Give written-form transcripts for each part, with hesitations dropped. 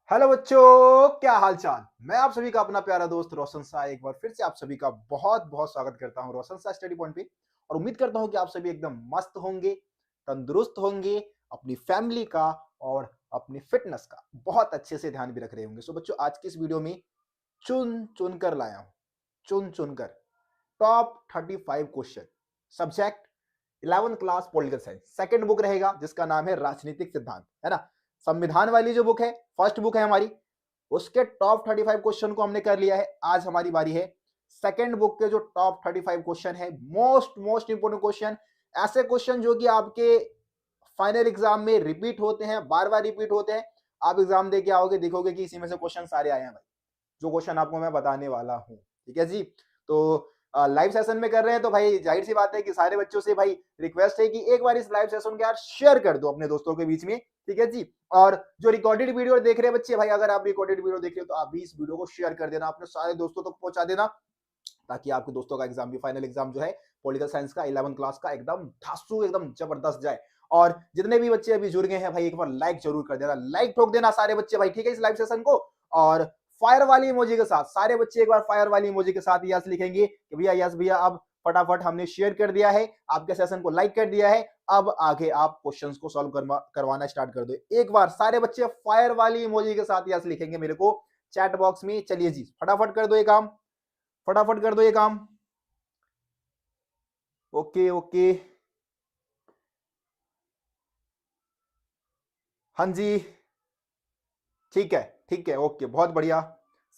Hello बच्चों, क्या हाल चाल। मैं आप सभी का अपना प्यारा दोस्त रोशन शाह एक बार फिर से आप सभी का बहुत बहुत स्वागत करता हूं रोशन शाह स्टडी पॉइंट पे। और उम्मीद करता हूं कि आप सभी एकदम मस्त होंगे, तंदुरुस्त होंगे, अपनी फैमिली का और अपनी फिटनेस का बहुत अच्छे से ध्यान भी रख रहे होंगे। सो बच्चों, आज की इस वीडियो में चुन चुन कर लाया हूं, चुन चुन कर top 35 question, subject 11th class political science. Second book रहेगा जिसका नाम है राजनीतिक सिद्धांत, है ना। संविधान वाली जो बुक है, फर्स्ट बुक है हमारी, उसके टॉप 35 क्वेश्चन को हमने कर लिया है। आज हमारी बारी है सेकंड बुक के जो टॉप 35 क्वेश्चन है, मोस्ट मोस्ट इंपोर्टेंट क्वेश्चन, ऐसे क्वेश्चन जो कि आपके फाइनल एग्जाम में रिपीट होते हैं, बार बार रिपीट होते हैं। आप एग्जाम दे के आओगे, देखोगे कि इसी में से क्वेश्चन सारे आए हैं भाई, जो क्वेश्चन आपको मैं बताने वाला हूं। ठीक है जी। तो लाइव सेशन में कर रहे हैं तो भाई जाहिर सी बात है कि सारे बच्चों से भाई रिक्वेस्ट है कि एक बार इस लाइव सेशन को यार शेयर कर दो अपने दोस्तों के बीच में। ठीक है जी। और जो रिकॉर्डेड वीडियो देख रहे हैं बच्चे, भाई अगर आप रिकॉर्डेड वीडियो देख रहे हो तो आप भी इस वीडियो को शेयर कर देना, अपने सारे दोस्तों तक पहुंचा देना, ताकि आपके दोस्तों का एग्जाम भी, फाइनल एग्जाम जो है पॉलिटिकल साइंस का 11th क्लास का, एकदम धांसू एकदम जबरदस्त जाए। और जितने भी बच्चे अभी जुड़ गए हैं भाई, एक बार लाइक जरूर कर देना, लाइक ठोक देना सारे बच्चे भाई, ठीक है, इस लाइव सेशन को। और फायर वाली इमोजी के साथ सारे बच्चे एक बार फायर वाली इमोजी के साथ यस लिखेंगे कि भैया यस भैया, अब फटाफट हमने शेयर कर दिया है, आपके सेशन को लाइक कर दिया है, अब आगे आप क्वेश्चंस को सॉल्व करवाना स्टार्ट कर दो। एक बार सारे बच्चे फायर वाली इमोजी के साथ यस लिखेंगे मेरे को चैट बॉक्स में। चलिए जी, फटाफट कर दो ये काम, फटाफट कर दो ये काम। ओके ओके, हाँ जी, ठीक है, ठीक है, ओके, बहुत बढ़िया।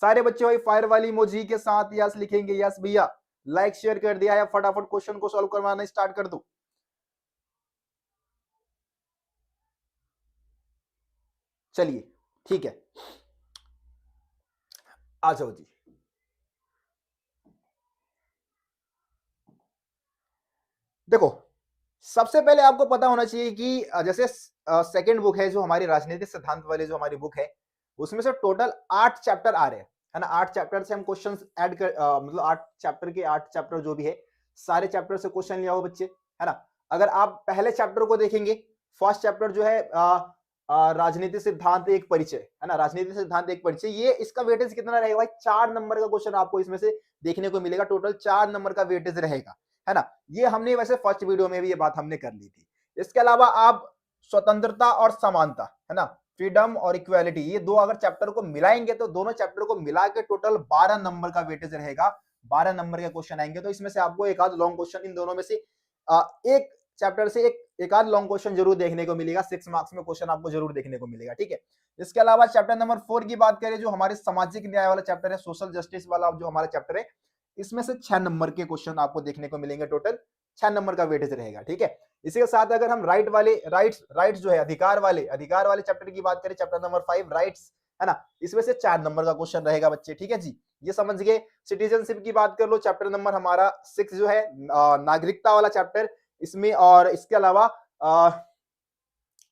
सारे बच्चे भाई फायर वाली इमोजी के साथ यस लिखेंगे, यस भैया, लाइक शेयर कर दिया है, फटाफट क्वेश्चन को सॉल्व करवाना स्टार्ट कर दो। चलिए ठीक है, आ जाओ जी। देखो, सबसे पहले आपको पता होना चाहिए कि जैसे सेकंड बुक है जो हमारी राजनीतिक सिद्धांत वाली जो हमारी बुक है, उसमें से टोटल 8 चैप्टर आ रहे हैं, है ना। 8 चैप्टर से हम क्वेश्चंस ऐड कर मतलब 8 चैप्टर के 8 चैप्टर जो भी है, सारे चैप्टर से क्वेश्चन लिया हो बच्चे, है ना। अगर आप पहले चैप्टर को देखेंगे, फर्स्ट चैप्टर जो है राजनीतिक सिद्धांत एक परिचय, है ना, राजनीतिक सिद्धांत एक परिचय, ये इसका वेटेज कितना रहेगा भाई, 4 नंबर का क्वेश्चन आपको इसमें से देखने को मिलेगा, टोटल 4 नंबर का वेटेज रहेगा, है ना। ये हमने वैसे फर्स्ट वीडियो में भी ये बात हमने कर ली थी। इसके अलावा आप स्वतंत्रता और समानता, है ना, फ्रीडम और इक्वालिटी, ये दो अगर चैप्टर को मिलाएंगे तो दोनों चैप्टर को मिला के टोटल 12 नंबर का वेटेज रहेगा, 12 नंबर के क्वेश्चन आएंगे। तो इसमें से आपको एक आध लॉन्ग क्वेश्चन इन दोनों में से एक चैप्टर से एक आध लॉन्ग क्वेश्चन जरूर देखने को मिलेगा, 6 मार्क्स में क्वेश्चन आपको जरूर देखने को मिलेगा, ठीक है। इसके अलावा चैप्टर नंबर 4 की बात करें, जो हमारे सामाजिक न्याय वाला चैप्टर है, सोशल जस्टिस वाला जो हमारा चैप्टर है, इसमें से 6 नंबर के क्वेश्चन आपको देखने को मिलेंगे, टोटल 6 नंबर का वेटेज रहेगा, ठीक है। इसी के साथ अगर हम राइट्स जो है, अधिकार वाले चैप्टर की बात करें, चैप्टर नंबर 5 राइट्स, है ना, इसमें से 4 नंबर का क्वेश्चन रहेगा बच्चे, ठीक है जी। ये समझ गए। सिटीजनशिप की बात कर लो, चैप्टर नंबर हमारा 6 जो है, नागरिकता वाला चैप्टर, इसमें, और इसके अलावा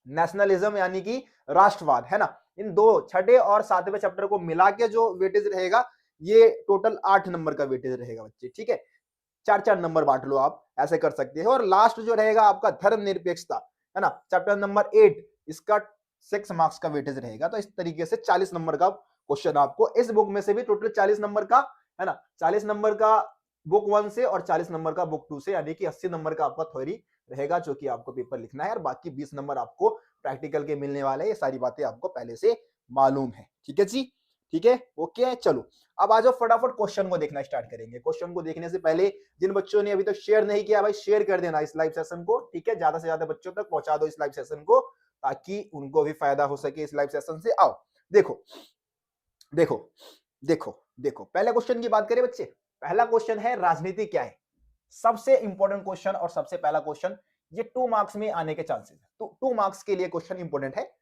नेशनलिज्म यानी कि राष्ट्रवाद, है ना। इन दो, छठे और सातवें चैप्टर को मिला के जो वेटेज रहेगा, ये टोटल 8 नंबर का वेटेज रहेगा बच्चे, ठीक है। 4-4 नंबर बांट लो, आप ऐसे कर सकते हो। और लास्ट जो रहेगा आपका धर्मनिरपेक्षता, है ना, चैप्टर नंबर 8, इसका 6 मार्क्स का वेटेज रहेगा। तो इस तरीके से 40 नंबर का क्वेश्चन आपको इस बुक में से भी टोटल 40 नंबर का, है ना, 40 नंबर का बुक 1 से और 40 नंबर का बुक 2 से, यानी कि 80 नंबर का आपका थ्योरी रहेगा, जो कि आपको पेपर लिखना है, और बाकी 20 नंबर आपको प्रैक्टिकल के मिलने वाले हैं। ये सारी बातें आपको पहले से मालूम है, ठीक है जी, ठीक है, ओके। चलो, अब आ जाओ, फटाफट क्वेश्चन को देखना स्टार्ट करेंगे। क्वेश्चन को देखने से पहले जिन बच्चों ने अभी तक शेयर नहीं किया भाई, शेयर कर देना इस लाइव सेशन को, ठीक है, ज्यादा से ज्यादा बच्चों तक पहुंचा दो इस लाइव सेशन को, ताकि उनको भी फायदा हो सके इस लाइव सेशन से। आओ देखो, देखो, देखो, देखो, पहले क्वेश्चन की बात करें बच्चे। पहला क्वेश्चन है राजनीति क्या है, सबसे इंपॉर्टेंट क्वेश्चन और सबसे पहला क्वेश्चन, ये 2 मार्क्स में आने के चांसेस है। तो 2 मार्क्स के लिए क्वेश्चन इंपॉर्टेंट है,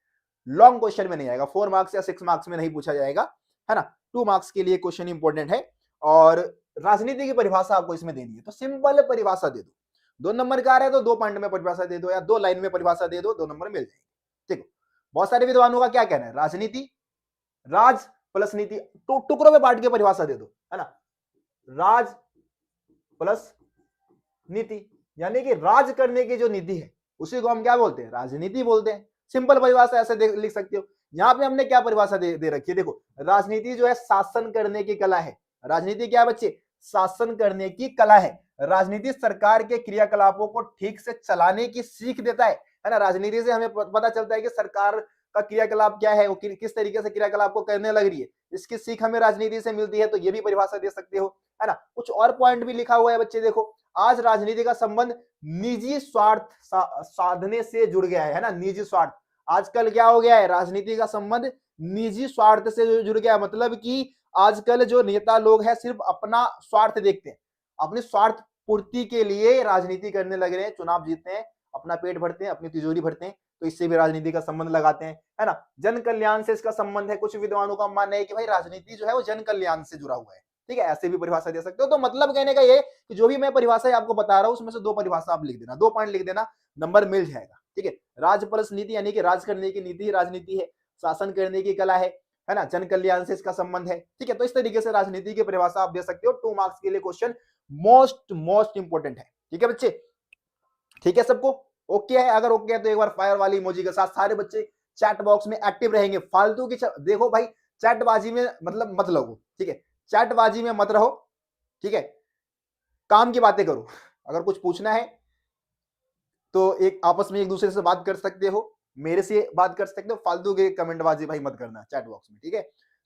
लॉन्ग क्वेश्चन में नहीं आएगा, 4 मार्क्स या 6 मार्क्स में नहीं पूछा जाएगा, है ना। 2 मार्क्स के लिए क्वेश्चन इंपॉर्टेंट है। और राजनीति की परिभाषा आपको इसमें देनी है, तो सिंपल परिभाषा दे दो। 2 नंबर का आ रहा है तो 2 पॉइंट में परिभाषा दे दो, या 2 लाइन में परिभाषा दे दो, 2 नंबर मिल जाएंगे। देखो, बहुत सारे विद्वानों का क्या कहना है, राजनीति, राज प्लस नीति, तो टुकड़ों में बांट के परिभाषा दे दो, है ना। राज प्लस नीति, यानी कि राज करने की जो नीति है, उसी को हम क्या बोलते हैं, राजनीति बोलते हैं। सिंपल परिभाषा ऐसे लिख सकते हो। यहाँ पे हमने क्या परिभाषा दे रखी है, देखो राजनीति जो है शासन करने की कला है। राजनीति क्या है बच्चे? शासन करने की कला है। राजनीति सरकार के क्रियाकलापों को ठीक से चलाने की सीख देता है ना। राजनीति से हमें पता चलता है कि सरकार का क्रियाकलाप क्या है, वो किस तरीके से क्रियाकलाप को करने लग रही है, इसकी सीख हमें राजनीति से मिलती है। तो ये भी परिभाषा दे सकते हो, है ना। कुछ और पॉइंट भी लिखा हुआ है बच्चे, देखो आज राजनीति का संबंध निजी स्वार्थ साधने से जुड़ गया है ना। निजी स्वार्थ आजकल क्या हो गया है, राजनीति का संबंध निजी स्वार्थ से जुड़ गया है। मतलब कि आजकल जो नेता लोग हैं सिर्फ अपना स्वार्थ देखते हैं, अपनी स्वार्थ पूर्ति के लिए राजनीति करने लग रहे हैं, चुनाव जीतते हैं, अपना पेट भरते हैं, अपनी तिजोरी भरते हैं, तो इससे भी राजनीति का संबंध लगाते हैं, है ना। जन कल्याण से इसका संबंध है। कुछ विद्वानों का मानना है कि भाई राजनीति जो है वो जन कल्याण से जुड़ा हुआ है, ठीक है, ऐसे भी परिभाषा दे सकते हो। तो मतलब कहने का ये कि जो भी मैं परिभाषा आपको बता रहा हूं उसमें से दो परिभाषा आप लिख देना, 2 पॉइंट लिख देना, नंबर मिल जाएगा, ठीक है। राजपरस नीति यानी कि राज करने की नीति राजनीति है, शासन करने की कला है ना, जन कल्याण से इसका संबंध है, ठीक है। तो इस तरीके से राजनीति की परिभाषा आप दे सकते हो। 2 मार्क्स के लिए क्वेश्चन मोस्ट इंपोर्टेंट है, ठीक है बच्चे, ठीक है सबको ओके है। अगर ओके है तो एक बार फायर वाली इमोजी के साथ सारे बच्चे चैट बॉक्स में एक्टिव रहेंगे। फालतू की देखो भाई चैटबाजी में मतलब मत लगो, ठीक है, चैटबाजी में मत रहो, ठीक है, काम की बातें करो। अगर कुछ पूछना है तो एक आपस में एक दूसरे से बात कर सकते हो, मेरे से बात कर सकते हो, फालतू के कमेंटबाजी भाई मत करना चैट बॉक्स में, ठीक है,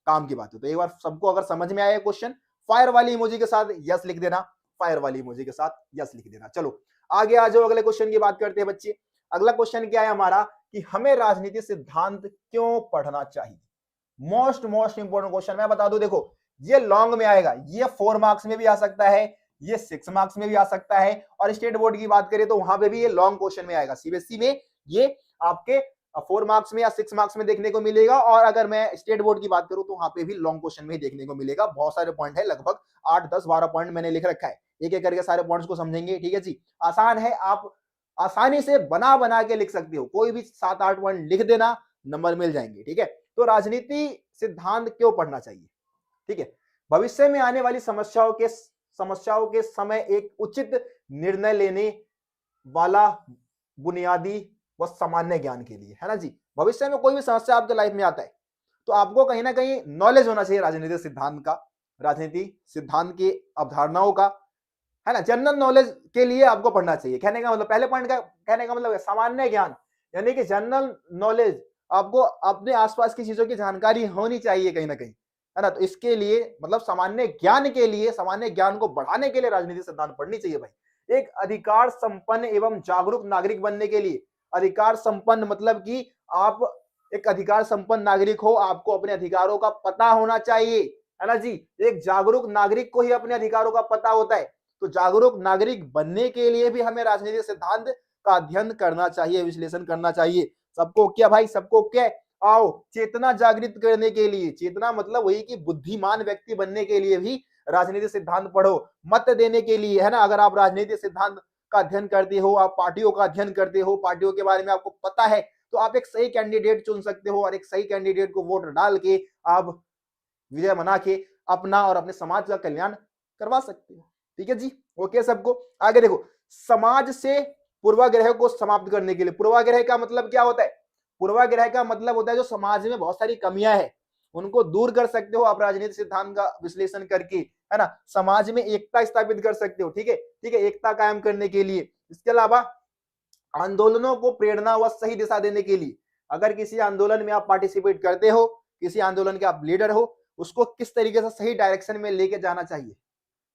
काम की बात है। तो एक बार सबको अगर समझ में आया क्वेश्चन, फायर वाली इमोजी के साथ यस लिख देना, फायर वाली इमोजी के साथ यस लिख देना। चलो आगे आ जाओ, अगले क्वेश्चन की बात करते हैं बच्चे। अगला क्वेश्चन क्या है हमारा कि हमें राजनीति सिद्धांत क्यों पढ़ना चाहिए। मोस्ट इंपोर्टेंट क्वेश्चन मैं बता दूं, देखो ये लॉन्ग में आएगा, ये 4 मार्क्स में भी आ सकता है, ये 6 मार्क्स में भी आ सकता है, और स्टेट बोर्ड की बात करें तो वहां पे भी ये लॉन्ग क्वेश्चन में आएगा। सीबीएसई में ये आपके 4 मार्क्स में या 6 मार्क्स में देखने को मिलेगा, और अगर मैं स्टेट बोर्ड की बात करूं तो वहां पे भी लॉन्ग क्वेश्चन में ही देखने को मिलेगा। बहुत सारे पॉइंट है, लगभग 8 10 12 पॉइंट मैंने लिख रखा है, एक एक करके सारे पॉइंट्स को समझेंगे, ठीक है जी। आसान है, आप आसानी से बना के लिख सकते हो, कोई भी 7 8 पॉइंट लिख देना, नंबर मिल जाएंगे, ठीक है। तो राजनीति सिद्धांत क्यों पढ़ना चाहिए, ठीक है, भविष्य में आने वाली समस्याओं के समय एक उचित निर्णय लेने वाला बुनियादी व सामान्य ज्ञान के लिए, है ना जी। भविष्य में कोई भी समस्या आपके लाइफ में आता है तो आपको कहीं ना कहीं नॉलेज होना चाहिए राजनीति सिद्धांत का, राजनीति सिद्धांत की अवधारणाओं का, है ना। जनरल नॉलेज के लिए आपको पढ़ना चाहिए। कहने का मतलब, पहले पॉइंट का कहने का मतलब है सामान्य ज्ञान, यानी कि जनरल नॉलेज, आपको अपने आसपास की चीजों की जानकारी होनी चाहिए कहीं ना कहीं, है ना। तो इसके लिए मतलब सामान्य ज्ञान के लिए, सामान्य ज्ञान को बढ़ाने के लिए राजनीति सिद्धांत पढ़नी चाहिए भाई। एक अधिकार संपन्न एवं जागरूक नागरिक बनने के लिए, अधिकार संपन्न मतलब कि आप एक अधिकार संपन्न नागरिक हो, आपको अपने अधिकारों का पता होना चाहिए, है ना जी। एक जागरूक नागरिक को ही अपने अधिकारों का पता होता है। तो जागरूक नागरिक बनने के लिए भी हमें राजनीतिक सिद्धांत का अध्ययन करना चाहिए, विश्लेषण करना चाहिए। सबको क्या भाई, सबको क्या, आओ चेतना जागृत करने के लिए, चेतना मतलब वही कि बुद्धिमान व्यक्ति बनने के लिए भी राजनीतिक सिद्धांत पढ़ो, मत देने के लिए, है ना। अगर आप राजनीतिक सिद्धांत का अध्ययन करते हो, आप पार्टियों का अध्ययन करते हो, पार्टियों के बारे में आपको पता है, तो आप एक सही कैंडिडेट चुन सकते हो, और एक सही कैंडिडेट को वोट डाल के आप विजय मना के अपना और अपने समाज का कल्याण करवा सकते हो, ठीक है जी। ओके सबको, आगे देखो, समाज से पूर्वाग्रह को समाप्त करने के लिए, पूर्वाग्रह का मतलब क्या होता है, पूर्वाग्रह का मतलब होता है जो समाज में बहुत सारी कमियां हैं उनको दूर कर सकते हो आप राजनीतिक सिद्धांत का विश्लेषण करके, है ना। समाज में एकता स्थापित कर सकते हो, ठीक है, ठीक है, एकता कायम करने के लिए। इसके अलावा आंदोलनों को प्रेरणा व सही दिशा देने के लिए, अगर किसी आंदोलन में आप पार्टिसिपेट करते हो, किसी आंदोलन के आप लीडर हो, उसको किस तरीके से सही डायरेक्शन में लेके जाना चाहिए,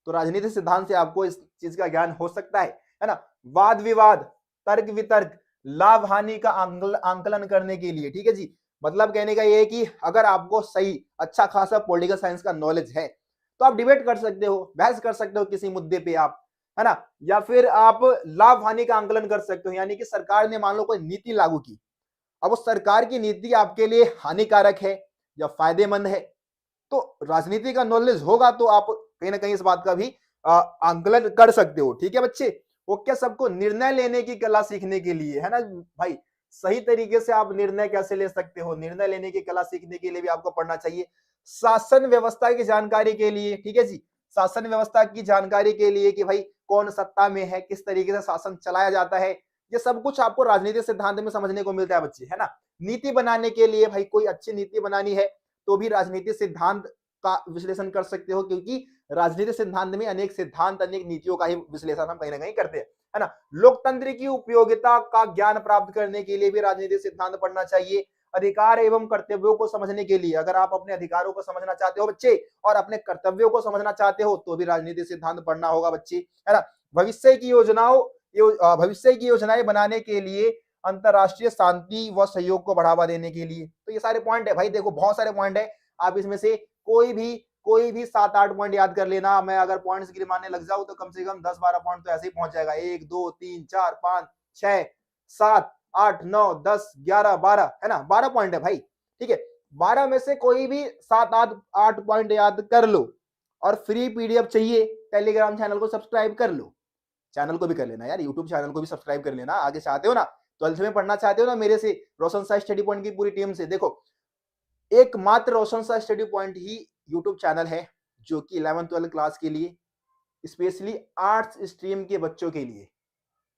तो राजनीतिक सिद्धांत से आपको इस चीज का ज्ञान हो सकता है ना। वाद विवाद, तर्क वितर्क, लाभ हानि का आंकलन करने के लिए, ठीक है जी। मतलब कहने का ये है कि अगर आपको सही अच्छा खासा पॉलिटिकल साइंस का नॉलेज है तो आप डिबेट कर सकते हो, बहस कर सकते हो किसी मुद्दे पे आप, है ना। या फिर आप लाभ हानि का आंकलन कर सकते हो, यानी कि सरकार ने मान लो कोई नीति लागू की, अब उस सरकार की नीति आपके लिए हानिकारक है या फायदेमंद है, तो राजनीति का नॉलेज होगा तो आप कहीं ना कहीं इस बात का भी आंकलन कर सकते हो, ठीक है बच्चे। ओके सबको, निर्णय लेने की कला सीखने के लिए, है ना भाई, सही तरीके से आप निर्णय कैसे ले सकते हो, निर्णय लेने की कला सीखने के लिए भी आपको पढ़ना चाहिए। शासन व्यवस्था की जानकारी के लिए, ठीक है जी, शासन व्यवस्था की जानकारी के लिए कि भाई कौन सत्ता में है, किस तरीके से शासन चलाया जाता है, ये सब कुछ आपको राजनीतिक सिद्धांत में समझने को मिलता है बच्चे, है ना। नीति बनाने के लिए भाई कोई अच्छी नीति बनानी है तो भी राजनीतिक सिद्धांत का विश्लेषण कर सकते हो, क्योंकि राजनीतिक सिद्धांत में अनेक सिद्धांत, अनेक नीतियों का ही विश्लेषण हम कहीं ना कहीं करते हैं, है ना। लोकतंत्र की उपयोगिता का ज्ञान प्राप्त करने के लिए भी राजनीतिक सिद्धांत पढ़ना चाहिए। अधिकार एवं कर्तव्यों को समझने के लिए, अगर आप अपने अधिकारों को समझना चाहते हो बच्चे और अपने कर्तव्यों को समझना चाहते हो तो भी राजनीतिक सिद्धांत पढ़ना होगा बच्चे, है ना। भविष्य की योजनाएं बनाने के लिए, अंतरराष्ट्रीय शांति व सहयोग को बढ़ावा देने के लिए, तो ये सारे पॉइंट है भाई। देखो बहुत सारे पॉइंट है, आप इसमें से कोई भी 7-8 पॉइंट याद कर लेना। मैं अगर पॉइंट्स गिनवाने लग जाऊं तो कम से कम 10-12 पॉइंट तो ऐसे ही पहुंच जाएगा। 1 2 3 4 5 6 7 8 9 10 11 12, है ना। 12 पॉइंट है भाई, ठीक है। 12 में से कोई भी 7-8 पॉइंट याद कर लो। और फ्री पीडीएफ चाहिए, टेलीग्राम चैनल को सब्सक्राइब कर लो। चैनल को भी कर लेना यार, यूट्यूब चैनल को भी सब्सक्राइब कर लेना। आगे चाहते हो ना, 12th में पढ़ना चाहते हो ना मेरे से, रोशन सा स्टडी पॉइंट की पूरी टीम से, देखो एकमात्र रोशन सा स्टडी पॉइंट ही यूट्यूब चैनल है जो कि 11th-12th क्लास के लिए, स्पेशली आर्ट्स स्ट्रीम के बच्चों के लिए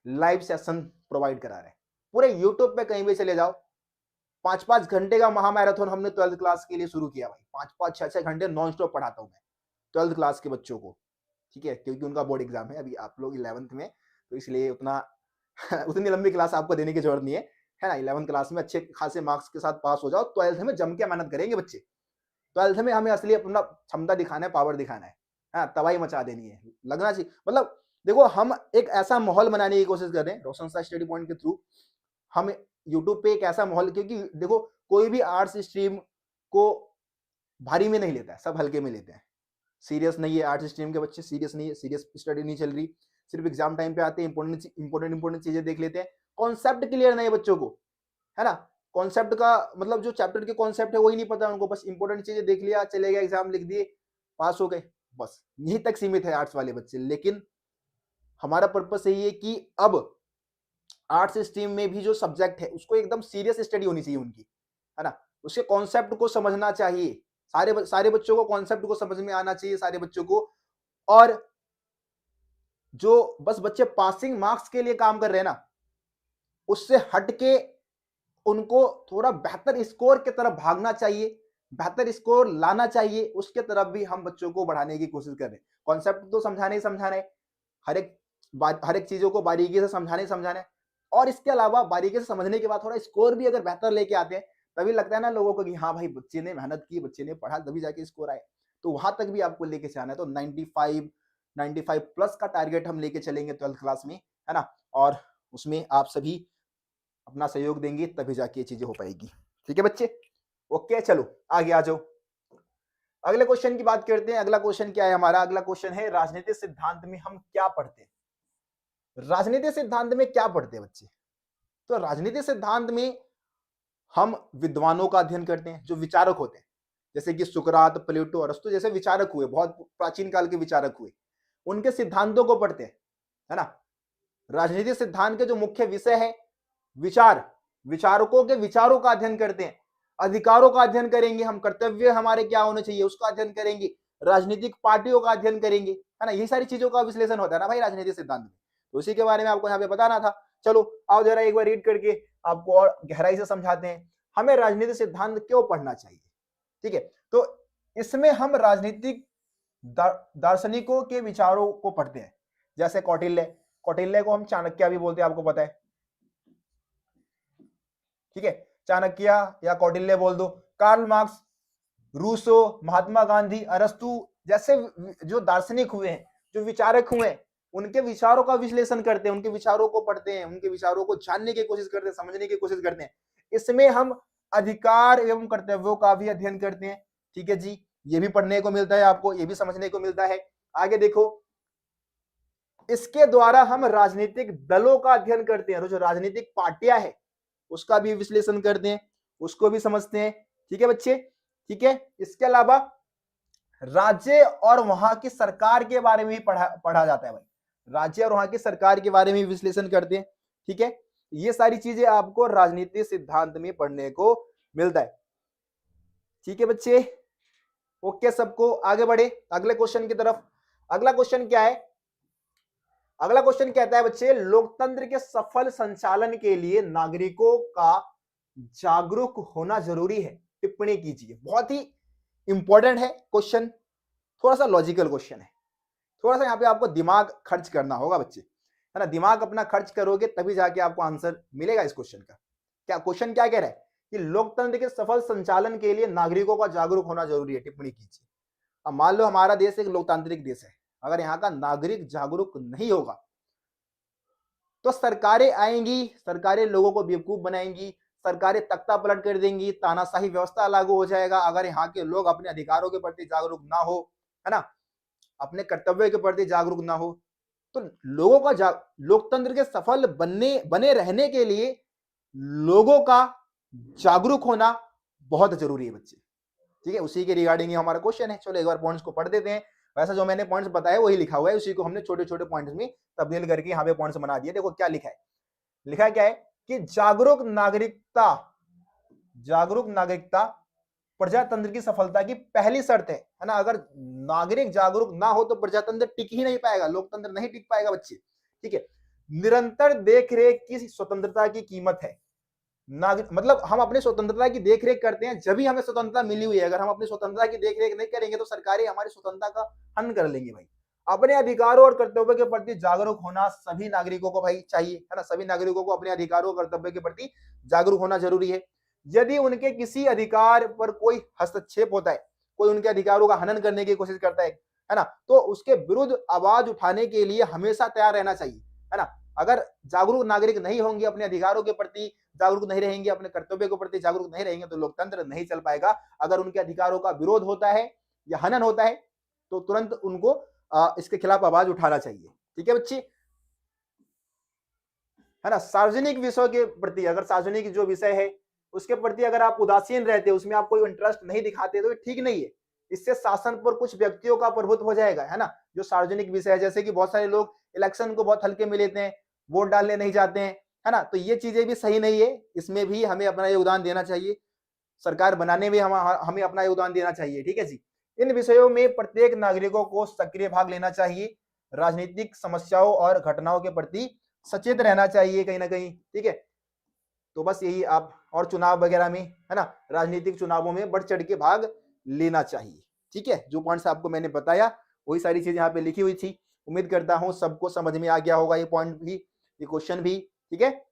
लाइव सेशन प्रोवाइड करा रहे हैं। पूरे यूट्यूब पे कहीं भी चले जाओ, 5-5 घंटे का महामैराथन हमने 12th क्लास के लिए शुरू किया भाई। 5-5 6-6 घंटे नॉन स्टॉप पढ़ाता हूं मैं 12th क्लास के बच्चों को, ठीक है, क्योंकि उनका बोर्ड एग्जाम है। अभी आप लोग 11th में, तो इसलिए उतना उतनी लंबी क्लास आपको देने की जरूरत नहीं है ना। 11th क्लास में अच्छे खासे मार्क्स के साथ पास हो जाओ, 12th में जम के मेहनत करेंगे बच्चे। 12th में हमें असली अपना क्षमता दिखाना है, पावर दिखाना है, हाँ, तबाही मचा देनी है, लगना चाहिए। मतलब देखो हम एक ऐसा माहौल बनाने की कोशिश कर रहे हैं रोशन सा स्टडी पॉइंट के थ्रू। हम यूट्यूब पे एक ऐसा माहौल, क्योंकि देखो कोई भी आर्ट्स स्ट्रीम को भारी में नहीं लेता है, सब हल्के में लेते हैं। सीरियस नहीं है आर्ट्स स्ट्रीम के बच्चे, सीरियस नहीं है, सीरियस स्टडी नहीं चल रही, सिर्फ एग्जाम टाइम पे आते हैं, इंपॉर्टेंट चीजें देख लेते हैं। कॉन्सेप्ट क्लियर नहीं है बच्चों को, है ना। कॉन्सेप्ट का मतलब जो चैप्टर के कॉन्सेप्ट है वही नहीं पता उनको, बस इंपॉर्टेंट चीजें देख लिया, चले गए, एग्जाम लिख दिए, पास हो गए, बस यहीं तक सीमित है आर्ट्स वाले बच्चे। लेकिन हमारा पर्पस यही है कि अब आर्ट्स स्ट्रीम में भी जो सब्जेक्ट है उसको एकदम सीरियस स्टडी होनी चाहिए उनकी, है ना। उसके कॉन्सेप्ट को समझना चाहिए, सारे बच्चों को कॉन्सेप्ट को समझ में आना चाहिए, सारे बच्चों को। और जो बस बच्चे पासिंग मार्क्स के लिए काम कर रहे हैं ना, उससे हटके उनको थोड़ा बेहतर स्कोर की तरफ भागना चाहिए, बेहतर स्कोर लाना चाहिए, उसके तरफ भी हम बच्चों को बढ़ाने की कोशिश कर रहे हैं। कॉन्सेप्ट तो समझाने ही समझाना है, हर एक चीजों को बारीकी से समझाने ही समझाना है। और इसके अलावा बारीकी से समझने के बाद थोड़ा स्कोर भी अगर बेहतर लेके आते हैं, तभी लगता है ना लोगों को कि हाँ भाई बच्चे ने मेहनत की, बच्चे ने पढ़ा, तभी जाके स्कोर आए। तो वहां तक भी आपको लेके जाना है। तो 95 प्लस का टारगेट हम लेके चलेंगे 12th क्लास में, है ना। और उसमें आप सभी अपना सहयोग देंगे तभी जाके ये चीजें हो पाएगी, ठीक है बच्चे। ओके, चलो आगे आ जाओ, अगले क्वेश्चन की बात करते हैं। अगला क्वेश्चन क्या है हमारा? अगला क्वेश्चन है राजनीतिक सिद्धांत में हम क्या पढ़ते हैं। राजनीतिक सिद्धांत में क्या पढ़ते हैं बच्चे? तो राजनीतिक सिद्धांत में हम विद्वानों का अध्ययन करते हैं, जो विचारक होते हैं, जैसे कि सुकरात, प्लेटो, अरस्तु जैसे विचारक हुए, बहुत प्राचीन काल के विचारक हुए, उनके सिद्धांतों को पढ़ते हैं, है ना। राजनीतिक सिद्धांत के जो मुख्य विषय है विचार, विचारकों के विचारों का अध्ययन करते हैं, अधिकारों का अध्ययन करेंगे हम, कर्तव्य हमारे क्या होने चाहिए उसका अध्ययन करेंगे, राजनीतिक पार्टियों का अध्ययन करेंगे, है ना। यही सारी चीजों का विश्लेषण होता है ना भाई राजनीतिक सिद्धांत में। तो उसी के बारे में आपको यहाँ पे बताना था। चलो आओ जरा एक बार रीड करके आपको और गहराई से समझाते हैं हमें राजनीतिक सिद्धांत क्यों पढ़ना चाहिए, ठीक है। तो इसमें हम राजनीतिक दार्शनिकों के विचारों को पढ़ते हैं, जैसे कौटिल्य को हम चाणक्य भी बोलते हैं, आपको पता है, ठीक है। चाणक्य या कौटिल्य बोल दो, Karl Marx, Rousseau, Mahatma Gandhi, अरस्तु जैसे जो दार्शनिक हुए हैं, जो विचारक हुए हैं, उनके विचारों का विश्लेषण करते हैं, उनके विचारों को पढ़ते हैं, उनके विचारों को जानने की कोशिश करते हैं, समझने की कोशिश करते हैं। इसमें हम अधिकार एवं कर्तव्यों का भी अध्ययन करते हैं, ठीक है जी। ये भी पढ़ने को मिलता है आपको, ये भी समझने को मिलता है। आगे देखो, इसके द्वारा हम राजनीतिक दलों का अध्ययन करते हैं, जो राजनीतिक पार्टियां है उसका भी विश्लेषण करते हैं, उसको भी समझते हैं, ठीक है बच्चे, ठीक है। इसके अलावा राज्य और वहां की सरकार के बारे में भी पढ़ा जाता है भाई, राज्य और वहां की सरकार के बारे में विश्लेषण करते हैं, ठीक है। ये सारी चीजें आपको राजनीतिक सिद्धांत में पढ़ने को मिलता है, ठीक है बच्चे। ओके, सबको आगे बढ़े अगले क्वेश्चन की तरफ। अगला क्वेश्चन क्या है? अगला क्वेश्चन कहता है बच्चे, लोकतंत्र के सफल संचालन के लिए नागरिकों का जागरूक होना जरूरी है, टिप्पणी कीजिए। बहुत ही इंपॉर्टेंट है क्वेश्चन, थोड़ा सा लॉजिकल क्वेश्चन है, थोड़ा सा यहाँ पे आपको दिमाग खर्च करना होगा बच्चे, है ना। दिमाग अपना खर्च करोगे तभी जाके आपको आंसर मिलेगा इस क्वेश्चन का। क्या क्वेश्चन क्या कह रहा है कि लोकतंत्र के सफल संचालन के लिए नागरिकों का जागरूक होना जरूरी है, टिप्पणी कीजिए। अब मान लो हमारा देश एक लोकतांत्रिक देश है, अगर यहाँ का नागरिक जागरूक नहीं होगा तो सरकारें आएंगी, सरकारें लोगों को बेवकूफ बनाएंगी, सरकारें तख्ता पलट कर देंगी, तानाशाही व्यवस्था लागू हो जाएगा। अगर यहाँ के लोग अपने अधिकारों के प्रति जागरूक ना हो, है ना, अपने कर्तव्य के प्रति जागरूक ना हो, तो लोगों का लोकतंत्र के सफल बने रहने के लिए लोगों का जागरूक होना बहुत जरूरी है बच्चे। ठीक है, उसी के रिगार्डिंग हमारा क्वेश्चन है। चलो एक बार पॉइंट्स को पढ़ देते हैं। वैसा जो मैंने पॉइंट्स बताए वही लिखा हुआ है, उसी को हमने छोटे छोटे पॉइंट्स में तब्दील करके यहाँ पे पॉइंट्स बना दिए। देखो क्या लिखा है, लिखा क्या है कि जागरूक नागरिकता प्रजातंत्र की सफलता की पहली शर्त है ना। अगर नागरिक जागरूक ना हो तो प्रजातंत्र टिक ही नहीं पाएगा, लोकतंत्र नहीं टिक पाएगा बच्चे। ठीक है, निरंतर देखरेख की स्वतंत्रता की कीमत है। मतलब हम अपनी स्वतंत्रता की देखरेख करते हैं जब ही हमें स्वतंत्रता मिली हुई है। अगर हम अपनी स्वतंत्रता की देखरेख नहीं करेंगे तो सरकारें हमारी स्वतंत्रता का हनन कर लेंगी भाई। अपने अधिकारों और कर्तव्यों के प्रति जागरूक होना सभी नागरिकों को भाई चाहिए, है ना। सभी नागरिकों को अपने अधिकारों और कर्तव्य के प्रति जागरूक होना जरूरी है। यदि उनके किसी अधिकार पर कोई हस्तक्षेप होता है, कोई उनके अधिकारों का हनन करने की कोशिश करता है ना, तो उसके विरुद्ध आवाज उठाने के लिए हमेशा तैयार रहना चाहिए, है ना। अगर जागरूक नागरिक नहीं होंगे, अपने अधिकारों के प्रति जागरूक नहीं रहेंगे, अपने कर्तव्य के प्रति जागरूक नहीं रहेंगे, तो लोकतंत्र नहीं चल पाएगा। अगर उनके अधिकारों का विरोध होता है या हनन होता है तो तुरंत उनको इसके खिलाफ आवाज उठाना चाहिए। ठीक है बच्चे, है ना। सार्वजनिक विषयों के प्रति, अगर सार्वजनिक जो विषय है उसके प्रति अगर आप उदासीन रहते, उसमें आप कोई इंटरेस्ट नहीं दिखाते तो ठीक नहीं है। इससे शासन पर कुछ व्यक्तियों का प्रभुत्व हो जाएगा, है ना। जो सार्वजनिक विषय है, जैसे कि बहुत सारे लोग इलेक्शन को बहुत हल्के में लेते हैं, वोट डालने नहीं जाते हैं, है ना। तो ये चीजें भी सही नहीं है, इसमें भी हमें अपना योगदान देना चाहिए, सरकार बनाने में हमें अपना योगदान देना चाहिए। ठीक है जी, इन विषयों में प्रत्येक नागरिकों को सक्रिय भाग लेना चाहिए, राजनीतिक समस्याओं और घटनाओं के प्रति सचेत रहना चाहिए कहीं ना कहीं। ठीक है, तो बस यही आप, और चुनाव वगैरह में, है ना, राजनीतिक चुनावों में बढ़ चढ़ के भाग लेना चाहिए। ठीक है, जो पॉइंट्स आपको मैंने बताया वही सारी चीजें यहाँ पे लिखी हुई थी। उम्मीद करता हूँ सबको समझ में आ गया होगा ये पॉइंट भी, ये क्वेश्चन भी। ठीक है,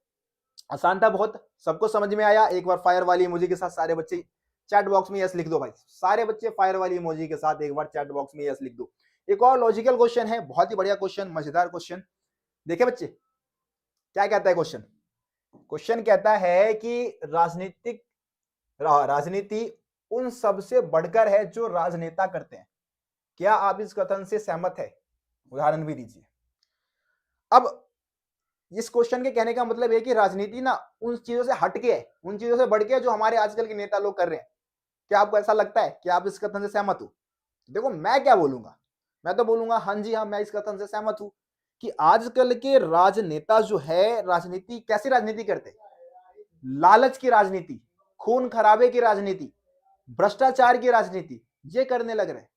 आसान था बहुत, सबको समझ में आया। एक बार फायर वाली इमोजी के साथ सारे बच्चे चैट बॉक्स में यस लिख दो भाई, सारे बच्चे फायर वाली इमोजी के साथ एक बार चैट बॉक्स में यस लिख दो। एक और लॉजिकल क्वेश्चन है, बहुत ही बढ़िया क्वेश्चन, मजेदार क्वेश्चन। देखे बच्चे क्या कहता है क्वेश्चन, क्वेश्चन कहता है कि राजनीति उन सबसे बढ़कर है जो राजनेता करते हैं। क्या आप इस कथन से सहमत है? उदाहरण भी दीजिए। अब इस क्वेश्चन के कहने का मतलब है कि राजनीति ना उन चीजों से हटके है, उन चीजों से बढ़ के जो हमारे आजकल के नेता लोग कर रहे हैं। क्या आपको ऐसा लगता है कि आप इस कथन से सहमत हो? देखो मैं क्या बोलूंगा, मैं तो बोलूंगा हाँ जी हाँ, मैं इस कथन से सहमत हूं कि आजकल के राजनेता जो है, राजनीति कैसी राजनीति करते हैं? लालच की राजनीति, खून खराबे की राजनीति, भ्रष्टाचार की राजनीति, ये करने लग रहे हैं।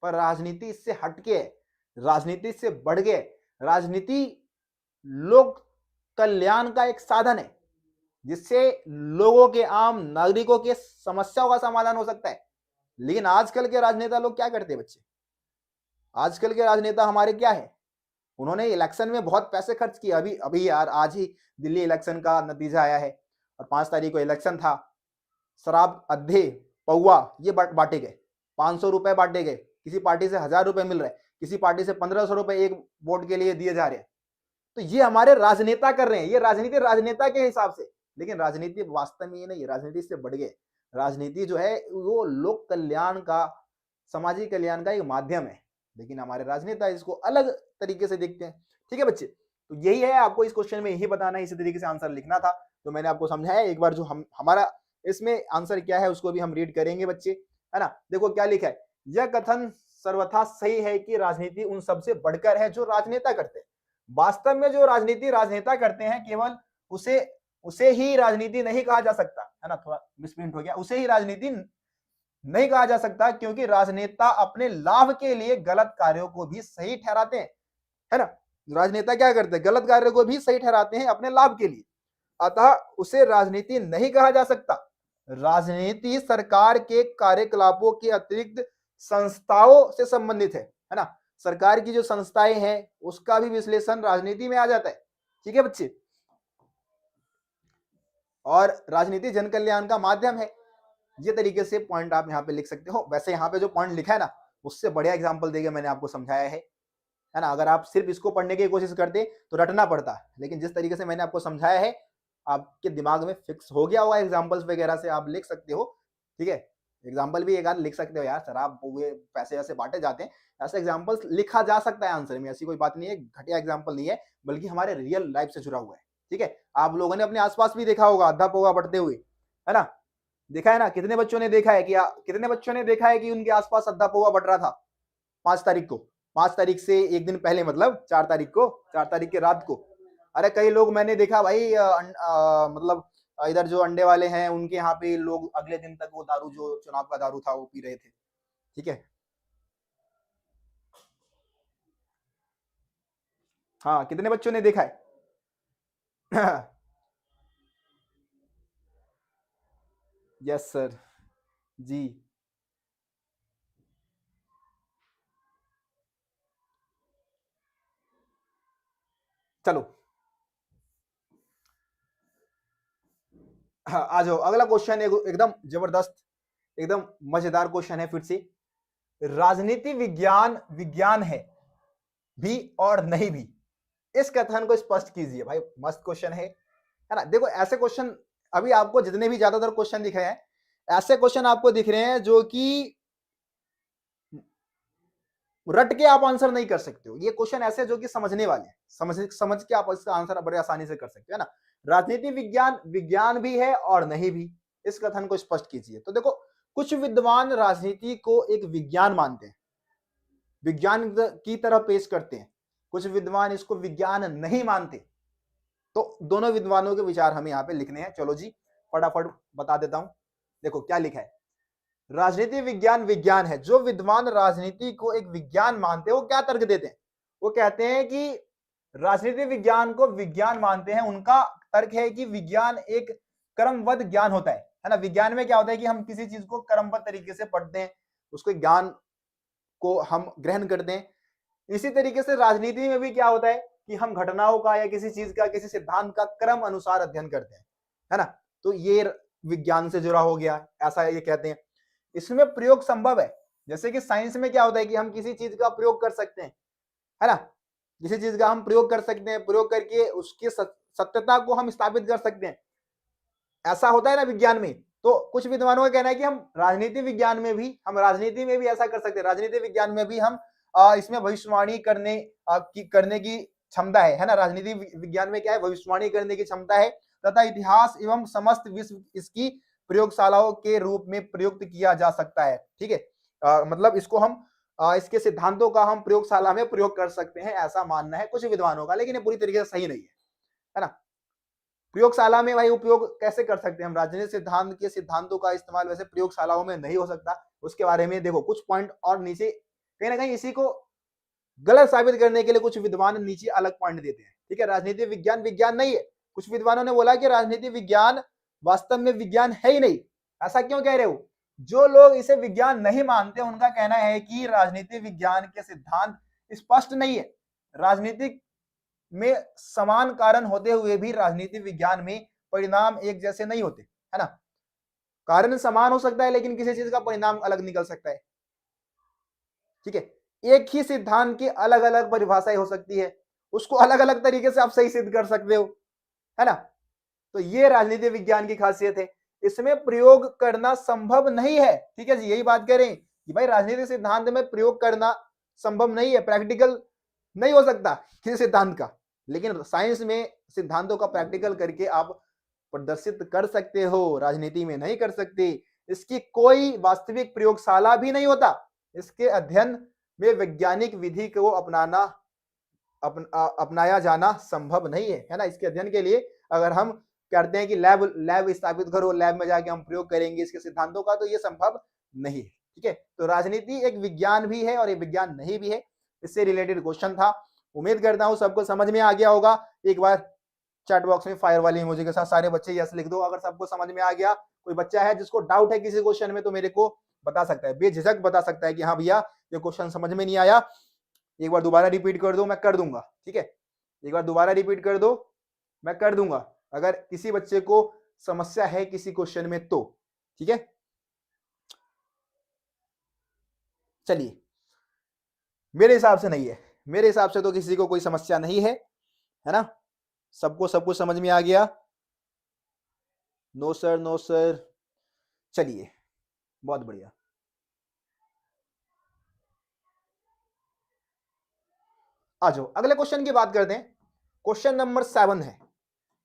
पर राजनीति इससे हटके है, राजनीति से बढ़ गए। राजनीति लोक कल्याण का एक साधन है जिससे लोगों के, आम नागरिकों के समस्याओं का समाधान हो सकता है। लेकिन आजकल के राजनेता लोग क्या करते हैं बच्चे? आजकल के राजनेता हमारे क्या है, उन्होंने इलेक्शन में बहुत पैसे खर्च किए। अभी अभी यार आज ही दिल्ली इलेक्शन का नतीजा आया है और 5 तारीख को इलेक्शन था। शराब अद्धे पौवा ये बांटे गए, 500 रुपए बांटे गए, किसी पार्टी से 1000 रुपए मिल रहे, किसी पार्टी से 1500 रुपए एक वोट के लिए दिए जा रहे हैं। तो ये हमारे राजनेता कर रहे हैं, ये राजनीति राजनेता के हिसाब से। लेकिन राजनीति वास्तव में ये नहीं, राजनीति से बढ़ गए। राजनीति जो है वो लोक कल्याण का, सामाजिक कल्याण का एक माध्यम है, लेकिन हमारे राजनेता इसको अलग तरीके से देखते हैं। ठीक है बच्चे, तो यही है, आपको इस क्वेश्चन में यही बताना है, इसी तरीके से आंसर लिखना था। तो मैंने आपको समझाया। एक बार जो हमारा इसमें आंसर क्या है उसको भी हम रीड करेंगे बच्चे, है ना। देखो क्या लिखा है, यह कथन सर्वथा सही है कि राजनीति उन सबसे बढ़कर है जो राजनेता करते हैं। वास्तव में जो राजनीति राजनेता करते हैं, केवल उसे ही राजनीति नहीं कहा जा सकता, है ना। थोड़ा मिसप्रिंट हो गया, उसे ही राजनीति नहीं कहा जा सकता, क्योंकि राजनेता अपने लाभ के लिए गलत कार्यों को भी सही ठहराते हैं, है ना। राजनेता क्या करते हैं, गलत कार्य को भी सही ठहराते हैं अपने लाभ के लिए, अतः उसे राजनीति नहीं कहा जा सकता। राजनीति सरकार के कार्यकलापों के अतिरिक्त संस्थाओं से संबंधित है ना। सरकार की जो संस्थाएं हैं उसका भी विश्लेषण राजनीति में आ जाता है। ठीक है बच्चे, और राजनीति जन कल्याण का माध्यम है। ये तरीके से पॉइंट आप यहाँ पे लिख सकते हो। वैसे यहाँ पे जो पॉइंट लिखा है ना, उससे बढ़िया एग्जाम्पल देके मैंने आपको समझाया है ना। अगर आप सिर्फ इसको पढ़ने की कोशिश करते तो रटना पड़ता, लेकिन जिस तरीके से मैंने आपको समझाया है आपके दिमाग में फिक्स हो गया होगा। एग्जाम्पल्स वगैरह से आप लिख सकते हो। ठीक है, एग्जाम्पल भी एक आध लिख सकते हो यार, शराब हुए पैसे ऐसे बांटे जाते हैं, ऐसे एग्जाम्पल्स लिखा जा सकता है आंसर में, ऐसी कोई बात नहीं है, घटिया एग्जाम्पल नहीं है, बल्कि हमारे रियल लाइफ से जुड़ा हुआ है। ठीक है, आप लोगों ने अपने आसपास भी देखा होगा अद्धा पोगा बटते हुए, है ना। देखा है ना, कितने बच्चों ने देखा है कि कितने बच्चों ने देखा है कि उनके आसपास अद्धा पोगा बट रहा था 5 तारीख को, 5 तारीख से एक दिन पहले, मतलब 4 तारीख को, 4 तारीख के रात को। अरे कई लोग मैंने देखा भाई, मतलब इधर जो अंडे वाले हैं उनके यहाँ पे लोग अगले दिन तक वो दारू, जो चुनाव का दारू था, वो पी रहे थे। ठीक है, हाँ, कितने बच्चों ने देखा है? यस सर जी। चलो हाँ, आ जाओ, अगला क्वेश्चन एकदम जबरदस्त, एकदम मजेदार क्वेश्चन है फिर से। राजनीति विज्ञान विज्ञान है भी और नहीं भी, इस कथन को स्पष्ट कीजिए। भाई मस्त क्वेश्चन है ना। देखो ऐसे क्वेश्चन अभी आपको जितने भी ज्यादातर क्वेश्चन दिख रहे हैं, ऐसे क्वेश्चन आपको दिख रहे हैं जो कि रट के आप आंसर नहीं कर सकते हो। ये क्वेश्चन ऐसे जो कि समझने वाले हैं, समझ के आप इसका आंसर बड़े आसानी से कर सकते हो, है ना। राजनीति विज्ञान विज्ञान भी है और नहीं भी, इस कथन को स्पष्ट कीजिए। तो देखो, कुछ विद्वान राजनीति को एक विज्ञान मानते हैं, विज्ञान की तरह पेश करते हैं, कुछ विद्वान इसको विज्ञान नहीं मानते। तो दोनों विद्वानों के विचार हमें यहाँ पे लिखने हैं। चलो जी फटाफट बता देता हूं। देखो क्या लिखा है, राजनीति विज्ञान विज्ञान है। जो विद्वान राजनीति को एक विज्ञान मानते हैं वो क्या तर्क देते हैं, वो कहते हैं कि राजनीति विज्ञान को विज्ञान मानते हैं, उनका तर्क है कि विज्ञान एक क्रमबद्ध ज्ञान होता है ना। विज्ञान में क्या होता है कि हम किसी चीज को क्रमबद्ध तरीके से पढ़ते हैं, उसको ज्ञान को हम ग्रहण करते हैं। इसी तरीके से राजनीति में भी क्या होता है कि हम घटनाओं का या किसी चीज का, किसी सिद्धांत का क्रम अनुसार अध्ययन करते हैं, है ना। तो ये विज्ञान से जुड़ा हो गया, ऐसा ये कहते हैं। इसमें प्रयोग संभव है, जैसे कि साइंस में क्या होता है कि हम किसी चीज का प्रयोग कर सकते हैं, है ना। किसी चीज का हम प्रयोग कर सकते हैं, प्रयोग करके उसकी सत्यता को हम स्थापित कर सकते हैं, ऐसा होता है ना विज्ञान में। तो कुछ विद्वानों का कहना है कि हम राजनीति विज्ञान में भी, हम राजनीति में भी ऐसा कर सकते हैं। राजनीति विज्ञान में भी हम इसमें भविष्यवाणी करने की क्षमता है ना। राजनीति विज्ञान में क्या है, भविष्यवाणी करने की क्षमता है, तथा इतिहास एवं समस्त विश्व इसकी प्रयोगशालाओं के रूप में प्रयुक्त किया जा सकता है। ठीक है, मतलब इसको हम इसके सिद्धांतों का हम प्रयोगशाला में प्रयोग कर सकते हैं, ऐसा मानना है कुछ विद्वानों का, लेकिन ये पूरी तरीके से सही नहीं है ना। प्रयोगशाला में भाई उपयोग कैसे कर सकते हैं हम, राजनीतिक सिद्धांत के सिद्धांतों का इस्तेमाल वैसे प्रयोगशालाओं में नहीं हो सकता। उसके बारे में देखो कुछ पॉइंट और नीचे, कहीं ना कहीं इसी को गलत साबित करने के लिए कुछ विद्वान नीचे अलग पॉइंट देते हैं। ठीक है, राजनीति विज्ञान विज्ञान नहीं है। कुछ विद्वानों ने बोला कि राजनीति विज्ञान वास्तव में विज्ञान है ही नहीं। ऐसा क्यों कह रहे हो? जो लोग इसे विज्ञान नहीं मानते उनका कहना है कि राजनीति विज्ञान के सिद्धांत स्पष्ट नहीं है। राजनीतिक में समान कारण होते हुए भी राजनीति विज्ञान में परिणाम एक जैसे नहीं होते, है ना। कारण समान हो सकता है लेकिन किसी चीज का परिणाम अलग निकल सकता है। ठीक है, एक ही सिद्धांत की अलग अलग परिभाषाएं हो सकती है, उसको अलग अलग तरीके से आप सही सिद्ध कर सकते हो, है ना। तो ये राजनीति विज्ञान की खासियत है, इसमें प्रयोग करना संभव नहीं है। ठीक है जी, यही बात करें कि भाई राजनीतिक सिद्धांत में प्रयोग करना संभव नहीं है, प्रैक्टिकल नहीं हो सकता किसी सिद्धांत का। लेकिन साइंस में सिद्धांतों का प्रैक्टिकल करके आप प्रदर्शित कर सकते हो, राजनीति में नहीं कर सकते। इसकी कोई वास्तविक प्रयोगशाला भी नहीं होता। इसके अध्ययन में वैज्ञानिक विधि को अपनाया जाना संभव नहीं है ना। इसके अध्ययन के लिए अगर हम कहते हैं कि लैब स्थापित करो, लैब में जाके हम प्रयोग करेंगे इसके सिद्धांतों का, तो ये संभव नहीं है। ठीक है, तो राजनीति एक विज्ञान भी है और एक विज्ञान नहीं भी है। इससे रिलेटेड क्वेश्चन था, उम्मीद करता हूं सबको समझ में आ गया होगा। एक बार चैट बॉक्स में फायर वाली इमोजी के साथ सारे बच्चे यस लिख दो अगर सबको समझ में आ गया। कोई बच्चा है जिसको डाउट है किसी क्वेश्चन में तो मेरे को बता सकता है, बेझिझक बता सकता है कि हाँ भैया ये क्वेश्चन समझ में नहीं आया, एक बार दोबारा रिपीट कर दो, मैं कर दूंगा। ठीक है, एक बार दोबारा रिपीट कर दो, मैं कर दूंगा अगर किसी बच्चे को समस्या है किसी क्वेश्चन में तो। ठीक है, चलिए, मेरे हिसाब से नहीं है, मेरे हिसाब से तो किसी को कोई समस्या नहीं है ना, सबको सब कुछ समझ में आ गया। No sir, no sir. चलिए, बहुत बढ़िया। आ जाओ अगले क्वेश्चन की बात करते हैं। क्वेश्चन नंबर 7 है।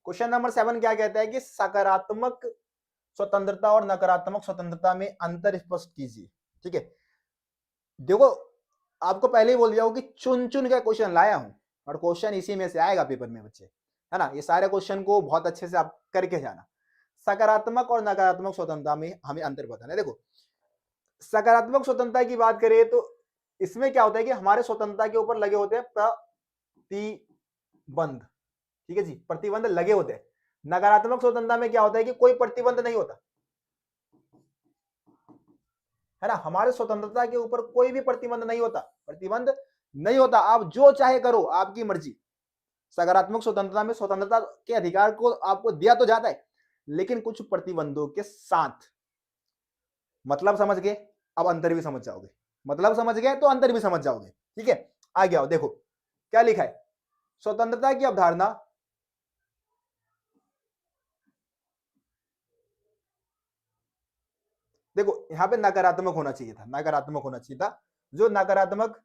क्वेश्चन नंबर 7 क्या कहता है कि सकारात्मक स्वतंत्रता और नकारात्मक स्वतंत्रता में अंतर स्पष्ट कीजिए। ठीक है, देखो आपको पहले ही बोल दिया हूं कि चुन चुन के क्वेश्चन लाया हूं और क्वेश्चन इसी में से आएगा पेपर में बच्चे, है ना। ये सारे क्वेश्चन को बहुत अच्छे से आप करके जाना। सकारात्मक और नकारात्मक स्वतंत्रता में हमें अंतर बताना है। देखो, सकारात्मक स्वतंत्रता की बात करें तो इसमें क्या होता है कि हमारे स्वतंत्रता के ऊपर लगे होते हैं प्रतिबंध। ठीक है जी, प्रतिबंध लगे होते हैं। नकारात्मक स्वतंत्रता में क्या होता है कि कोई प्रतिबंध नहीं होता, है ना। हमारे स्वतंत्रता के ऊपर कोई भी प्रतिबंध नहीं होता, प्रतिबंध नहीं होता, आप जो चाहे करो, आपकी मर्जी। सकारात्मक स्वतंत्रता में स्वतंत्रता के अधिकार को आपको दिया तो जाता है लेकिन कुछ प्रतिबंधों के साथ। मतलब समझ गए, अब अंतर भी समझ जाओगे। मतलब समझ गए तो अंतर भी समझ जाओगे। ठीक है, आगे आओ, देखो क्या लिखा है। स्वतंत्रता की अवधारणा देखो यहां पे नकारात्मक होना चाहिए था, नकारात्मक होना चाहिए था। जो नकारात्मक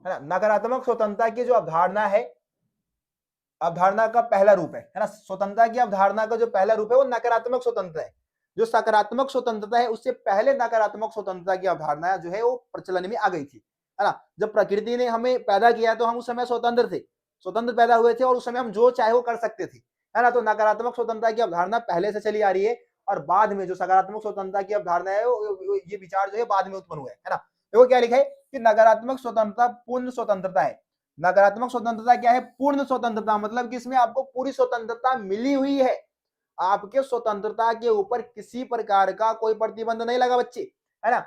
है ना, नकारात्मक स्वतंत्रता की जो अवधारणा है, अवधारणा का पहला रूप है ना। स्वतंत्रता की अवधारणा का जो पहला रूप है वो नकारात्मक स्वतंत्रता है। जो सकारात्मक स्वतंत्रता है उससे पहले नकारात्मक स्वतंत्रता की अवधारणा जो है वो प्रचलन में आ गई थी, है ना। जब प्रकृति ने हमें पैदा किया तो हम उस समय स्वतंत्र थे, स्वतंत्र पैदा हुए थे और उस समय हम जो चाहे वो कर सकते थे, है ना। तो नकारात्मक स्वतंत्रता की अवधारणा पहले से चली आ रही है और बाद में जो सकारात्मक स्वतंत्रता की अवधारणा है ये विचार जो है बाद में उत्पन्न हुआ है ना। देखो क्या लिखा है कि नकारात्मक स्वतंत्रता पूर्ण स्वतंत्रता है। नकारात्मक स्वतंत्रता क्या है? पूर्ण स्वतंत्रता, मतलब कि इसमें आपको पूरी स्वतंत्रता मिली हुई है, आपके स्वतंत्रता के ऊपर किसी प्रकार का कोई प्रतिबंध नहीं लगा बच्चे, है ना।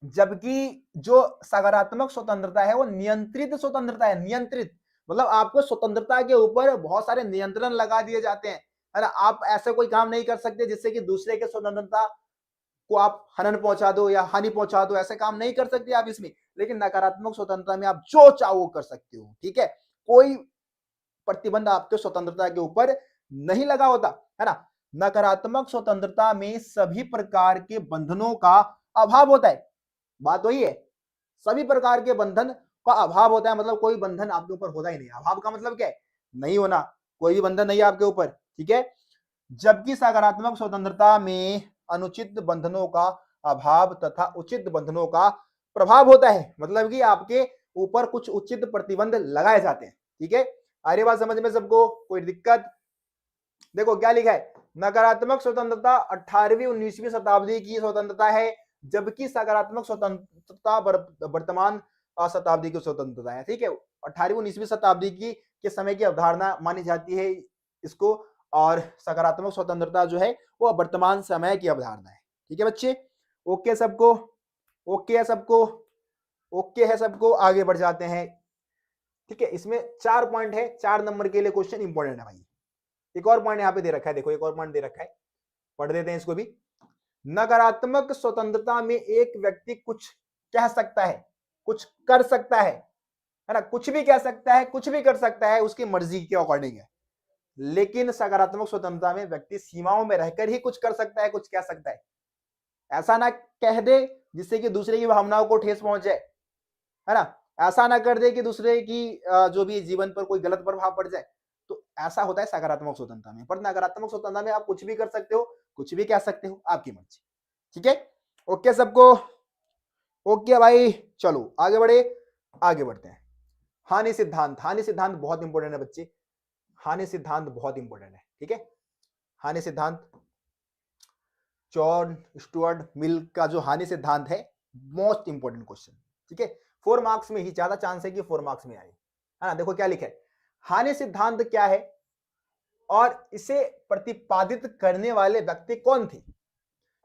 जबकि जो सकारात्मक स्वतंत्रता है वो नियंत्रित स्वतंत्रता है। नियंत्रित मतलब आपको स्वतंत्रता के ऊपर बहुत सारे नियंत्रण लगा दिए जाते हैं, है ना। आप ऐसे कोई काम नहीं कर सकते जिससे कि दूसरे के स्वतंत्रता को आप हनन पहुंचा दो या हानि पहुंचा दो, ऐसे काम नहीं कर सकते आप इसमें। लेकिन नकारात्मक स्वतंत्रता में आप जो चाहो कर सकते हो। ठीक है, कोई प्रतिबंध आपके स्वतंत्रता के ऊपर नहीं लगा होता, है ना। नकारात्मक स्वतंत्रता में सभी प्रकार के बंधनों का अभाव होता है। बात वही है, सभी प्रकार के बंधन का अभाव होता है, मतलब कोई बंधन आपके ऊपर होता ही नहीं। अभाव का मतलब क्या है? नहीं होना, कोई भी बंधन नहीं है आपके ऊपर। ठीक है, जबकि सकारात्मक स्वतंत्रता में अनुचित बंधनों का अभाव तथा उचित बंधनों का प्रभाव होता है, मतलब कि आपके ऊपर कुछ उचित प्रतिबंध लगाए जाते हैं। ठीक है, आ रही बात समझ में सबको? कोई दिक्कत? देखो क्या लिखा है, नकारात्मक स्वतंत्रता 18वीं 19वीं शताब्दी की स्वतंत्रता है, जबकि सकारात्मक स्वतंत्रता वर्तमान शताब्दी की स्वतंत्रता है। ठीक है, 18वीं 19वीं शताब्दी की के समय की अवधारणा मानी जाती है इसको, और सकारात्मक स्वतंत्रता जो है वो वर्तमान समय की अवधारणा है। ठीक है बच्चे, ओके सबको? ओके है सबको? ओके है सबको? आगे बढ़ जाते हैं। ठीक है, इसमें 4 पॉइंट है, 4 नंबर के लिए क्वेश्चन इंपॉर्टेंट है भाई। एक और पॉइंट यहाँ पे दे रखा है, देखो एक और पॉइंट दे रखा है, पढ़ देते हैं इसको भी। नकारात्मक स्वतंत्रता में एक व्यक्ति कुछ कह सकता है, कुछ कर सकता है ना। कुछ भी कह सकता है, कुछ भी कर सकता है, उसकी मर्जी के अकॉर्डिंग है। लेकिन सकारात्मक स्वतंत्रता में व्यक्ति सीमाओं में रहकर ही कुछ कर सकता है, कुछ कह सकता है। ऐसा ना कह दे जिससे कि दूसरे की भावनाओं को ठेस पहुंच जाए, है ना। ऐसा ना कर दे कि दूसरे की जो भी जीवन पर कोई गलत प्रभाव पड़ जाए। तो ऐसा होता है सकारात्मक स्वतंत्रता में। पर नकारात्मक स्वतंत्रता में आप कुछ भी कर सकते हो, कुछ भी कह सकते हो, आपकी मर्जी। ठीक है, ओके सबको? ओके भाई, चलो आगे बढ़े, आगे बढ़ते हैं। हानि सिद्धांत, हानि सिद्धांत बहुत इंपॉर्टेंट है बच्चे, हानि सिद्धांत बहुत इंपॉर्टेंट है। ठीक है, हानि सिद्धांत जॉन स्टुअर्ट मिल का जो हानि सिद्धांत है, मोस्ट इंपॉर्टेंट क्वेश्चन। ठीक है, 4 मार्क्स में ही ज्यादा चांस है कि 4 मार्क्स में आए, है ना। देखो क्या लिखा है, हानि सिद्धांत क्या है और इसे प्रतिपादित करने वाले व्यक्ति कौन थे,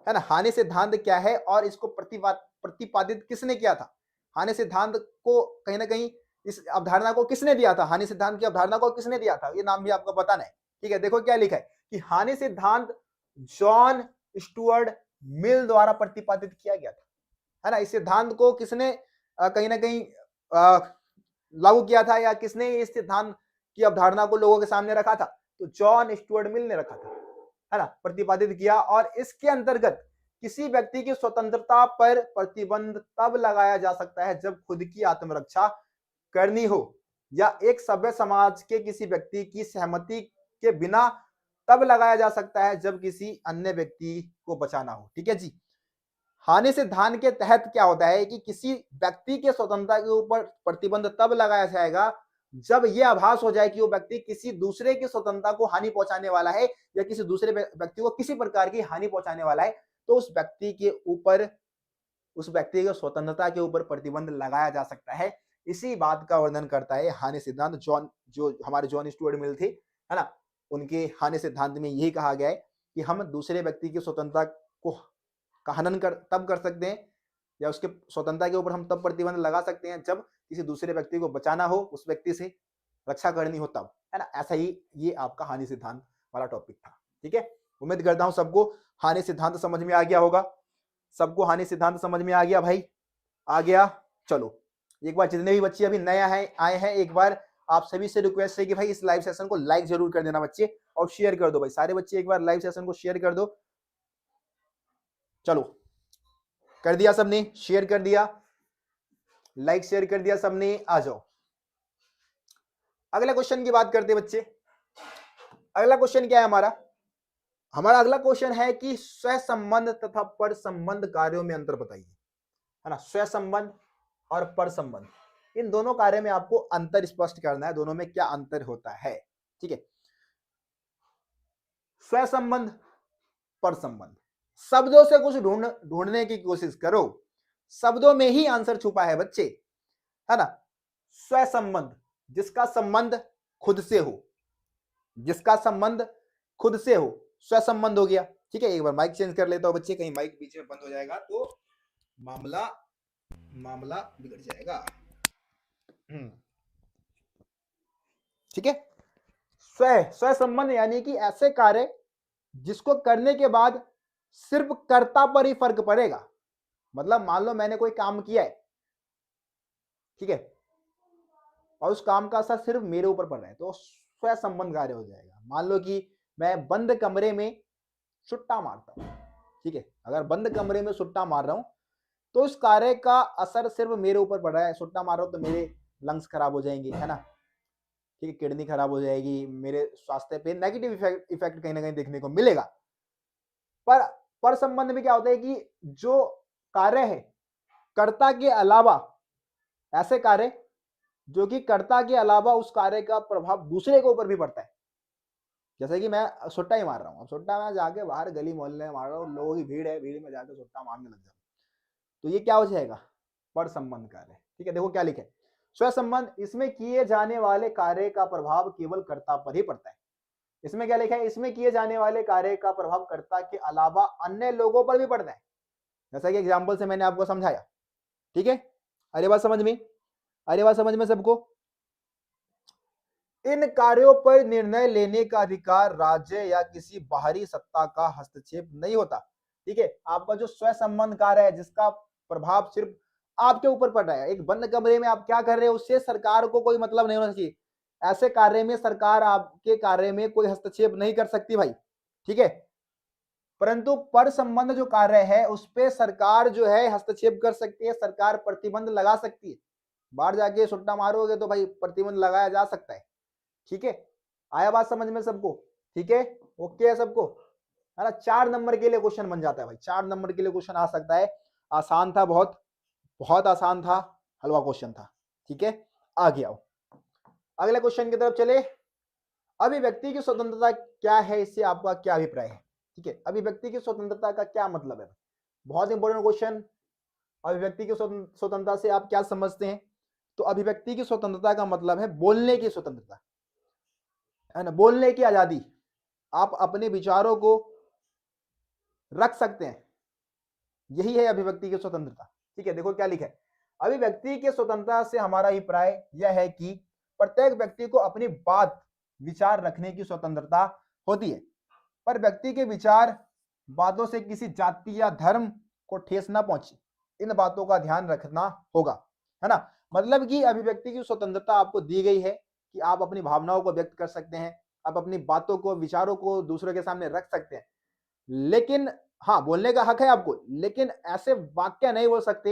है ना। हानि सिद्धांत क्या है और इसको प्रतिपादित किसने किया था, हानि सिद्धांत को कहीं ना कहीं इस अवधारणा को किसने दिया था, हानि सिद्धांत की अवधारणा को किसने दिया था, ये नाम भी आपको बताना है। ठीक है, देखो क्या लिखा है कि हानि सिद्धांत जॉन स्टुअर्ट मिल द्वारा प्रतिपादित किया गया था, है ना। इस सिद्धांत को किसने कहीं ना कहीं लागू किया था या किसने इस सिद्धांत की अवधारणा को लोगों के सामने रखा था, तो जॉन स्टुअर्ट मिल ने रखा था, है ना, प्रतिपादित किया। और इसके अंतर्गत किसी व्यक्ति की स्वतंत्रता पर प्रतिबंध तब लगाया जा सकता है जब खुद की आत्मरक्षा करनी हो या एक सभ्य समाज के किसी व्यक्ति की सहमति के बिना तब लगाया जा सकता है जब किसी अन्य व्यक्ति को बचाना हो। ठीक है जी, हानि सिद्धांत के तहत क्या होता है कि किसी व्यक्ति के स्वतंत्रता के ऊपर प्रतिबंध तब लगाया जाएगा जब यह आभास हो जाए कि वो व्यक्ति किसी दूसरे की स्वतंत्रता को हानि पहुंचाने वाला है या किसी दूसरे व्यक्ति को किसी प्रकार की हानि पहुंचाने वाला है, तो उस व्यक्ति के ऊपर, उस व्यक्ति की स्वतंत्रता के ऊपर प्रतिबंध लगाया जा सकता है। इसी बात का वर्णन करता है हानि सिद्धांत। जो हमारे जॉन स्टुअर्ट मिल थे, है ना, उनके हानि सिद्धांत में यही कहा गया है कि हम दूसरे व्यक्ति की स्वतंत्रता को का हनन तब कर सकते हैं या उसके स्वतंत्रता के ऊपर हम तब प्रतिबंध लगा सकते हैं जब किसी दूसरे व्यक्ति को बचाना हो, उस व्यक्ति से रक्षा करनी हो तब, है ना। ऐसा ही ये आपका हानि सिद्धांत वाला टॉपिक था। ठीक है, उम्मीद करता हूं सबको हानि सिद्धांत समझ में आ गया होगा, सबको हानि सिद्धांत समझ में आ गया भाई, आ गया। चलो एक बार जितने भी बच्चे अभी नया है आए हैं, एक बार आप सभी से रिक्वेस्ट है कि भाई इस लाइव सेशन को लाइक जरूर कर देना बच्चे, और शेयर कर दो भाई, सारे बच्चे एक बार लाइव सेशन को शेयर कर दो। चलो कर दिया सबने, शेयर कर दिया, लाइक शेयर कर दिया सबने, आ जाओ अगला क्वेश्चन की बात करते हैं बच्चे। अगला क्वेश्चन क्या है हमारा, हमारा अगला क्वेश्चन है कि स्व संबंध तथा पर संबंध कार्यों में अंतर बताइए, है ना। स्व संबंध और पर संबंध, इन दोनों कार्य में आपको अंतर स्पष्ट करना है, दोनों में क्या अंतर होता है। ठीक है, स्व संबंध, पर संबंध, शब्दों से कुछ ढूंढने की कोशिश करो, शब्दों में ही आंसर छुपा है बच्चे, है ना। स्व संबंध, जिसका संबंध खुद से हो, जिसका संबंध खुद से हो, स्व संबंध हो गया। ठीक है, एक बार माइक चेंज कर लेता हूं बच्चे, कहीं माइक बीच में बंद हो जाएगा तो मामला बिगड़ जाएगा। ठीक है, स्व संबंध यानी कि ऐसे कार्य जिसको करने के बाद सिर्फ कर्ता पर ही फर्क पड़ेगा। मतलब मान लो मैंने कोई काम किया है, ठीक है, और उस काम का असर सिर्फ मेरे ऊपर पड़ रहा है, तो स्व संबंध कार्य हो जाएगा। मान लो कि मैं बंद कमरे में सुट्टा मारता हूं, ठीक है, अगर बंद कमरे में सुट्टा मार रहा हूं तो इस कार्य का असर सिर्फ मेरे ऊपर पड़ रहा है। सुट्टा मार रहा हूं तो मेरे लंग्स खराब हो जाएंगे, है ना, ठीक है, किडनी खराब हो जाएगी, मेरे स्वास्थ्य पे नेगेटिव इफेक्ट कहीं ना कहीं देखने को मिलेगा। पर संबंध में क्या होता है कि जो कार्य है कर्ता के अलावा, ऐसे कार्य जो कि कर्ता के अलावा उस कार्य का प्रभाव दूसरे के ऊपर भी पड़ता है। जैसे कि मैं सुट्टा ही मार रहा हूँ, अब सुट्टा मैं जाके बाहर गली मोहल्ले में मार रहा हूँ, लोगों की भीड़ है, भीड़ में जाके सुट्टा मारने लग जाऊँ, तो ये क्या हो जाएगा, पर संबंध कार्य। ठीक है, देखो क्या लिखे, स्व संबंध, इसमें किए जाने वाले कार्य का प्रभाव केवल कर्ता पर ही पड़ता है। इसमें क्या लिखा है, इसमें किए जाने वाले कार्य का प्रभाव कर्ता के अलावा अन्य लोगों पर भी पड़ता है, जैसा कि एग्जाम्पल से मैंने आपको समझाया। ठीक है, अरे बात समझ में, अरे बात समझ में सबको। इन कार्यों पर निर्णय लेने का अधिकार राज्य या किसी बाहरी सत्ता का हस्तक्षेप नहीं होता। ठीक है, आपका जो स्व संबंध कार्य है जिसका प्रभाव सिर्फ आपके ऊपर पड़ रहा है, एक बंद कमरे में आप क्या कर रहे हो उससे सरकार को कोई मतलब नहीं होना चाहिए। ऐसे कार्य में सरकार आपके कार्य में कोई हस्तक्षेप नहीं कर सकती भाई। ठीक है, परंतु पर संबंध जो कार्य है उस पर सरकार जो है हस्तक्षेप कर सकती है, सरकार प्रतिबंध लगा सकती है। बाहर जाके सुट्टा मारोगे तो भाई प्रतिबंध लगाया जा सकता है। ठीक है, आया बात समझ में सबको, ठीक है, ओके है सबको, है ना। 4 नंबर के लिए क्वेश्चन बन जाता है भाई, 4 नंबर के लिए क्वेश्चन आ सकता है। आसान था, बहुत बहुत आसान था, हलवा क्वेश्चन था। ठीक है, आगे आओ अगले क्वेश्चन की तरफ चले। अभिव्यक्ति की स्वतंत्रता क्या है, इससे आपका क्या अभिप्राय है। ठीक है, अभिव्यक्ति की स्वतंत्रता का क्या मतलब है, बहुत इंपॉर्टेंट क्वेश्चन, अभिव्यक्ति की स्वतंत्रता से आप क्या समझते हैं? तो अभिव्यक्ति की स्वतंत्रता का मतलब है बोलने की स्वतंत्रता, है ना, बोलने की आजादी। आप अपने विचारों को रख सकते हैं, यही है अभिव्यक्ति की स्वतंत्रता। ठीक है, देखो क्या लिखा है, अभिव्यक्ति की स्वतंत्रता से हमारा अभिप्राय यह है कि प्रत्येक व्यक्ति को अपनी बात विचार रखने की स्वतंत्रता होती है, पर व्यक्ति के विचार बातों से किसी जाति या धर्म को ठेस ना पहुंचे, इन बातों का ध्यान रखना होगा, है ना। मतलब कि अभिव्यक्ति की स्वतंत्रता आपको दी गई है कि आप अपनी भावनाओं को व्यक्त कर सकते हैं, आप अपनी बातों को, विचारों को दूसरों के सामने रख सकते हैं, लेकिन हाँ, बोलने का हक है आपको, लेकिन ऐसे वाक्य नहीं बोल सकते।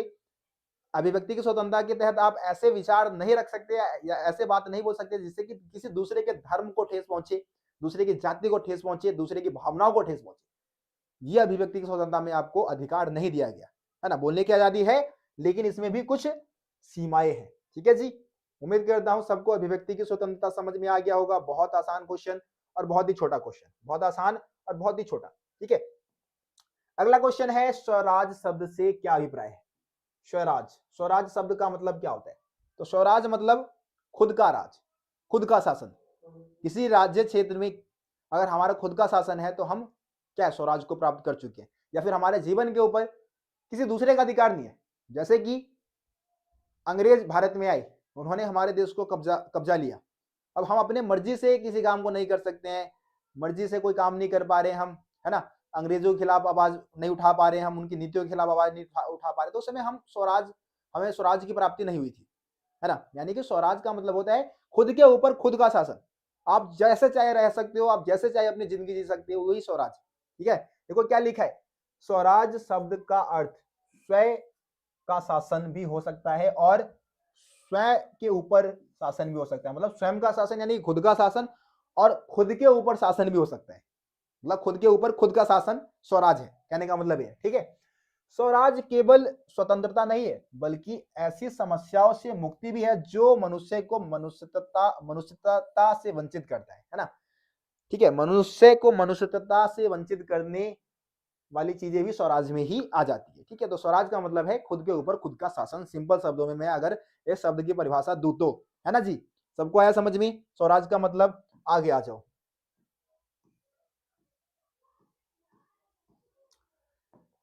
अभिव्यक्ति की स्वतंत्रता के तहत आप ऐसे विचार नहीं रख सकते या ऐसे बात नहीं बोल सकते जिससे कि किसी दूसरे के धर्म को ठेस पहुंचे, दूसरे की जाति को ठेस पहुंचे, दूसरे की भावनाओं को ठेस पहुंचे। ये अभिव्यक्ति की स्वतंत्रता में आपको अधिकार नहीं दिया गया, है ना। बोलने की आजादी है, लेकिन इसमें भी कुछ सीमाएं हैं। ठीक है जी, उम्मीद करता हूं सबको अभिव्यक्ति की स्वतंत्रता समझ में आ गया होगा। बहुत आसान क्वेश्चन और बहुत ही छोटा क्वेश्चन, बहुत आसान और बहुत ही छोटा। ठीक है, अगला क्वेश्चन है, स्वराज शब्द से क्या अभिप्राय है? स्वराज, स्वराज शब्द का मतलब क्या होता है? तो स्वराज मतलब खुद का राज, खुद का शासन। किसी राज्य क्षेत्र में अगर हमारा खुद का शासन है तो हम क्या स्वराज को प्राप्त कर चुके हैं, या फिर हमारे जीवन के ऊपर किसी दूसरे का अधिकार नहीं है। जैसे कि अंग्रेज भारत में आए, उन्होंने हमारे देश को कब्जा लिया। अब हम अपने मर्जी से किसी काम को नहीं कर सकते हैं, मर्जी से कोई काम नहीं कर पा रहे हम, है ना। अंग्रेजों के खिलाफ आवाज नहीं उठा पा रहे हम, उनकी नीतियों के खिलाफ आवाज नहीं उठा पा रहे, तो उस समय हमें स्वराज की प्राप्ति नहीं हुई थी, है ना। यानी कि स्वराज का मतलब होता है खुद के ऊपर खुद का शासन। आप जैसे चाहे रह सकते हो, आप जैसे चाहे अपनी जिंदगी जी सकते हो, वही स्वराज। ठीक है, देखो क्या लिखा है, स्वराज शब्द का अर्थ स्वयं का शासन भी हो सकता है और स्वयं के ऊपर शासन भी हो सकता है। मतलब स्वयं का शासन यानी खुद का शासन, और खुद के ऊपर शासन भी हो सकता है। मतलब खुद के ऊपर खुद का शासन स्वराज है, कहने का मतलब है। ठीक है, स्वराज केवल स्वतंत्रता नहीं है, बल्कि ऐसी समस्याओं से मुक्ति भी है जो मनुष्य को मनुष्यता से वंचित करता है ना। ठीक है, मनुष्य को मनुष्यता से वंचित करने वाली चीजें भी स्वराज में ही आ जाती है। ठीक है, तो स्वराज का मतलब है खुद के ऊपर खुद का शासन। सिंपल शब्दों में मैं अगर इस शब्द की परिभाषा दूं तो, है ना जी, सबको आया समझ में स्वराज का मतलब? आगे आ जाओ।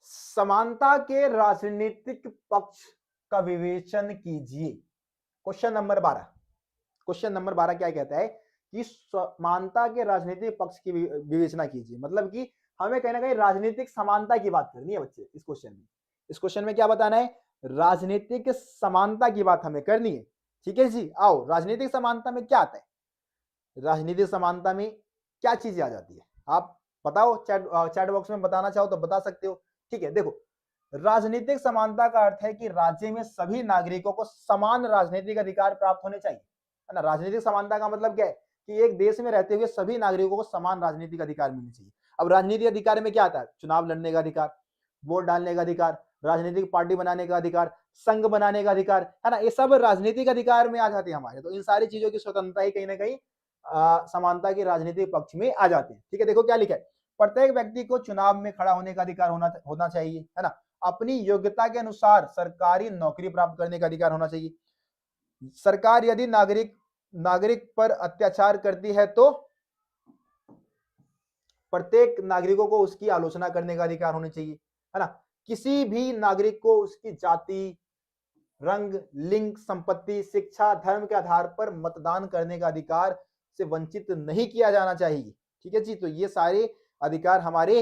समानता के राजनीतिक पक्ष का विवेचन कीजिए। क्वेश्चन नंबर 12, क्वेश्चन नंबर 12 क्या कहता है कि समानता के राजनीतिक पक्ष की विवेचना कीजिए। मतलब कि हमें कहीं ना कहीं राजनीतिक समानता की बात करनी है बच्चे। इस क्वेश्चन में, इस क्वेश्चन में क्या बताना है? राजनीतिक समानता की बात हमें करनी है। ठीक है जी, आओ, राजनीतिक समानता में क्या आता है? राजनीतिक समानता में क्या चीजें आ जाती है, आप बताओ। चैट बॉक्स में बताना चाहो तो बता सकते हो। ठीक है, देखो, राजनीतिक समानता का अर्थ है कि राज्य में सभी नागरिकों को समान राजनीतिक अधिकार प्राप्त होने चाहिए, है ना। राजनीतिक समानता का मतलब क्या है कि एक देश में रहते हुए सभी नागरिकों को समान राजनीतिक अधिकार मिलने चाहिए। अब राजनीतिक अधिकार में क्या आता है? चुनाव लड़ने का अधिकार, वोट डालने का अधिकार, राजनीतिक पार्टी बनाने का अधिकार, संघ बनाने का अधिकार, है ना। ये सब राजनीतिक अधिकार में आ जाते हैं हमारे। तो इन सारी चीजों की स्वतंत्रता ही कहीं ना कहीं समानता के राजनीतिक पक्ष में आ जाते हैं। ठीक है, देखो क्या लिखा है, प्रत्येक व्यक्ति को चुनाव में खड़ा होने का अधिकार होना चाहिए, है ना। अपनी योग्यता के अनुसार सरकारी नौकरी प्राप्त करने का अधिकार होना चाहिए। सरकार यदि नागरिक पर अत्याचार करती है तो प्रत्येक नागरिकों को उसकी आलोचना करने का अधिकार होना चाहिए, है ना। किसी भी नागरिक को उसकी जाति, रंग, लिंग, संपत्ति, शिक्षा, धर्म के आधार पर मतदान करने का अधिकार से वंचित नहीं किया जाना चाहिए। ठीक है जी, तो ये सारे अधिकार हमारे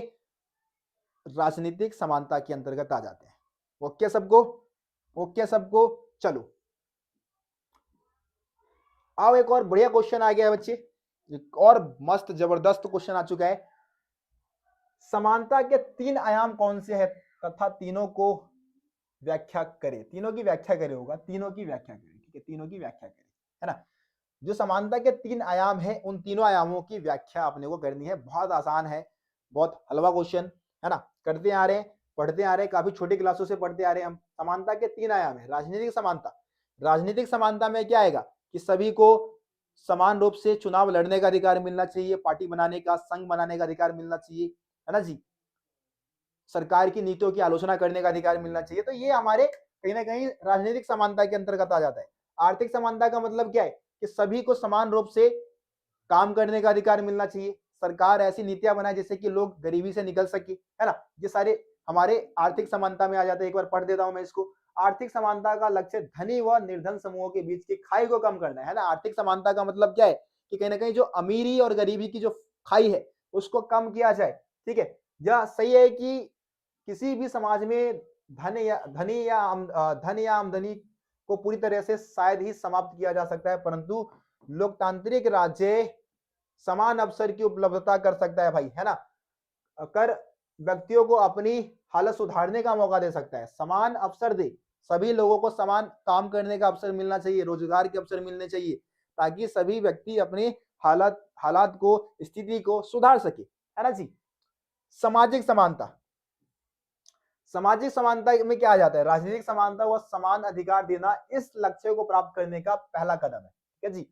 राजनीतिक समानता के अंतर्गत आ जाते हैं। ओके सबको? ओके सबको? चलो आओ, एक और बढ़िया क्वेश्चन आ गया है बच्चे, एक और मस्त जबरदस्त क्वेश्चन आ चुका है। समानता के 3 आयाम कौन से हैं तथा तीनों को व्याख्या करें। तीनों की व्याख्या करें होगा, तीनों की व्याख्या करें। ठीक है, तीनों की व्याख्या करें, है ना। जो समानता के 3 आयाम है, उन तीनों आयामों की व्याख्या अपने को करनी है। बहुत आसान है, बहुत हलवा क्वेश्चन, है ना। करते आ रहे हैं, पढ़ते आ रहे हैं, काफी छोटी क्लासों से पढ़ते आ रहे हैं हम। समानता के 3 आयाम है। राजनीतिक समानता, राजनीतिक समानता में क्या आएगा कि सभी को समान रूप से चुनाव लड़ने का अधिकार मिलना चाहिए, पार्टी बनाने का, संघ बनाने का अधिकार मिलना चाहिए, है ना जी। सरकार की नीतियों की आलोचना करने का अधिकार मिलना चाहिए। तो ये हमारे कहीं ना कहीं राजनीतिक समानता के अंतर्गत आ जाता है। आर्थिक समानता का मतलब क्या है कि सभी को समान रूप से काम करने का अधिकार मिलना चाहिए। सरकार ऐसी नीतियां बनाए जिससे कि लोग गरीबी से निकल सके, है ना। ये सारे हमारे आर्थिक समानता में आ जाते हैं। एक बार पढ़ देता हूं मैं इसको। आर्थिक समानता का लक्ष्य धनी व निर्धन समूहों के बीच की खाई को कम करना है ना। आर्थिक समानता का मतलब क्या है कि कहीं ना कहीं जो अमीरी और गरीबी की जो खाई है उसको कम किया जाए। ठीक है, यह सही है कि किसी भी समाज में धन या आमदनी को पूरी तरह से शायद ही समाप्त किया जा सकता है, परंतु लोकतांत्रिक राज्य समान अवसर की उपलब्धता कर सकता है भाई, है ना। कर व्यक्तियों को अपनी हालत सुधारने का मौका दे सकता है। समान अवसर दे, सभी लोगों को समान काम करने का अवसर मिलना चाहिए, रोजगार के अवसर मिलने चाहिए, ताकि सभी व्यक्ति अपने हालात हालात को, स्थिति को सुधार सके, है ना जी। सामाजिक समानता, सामाजिक समानता में क्या आ जाता है? राजनीतिक समानता व समान अधिकार देना इस लक्ष्य को प्राप्त करने का पहला कदम है। ठीक है जी,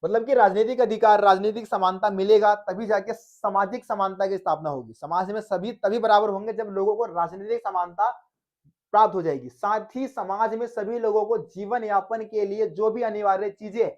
मतलब कि राजनीतिक अधिकार, राजनीतिक समानता मिलेगा तभी जाके सामाजिक समानता की स्थापना होगी। समाज में सभी तभी बराबर होंगे जब लोगों को राजनीतिक समानता प्राप्त हो जाएगी। साथ ही समाज में सभी लोगों को जीवन यापन के लिए जो भी अनिवार्य चीजें हैं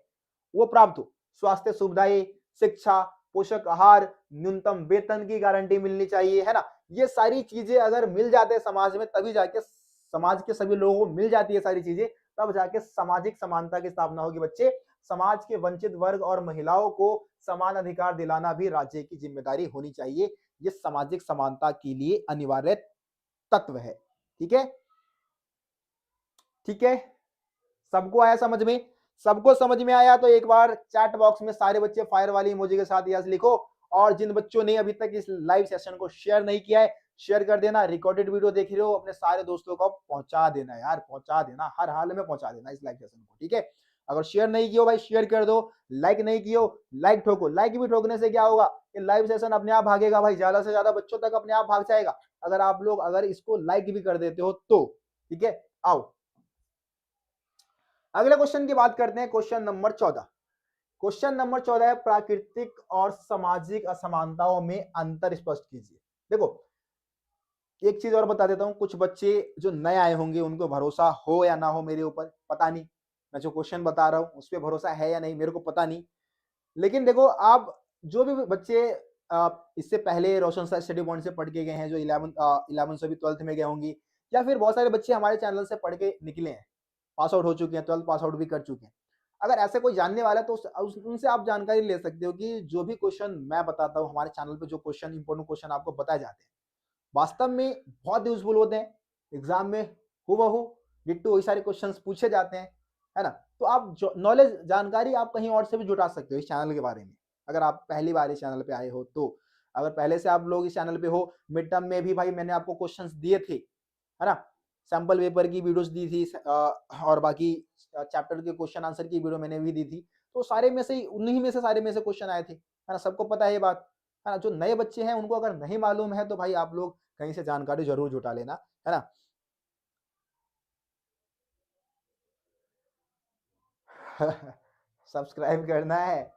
वो प्राप्त हो। स्वास्थ्य सुविधाएं, शिक्षा, पोषक आहार, न्यूनतम वेतन की गारंटी मिलनी चाहिए, है ना। ये सारी चीजें अगर मिल जाते हैं समाज में, तभी जाके समाज के सभी लोगों को मिल जाती है सारी चीजें, तब जाके सामाजिक समानता की स्थापना होगी बच्चे। समाज के वंचित वर्ग और महिलाओं को समान अधिकार दिलाना भी राज्य की जिम्मेदारी होनी चाहिए। ये सामाजिक समानता के लिए अनिवार्य तत्व है। ठीक है, ठीक है, सबको आया समझ में? सबको समझ में आया तो एक बार चैट बॉक्स में सारे बच्चे फायर वाली इमोजी के साथ यस लिखो। और जिन बच्चों ने अभी तक इस लाइव सेशन को शेयर नहीं किया है, शेयर कर देना। रिकॉर्डेड वीडियो देख रहे हो, अपने सारे दोस्तों को पहुंचा देना यार, पहुंचा देना, हर हाल में पहुंचा देना इस लाइव सेशन को। ठीक है, अगर शेयर नहीं किया भाई शेयर कर दो, लाइक नहीं किया लाइक ठोको। लाइक भी ठोकने से क्या होगा कि लाइव सेशन अपने आप भागेगा भाई, ज्यादा से ज्यादा बच्चों तक अपने आप भाग जाएगा अगर आप लोग अगर इसको लाइक भी कर देते हो तो। ठीक है, आओ अगले क्वेश्चन की बात करते हैं। Question number 14। क्वेश्चन नंबर 14 है प्राकृतिक और सामाजिक असमानताओं में अंतर स्पष्ट कीजिए। देखो एक चीज और बता देता हूं, कुछ बच्चे जो नए आए होंगे उनको भरोसा हो या ना हो मेरे ऊपर पता नहीं, मैं जो क्वेश्चन बता रहा हूं उस पर भरोसा है या नहीं मेरे को पता नहीं। लेकिन देखो आप जो भी बच्चे इससे पहले रोशन सर स्टडी पॉइंट से पढ़ के गए हैं, जो 11 से भी 12th में गए होंगे, या फिर बहुत सारे बच्चे हमारे चैनल से पढ़ के निकले हैं, पास आउट हो चुके हैं, 12th पास आउट भी कर चुके हैं। अगर ऐसे कोई जानने वाला है तो उनसे आप जानकारी ले सकते हो कि जो भी क्वेश्चन मैं बताता हूँ हमारे चैनल पे, जो क्वेश्चन इंपॉर्टेंट क्वेश्चन आपको बताए जाते हैं वास्तव में बहुत यूजफुल होते हैं। एग्जाम में हूबहू डिट्टो वही सारे क्वेश्चंस पूछे जाते हैं, है ना। तो आप नॉलेज जानकारी आप कहीं और से भी जुटा सकते हो इस चैनल के बारे में, अगर आप पहली बार इस चैनल पे आए हो तो। अगर पहले से आप लोग इस चैनल पे हो, मिड टर्म में भी भाई मैंने आपको क्वेश्चंस दिए थे, है ना, सैंपल पेपर की वीडियोस दी थी और बाकी चैप्टर के क्वेश्चन आंसर की वीडियो मैंने भी दी थी। तो सारे में से उन्हीं में से सारे में से क्वेश्चन आए थे, है ना, सबको पता है ये बात, है ना। जो नए बच्चे हैं उनको अगर नहीं मालूम है तो भाई आप लोग कहीं से जानकारी जरूर जुटा लेना, है ना। सब्सक्राइब करना है,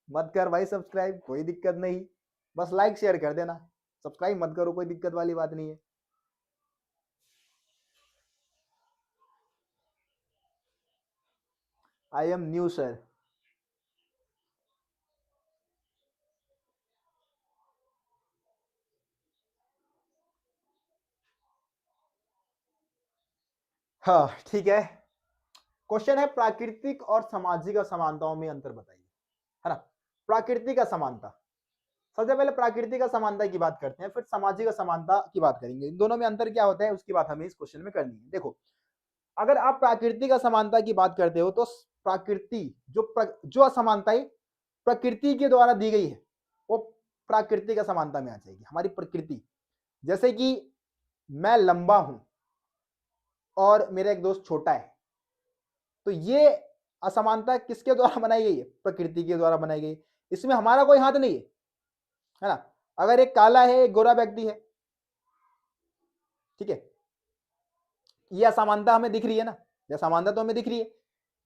मत कर भाई सब्सक्राइब, कोई दिक्कत नहीं, बस लाइक शेयर कर देना, सब्सक्राइब मत करो, कोई दिक्कत वाली बात नहीं है। I am new sir. हाँ ठीक है, क्वेश्चन है प्राकृतिक और सामाजिक असमानताओं में अंतर बताइए, है ना। प्राकृतिक असमानता, सबसे पहले प्राकृतिक असमानता की बात करते हैं, फिर सामाजिक असमानता की बात करेंगे। इन दोनों में अंतर क्या होता है उसकी बात हमें इस क्वेश्चन में करनी है। देखो अगर आप प्राकृतिक असमानता की बात करते हो तो प्रकृति जो असमानताएं प्रकृति के द्वारा दी गई है वो प्राकृतिक असमानता में आ जाएगी। हमारी प्रकृति, जैसे कि मैं लंबा हूं और मेरा एक दोस्त छोटा है, तो ये असमानता किसके द्वारा बनाई गई है? प्रकृति के द्वारा बनाई गई। इसमें हमारा कोई हाथ नहीं है ना। अगर एक काला है एक गोरा व्यक्ति है, ठीक है, ये असमानता हमें दिख रही है ना, ये असमानता तो हमें दिख रही है,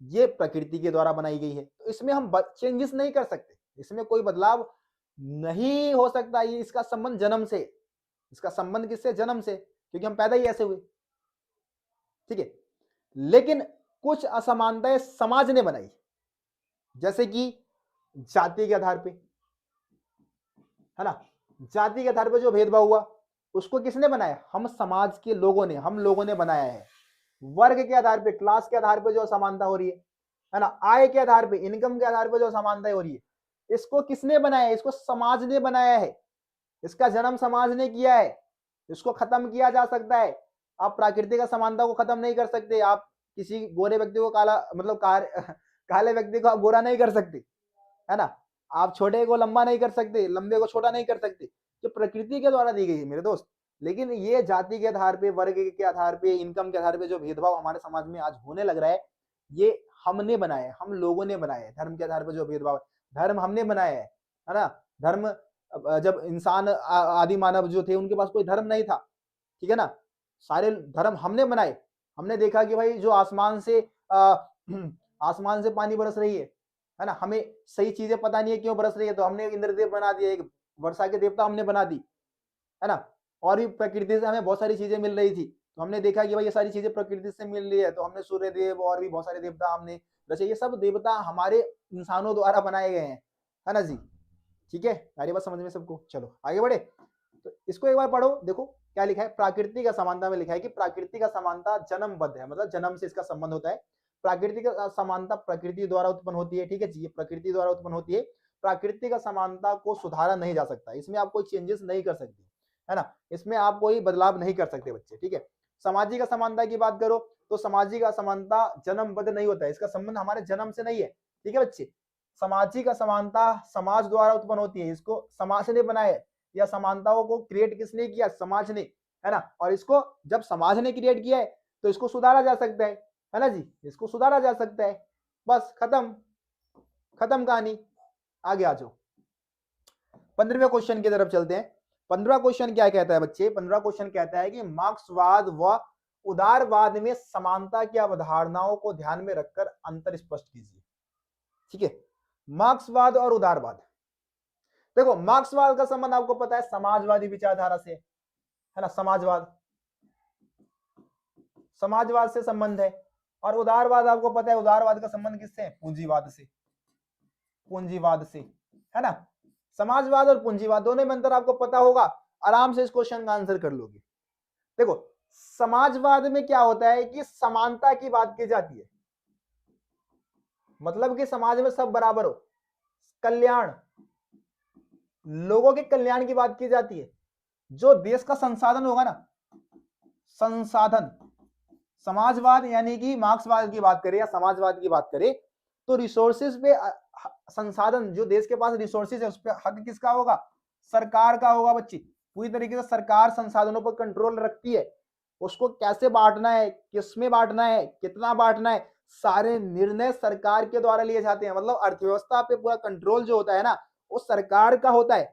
ये प्रकृति के द्वारा बनाई गई है। तो इसमें हम चेंजेस नहीं कर सकते, इसमें कोई बदलाव नहीं हो सकता, ये इसका संबंध जन्म से, इसका संबंध किससे? जन्म से, क्योंकि हम पैदा ही ऐसे हुए। ठीक है, लेकिन कुछ असमानताएं समाज ने बनाई, जैसे कि जाति के आधार पे, है ना। जाति के आधार पे जो भेदभाव हुआ उसको किसने बनाया? हम समाज के लोगों ने, हम लोगों ने बनाया है। वर्ग के आधार पे, क्लास के आधार पे जो असमानता हो रही है ना, आय के आधार पे, इनकम के आधार पे जो असमानता हो रही है, इसको किसने बनाया है? इसको समाज ने बनाया है। इसका जन्म समाज ने किया है। इसको खत्म किया जा सकता है। आप प्राकृतिक असमानता को खत्म नहीं कर सकते। आप किसी गोरे व्यक्ति को काला, मतलब काले व्यक्ति को आप गोरा नहीं कर सकते, है ना। आप छोटे को लंबा नहीं कर सकते, लंबे को छोटा नहीं कर सकते, जो प्रकृति के द्वारा दी गई है मेरे दोस्त। लेकिन ये जाति के आधार पे, वर्ग के आधार पे, इनकम के आधार पे जो भेदभाव हमारे समाज में आज होने लग रहा है, ये हमने बनाया है, हम लोगों ने बनाया है। धर्म के आधार पर जो भेदभाव है, धर्म हमने बनाया है ना। धर्म, जब इंसान आदि मानव जो थे उनके पास कोई धर्म नहीं था, ठीक है ना। सारे धर्म हमने बनाए। हमने देखा कि भाई जो आसमान से आसमान से पानी बरस रही है ना, हमें सही चीजें पता नहीं है क्यों बरस रही है, तो हमने इंद्रदेव बना दिया, एक वर्षा के देवता हमने बना दी, है ना। और भी प्रकृति से हमें बहुत सारी चीजें मिल रही थी, तो हमने देखा कि भाई ये सारी चीजें प्रकृति से मिल रही है, तो हमने सूर्य देव और भी बहुत सारे देवता हमने रचे। ये सब देवता हमारे इंसानों द्वारा बनाए गए हैं, है ना जी। ठीक है, सारी बात समझ में सबको। चलो आगे बढ़े, तो इसको एक बार पढ़ो, देखो क्या लिखा है। प्राकृतिक असमानता में लिखा है कि प्राकृतिक असमानता जन्मबद्ध है, मतलब जन्म से इसका संबंध होता है। प्राकृतिक असमानता प्रकृति द्वारा उत्पन्न होती है, ठीक है जी, ये प्रकृति द्वारा उत्पन्न होती है। प्राकृतिक असमानता को सुधारा नहीं जा सकता, इसमें आप कोई चेंजेस नहीं कर सकते, है ना। इसमें आप कोई बदलाव नहीं कर सकते बच्चे, ठीक है। सामाजिक असमानता की बात करो तो सामाजिक असमानता जन्मबद्ध नहीं होता है, इसका संबंध हमारे जन्म से नहीं है, ठीक है बच्चे। सामाजिक असमानता समाज द्वारा उत्पन्न होती है, इसको समाज ने बनाया है, या समानताओं को क्रिएट किसने किया? समाज ने, है ना। और इसको जब समाज ने क्रिएट किया है तो इसको सुधारा जा सकता है ना जी, इसको सुधारा जा सकता है। बस खत्म, खत्म कहानी। आगे आ जाओ, 15वें क्वेश्चन की तरफ चलते हैं। 15वां क्वेश्चन क्या कहता है बच्चे? 15वां क्वेश्चन कहता है कि मार्क्सवाद व उदारवाद में समानता की अवधारणाओं को ध्यान में रखकर अंतर स्पष्ट कीजिए। ठीक है, मार्क्सवाद और उदारवाद। देखो, मार्क्सवाद का संबंध आपको पता है समाजवादी विचारधारा से, है ना। समाजवाद से संबंध है। और उदारवाद आपको पता है, उदारवाद का संबंध किससे है? पूंजीवाद से, पूंजीवाद से, है ना। समाजवाद और पूंजीवाद दोनों में अंतर आपको पता होगा, आराम से इस क्वेश्चन का आंसर कर लोगे। देखो, समाजवाद में क्या होता है कि समानता की बात की जाती है, मतलब कि समाज में सब बराबर हो, कल्याण, लोगों के कल्याण की बात की जाती है। जो देश का संसाधन होगा ना, संसाधन, समाजवाद यानी कि मार्क्सवाद की बात करें या समाजवाद की बात करें तो रिसोर्सेज पे, संसाधन, जो देश के पास रिसोर्सेज है उस पर हक किसका होगा? सरकार का होगा बच्ची। पूरी तरीके से सरकार संसाधनों पर कंट्रोल रखती है, उसको कैसे बांटना है, किसमें बांटना है, कितना बांटना है, सारे निर्णय सरकार के द्वारा लिए जाते हैं। मतलब अर्थव्यवस्था पे पूरा कंट्रोल जो होता है ना, वो सरकार का होता है,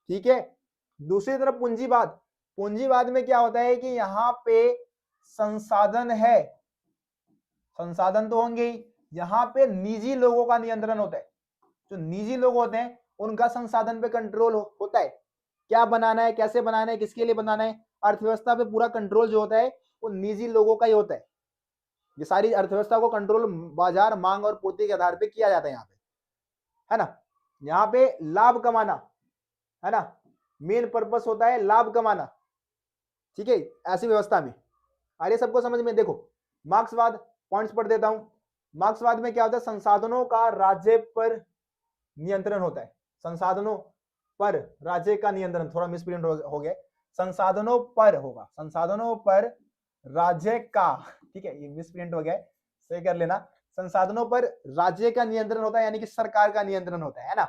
ठीक है। दूसरी तरफ पूंजीवाद, पूंजीवाद में क्या होता है कि यहाँ पे संसाधन है, संसाधन तो होंगे ही, यहाँ पे निजी लोगों का नियंत्रण होता है। जो निजी लोग होते हैं उनका संसाधन पे कंट्रोल होता है, क्या बनाना है, कैसे बनाना है, किसके लिए बनाना है। अर्थव्यवस्था पे पूरा कंट्रोल जो होता है वो निजी लोगों का ही होता है। ये सारी अर्थव्यवस्था को कंट्रोल बाजार, मांग और पूर्ति के आधार पे किया जाता है यहाँ पे, है ना। यहाँ पे लाभ कमाना, है ना, मेन पर्पस होता है लाभ कमाना, ठीक है, ऐसी व्यवस्था में। आइए सबको समझ में। देखो, मार्क्सवाद, पॉइंट्स पढ़ देता हूं। मार्क्सवाद में क्या होता है? संसाधनों का राज्य पर नियंत्रण होता है, संसाधनों पर राज्य का नियंत्रण, थोड़ा मिसप्रिंट हो गया, संसाधनों पर होगा, संसाधनों पर राज्य का, ठीक है, ये मिसप्रिंट हो गया, सही कर लेना। संसाधनों पर राज्य का नियंत्रण होता है, यानी कि सरकार का नियंत्रण होता है ना।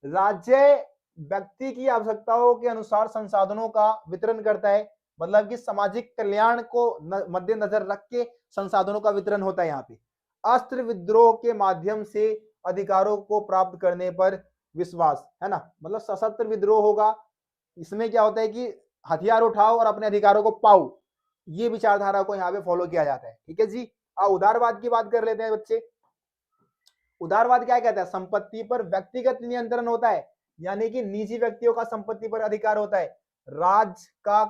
राज्य व्यक्ति की आवश्यकताओं के अनुसार संसाधनों का वितरण करता है, मतलब कि सामाजिक कल्याण को मद्देनजर रख के संसाधनों का वितरण होता है। यहाँ पे अस्त्र विद्रोह के माध्यम से अधिकारों को प्राप्त करने पर विश्वास, है ना, मतलब सशस्त्र विद्रोह होगा। इसमें क्या होता है कि हथियार उठाओ और अपने अधिकारों को पाओ, ये विचारधारा को यहाँ पे फॉलो किया जाता है, ठीक है जी। उदारवाद की बात कर लेते हैं बच्चे। उदारवाद क्या कहता है? संपत्ति पर व्यक्तिगत नियंत्रण होता है, यानी कि निजी व्यक्तियों का संपत्ति पर अधिकार होता है। राज्य का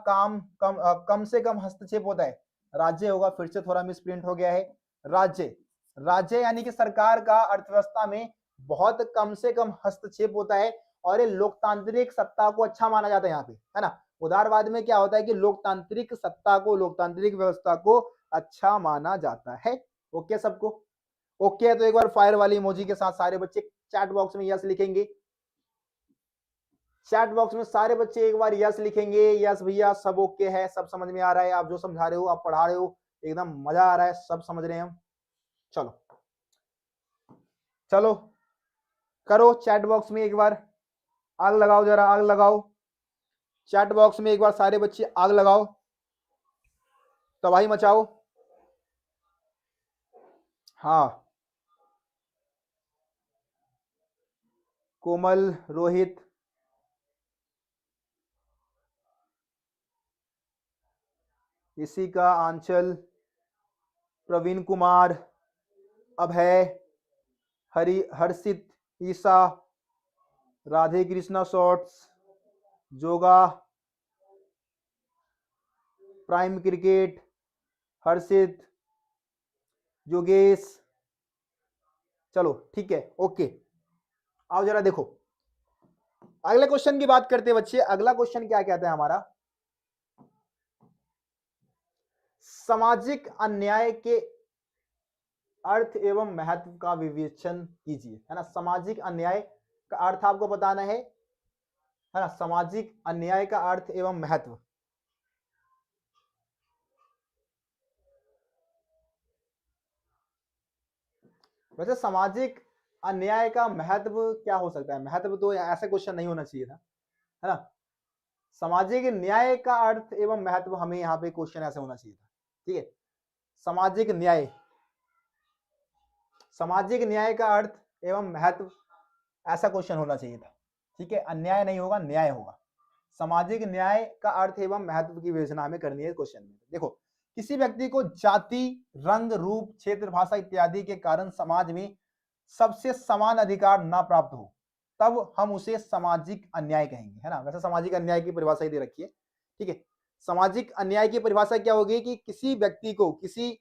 कम से कम हस्तक्षेप होता है, राज्य होगा, फिर से थोड़ा मिस प्रिंट हो गया है, राज्य। राज्य यानी कि सरकार का अर्थव्यवस्था में बहुत कम से कम हस्तक्षेप होता है, और ये लोकतांत्रिक सत्ता को अच्छा माना जाता है यहाँ पे, है ना। उदारवाद में क्या होता है कि लोकतांत्रिक सत्ता को, लोकतांत्रिक व्यवस्था को अच्छा माना जाता है। ओके सबको? ओके है तो एक बार फायर वाली इमोजी के साथ सारे बच्चे चैट बॉक्स में यस लिखेंगे। चैट बॉक्स में सारे बच्चे एक बार यस लिखेंगे। यस भैया, सब ओके है, सब समझ में आ रहा है, आप जो समझा रहे हो, आप पढ़ा रहे हो, एकदम मजा आ रहा है, सब समझ रहे हैं हम। चलो चलो करो चैट बॉक्स में एक बार आग लगाओ, जरा आग लगाओ चैट बॉक्स में एक बार सारे बच्चे आग लगाओ, तबाही मचाओ। हाँ, कोमल, रोहित, इसी का, आंचल, प्रवीण कुमार, अभय, हर्षित, ईसा, राधे कृष्णा शॉर्ट्स, जोगा, प्राइम क्रिकेट, हर्षित, योगेश। चलो ठीक है, ओके। आओ जरा देखो अगले क्वेश्चन की बात करते हैं बच्चे। अगला क्वेश्चन क्या कहता है हमारा, सामाजिक अन्याय के अर्थ एवं महत्व का विवेचन कीजिए, है ना। सामाजिक अन्याय का अर्थ आपको बताना है ना। सामाजिक अन्याय का अर्थ एवं महत्व। वैसे सामाजिक अन्याय का महत्व क्या हो सकता है? महत्व तो ऐसा क्वेश्चन नहीं होना चाहिए था, है ना। सामाजिक न्याय का अर्थ एवं महत्व, हमें यहाँ पे क्वेश्चन ऐसे होना चाहिए था, ठीक है। सामाजिक न्याय, सामाजिक न्याय का अर्थ एवं महत्व, ऐसा क्वेश्चन होना चाहिए था, ठीक है। अन्याय नहीं होगा, न्याय होगा। सामाजिक न्याय का अर्थ एवं महत्व की विवेचना हमें करनी है क्वेश्चन में। देखो, किसी व्यक्ति को जाति, रंग, रूप, क्षेत्र, भाषा इत्यादि के कारण समाज में सबसे समान अधिकार ना प्राप्त हो, तब हम उसे सामाजिक अन्याय कहेंगे, है ना। वैसे सामाजिक अन्याय की परिभाषा दे रखी है, ठीक है। सामाजिक अन्याय की परिभाषा क्या होगी कि किसी व्यक्ति को, किसी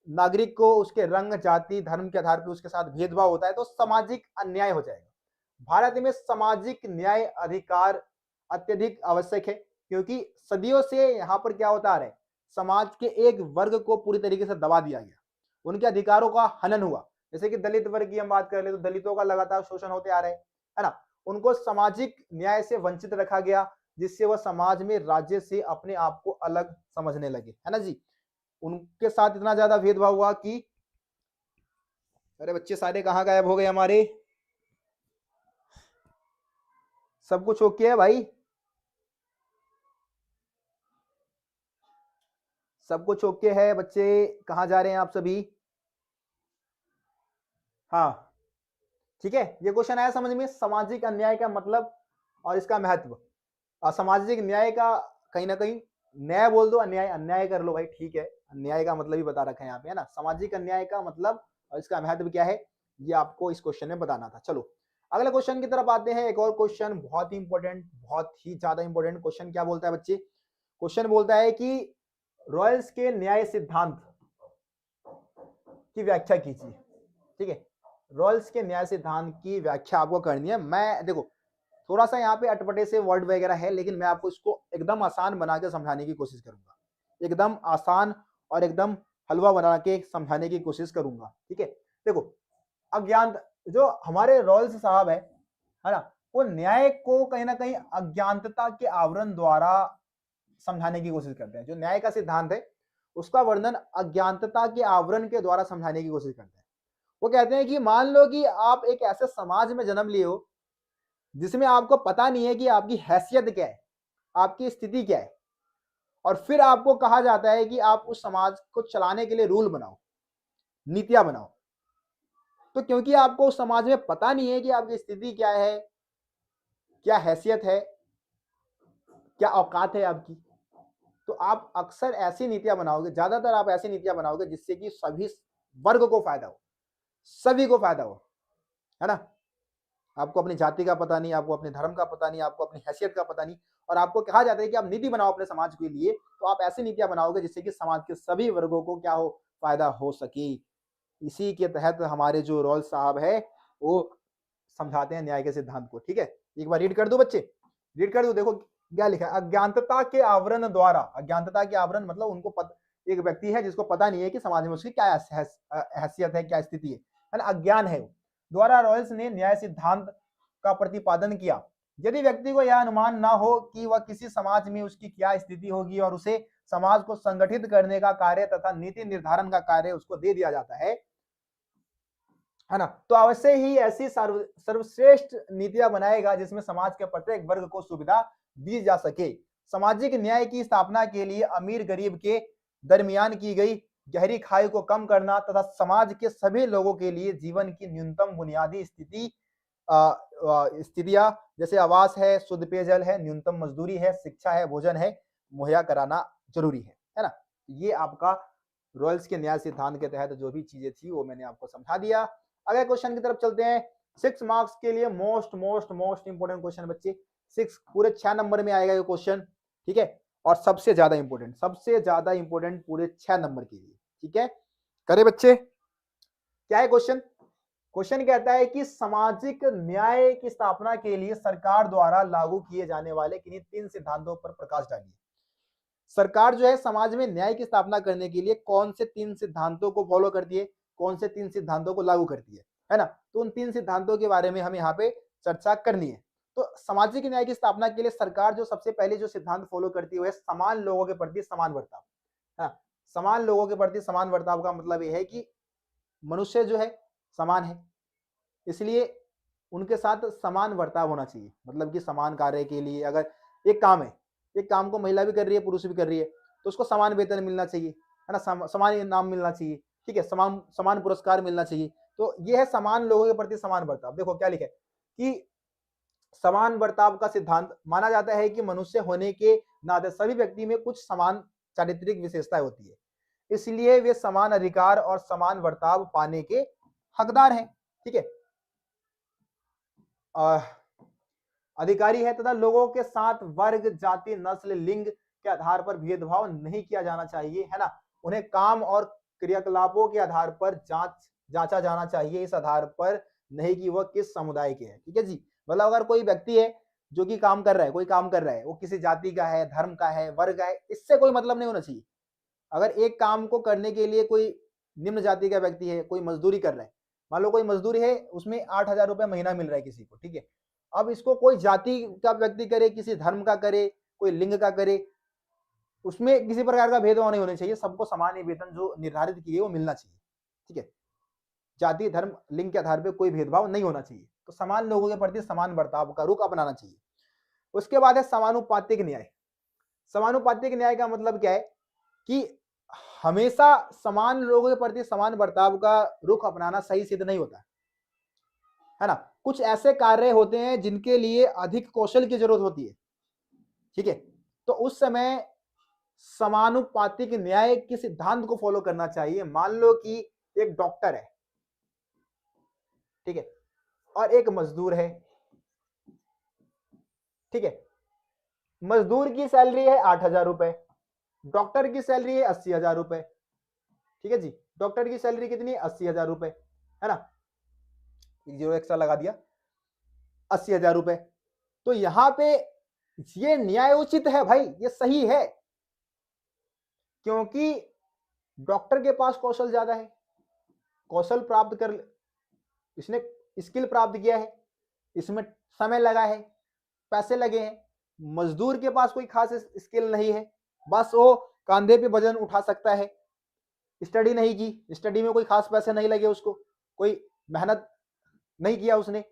नागरिक को उसके रंग, जाति, धर्म के आधार पर उसके साथ भेदभाव होता है तो सामाजिक अन्याय हो जाएगा। भारत में सामाजिक न्याय अधिकार अत्यधिक आवश्यक है, क्योंकि सदियों से यहाँ पर क्या होता आ रहा है, समाज के एक वर्ग को पूरी तरीके से दबा दिया गया, उनके अधिकारों का हनन हुआ। जैसे कि दलित वर्ग की हम बात कर ले तो दलितों का लगातार शोषण होते आ रहे हैं, है ना। उनको सामाजिक न्याय से वंचित रखा गया, जिससे वह समाज में, राज्य से अपने आप को अलग समझने लगे, है ना जी। उनके साथ इतना ज्यादा भेदभाव हुआ कि, अरे बच्चे सारे कहाँ गायब हो गए हमारे? सब कुछ ओके है भाई? सब कुछ ओके है बच्चे? कहाँ जा रहे हैं आप सभी? हाँ ठीक है, ये क्वेश्चन आया समझ में, सामाजिक अन्याय का मतलब और इसका महत्व। सामाजिक न्याय का कहीं ना कहीं, न्याय बोल दो, अन्याय अन्याय कर लो भाई, ठीक है। अन्याय का मतलब ही बता रखा है यहाँ पे, है ना। सामाजिक अन्याय का मतलब और इसका महत्व क्या है, ये आपको इस क्वेश्चन में बताना था। चलो अगले क्वेश्चन की तरफ आते हैं। एक और क्वेश्चन बहुत ही इंपॉर्टेंट, बहुत ही ज्यादा इंपॉर्टेंट क्वेश्चन। क्या बोलता है बच्चे? क्वेश्चन बोलता है कि रॉयल्स के न्याय सिद्धांत की व्याख्या कीजिए, ठीक है। रॉयल्स के न्याय सिद्धांत की व्याख्या आपको करनी है। मैं देखो थोड़ा सा यहाँ पे अटपटे से वर्ड वगैरह है, लेकिन मैं आपको इसको एकदम आसान बना के समझाने की कोशिश करूंगा, एकदम आसान और एकदम हलवा बना के समझाने की कोशिश करूंगा, ठीक है। देखो, अज्ञान, जो हमारे रॉयल्स साहब है ना, वो न्याय को कहीं ना कहीं अज्ञानता के आवरण द्वारा समझाने की कोशिश करते हैं। जो न्याय का सिद्धांत है उसका वर्णन अज्ञानता के आवरण के द्वारा समझाने की कोशिश करते हैं। वो कहते हैं कि मान लो कि आप एक ऐसे समाज में जन्म लिए हो जिसमें आपको पता नहीं है कि आपकी हैसियत क्या है, आपकी स्थिति क्या है, और फिर आपको कहा जाता है कि आप उस समाज को चलाने के लिए रूल बनाओ, नीतियां बनाओ। तो क्योंकि आपको उस समाज में पता नहीं है कि आपकी स्थिति क्या है, क्या हैसियत है, क्या औकात है आपकी, तो आप अक्सर ऐसी नीतियां बनाओगे, ज्यादातर आप ऐसी नीतियां बनाओगे जिससे कि सभी वर्ग को फायदा हो, सभी को फायदा हो, है ना। आपको अपनी जाति का पता नहीं, आपको अपने धर्म का पता नहीं, आपको अपनी हैसियत का पता नहीं, और आपको कहा जाता है कि आप नीति बनाओ अपने समाज के लिए, तो आप ऐसी नीतियां बनाओगे जिससे कि समाज के सभी वर्गों को क्या हो, फायदा हो सके। इसी के तहत हमारे जो रॉल्स साहब है वो समझाते हैं न्याय के सिद्धांत को। ठीक है, एक बार रीड कर दो बच्चे, रीड कर दो। देखो क्या लिखा है, अज्ञानता के आवरण द्वारा, अज्ञानता के आवरण मतलब उनको एक व्यक्ति है जिसको पता नहीं है कि समाज में उसकी क्या हैसियत है, क्या स्थिति है ना, अज्ञान है, द्वारा रॉयल्स ने न्याय सिद्धांत का प्रतिपादन किया। यदि व्यक्ति को यह अनुमान ना हो कि वह किसी समाज में उसकी क्या स्थिति होगी और उसे समाज को संगठित करने का कार्य तथा नीति निर्धारण का कार्य उसको दे दिया जाता है ना, तो अवश्य ही ऐसी सर्वश्रेष्ठ नीतियां बनाएगा जिसमें समाज के प्रत्येक वर्ग को सुविधा दी जा सके। सामाजिक न्याय की स्थापना के लिए अमीर गरीब के दरमियान की गई गहरी खाई को कम करना तथा समाज के सभी लोगों के लिए जीवन की न्यूनतम बुनियादी स्थितियां जैसे आवास है, शुद्ध पेयजल है, न्यूनतम मजदूरी है, शिक्षा है, भोजन है, मुहैया कराना जरूरी है ना। ये आपका रॉयल्स के न्याय सिद्धांत के तहत जो भी चीजें थी वो मैंने आपको समझा दिया। अगले क्वेश्चन की तरफ चलते हैं। 6 मार्क्स के लिए मोस्ट इंपोर्टेंट क्वेश्चन बच्चे, 6 पूरे 6 नंबर में आएगा ये क्वेश्चन। ठीक है, और सबसे ज्यादा इंपोर्टेंट पूरे 6 नंबर के लिए। ठीक है, करे बच्चे, क्या है क्वेश्चन? क्वेश्चन कहता है कि सामाजिक न्याय की स्थापना के लिए सरकार द्वारा लागू किए जाने वाले किन्हीं 3 सिद्धांतों पर प्रकाश डालिए। सरकार जो है समाज में न्याय की स्थापना करने के लिए कौन से 3 सिद्धांतों को फॉलो करती है, कौन से 3 सिद्धांतों को लागू करती है ना। तो उन 3 सिद्धांतों के बारे में हमें यहाँ पे चर्चा करनी है। तो सामाजिक न्याय की स्थापना के लिए सरकार जो सबसे पहले जो सिद्धांत फॉलो करती है वो है समान लोगों के प्रति समान बर्ताव। हाँ, समान लोगों के प्रति समान बर्ताव का मतलब यह है कि मनुष्य जो है समान है, इसलिए उनके साथ समान बर्ताव होना चाहिए। मतलब कि समान कार्य के लिए अगर एक काम है, एक काम को महिला भी कर रही है, पुरुष भी कर रही है, तो उसको समान वेतन मिलना चाहिए, है ना, समान इनाम मिलना चाहिए। ठीक है, समान समान पुरस्कार मिलना चाहिए। तो ये है समान लोगों के प्रति समान बर्ताव। देखो क्या लिखा है कि समान बर्ताव का सिद्धांत माना जाता है कि मनुष्य होने के नाते सभी व्यक्ति में कुछ समान चारित्रिक विशेषताएं होती है, इसलिए वे समान अधिकार और समान बर्ताव पाने के हकदार हैं। ठीक है, अधिकारी है तथा लोगों के साथ वर्ग, जाति, नस्ल, लिंग के आधार पर भेदभाव नहीं किया जाना चाहिए, है ना। उन्हें काम और क्रियाकलापों के आधार पर जांचा जाना चाहिए, इस आधार पर नहीं कि वह किस समुदाय के है। ठीक है जी, मतलब अगर कोई व्यक्ति है जो कि काम कर रहा है, कोई काम कर रहा है, वो किसी जाति का है, धर्म का है, वर्ग का है, इससे कोई मतलब नहीं होना चाहिए। अगर एक काम को करने के लिए कोई निम्न जाति का व्यक्ति है, कोई मजदूरी कर रहा है, मान लो कोई मजदूरी है, उसमें 8,000 रुपए महीना मिल रहा है किसी को। ठीक है, अब इसको कोई जाति का व्यक्ति करे, किसी धर्म का करे, कोई लिंग का करे, उसमें किसी प्रकार का भेदभाव नहीं होना चाहिए, सबको समान ही वेतन जो निर्धारित किए वो मिलना चाहिए। ठीक है, जाति, धर्म, लिंग के आधार पर कोई भेदभाव नहीं होना चाहिए। तो समान लोगों के प्रति समान बर्ताव का रुख अपनाना चाहिए। उसके बाद है समानुपातिक न्याय। समानुपातिक न्याय का मतलब क्या है कि हमेशा समान लोगों के प्रति समान बर्ताव का रुख अपनाना सही सिद्ध नहीं होता, है ना। कुछ ऐसे कार्य होते हैं जिनके लिए अधिक कौशल की जरूरत होती है। ठीक है, तो उस समय समानुपातिक न्याय के सिद्धांत को फॉलो करना चाहिए। मान लो कि एक डॉक्टर है, ठीक है, और एक मजदूर है। ठीक है, मजदूर की सैलरी है 8,000 रुपए, डॉक्टर की सैलरी है 80,000 रुपए। ठीक है जी, डॉक्टर की सैलरी कितनी है? 80,000 रुपए, है ना, जीरो एक्स्ट्रा लगा दिया, 80,000 रुपए। तो यहां पे ये न्याय उचित है भाई, ये सही है, क्योंकि डॉक्टर के पास कौशल ज्यादा है, कौशल प्राप्त कर, इसने स्किल प्राप्त किया है, इसमें समय लगा है, पैसे लगे हैं। मजदूर के पास कोई खास स्किल नहीं है, बस वो कंधे पे वजन उठा सकता है, स्टडी नहीं की, स्टडी में कोई खास पैसे नहीं लगे उसको, कोई मेहनत नहीं किया उसने, है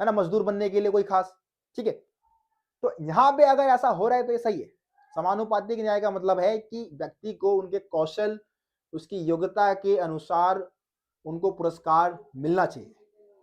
ना, मजदूर बनने के लिए कोई खास। ठीक है, तो यहां पे अगर ऐसा हो रहा है तो ये सही है। समानुपातिक न्याय का मतलब है कि व्यक्ति को उनके कौशल, उसकी योग्यता के अनुसार उनको पुरस्कार मिलना चाहिए,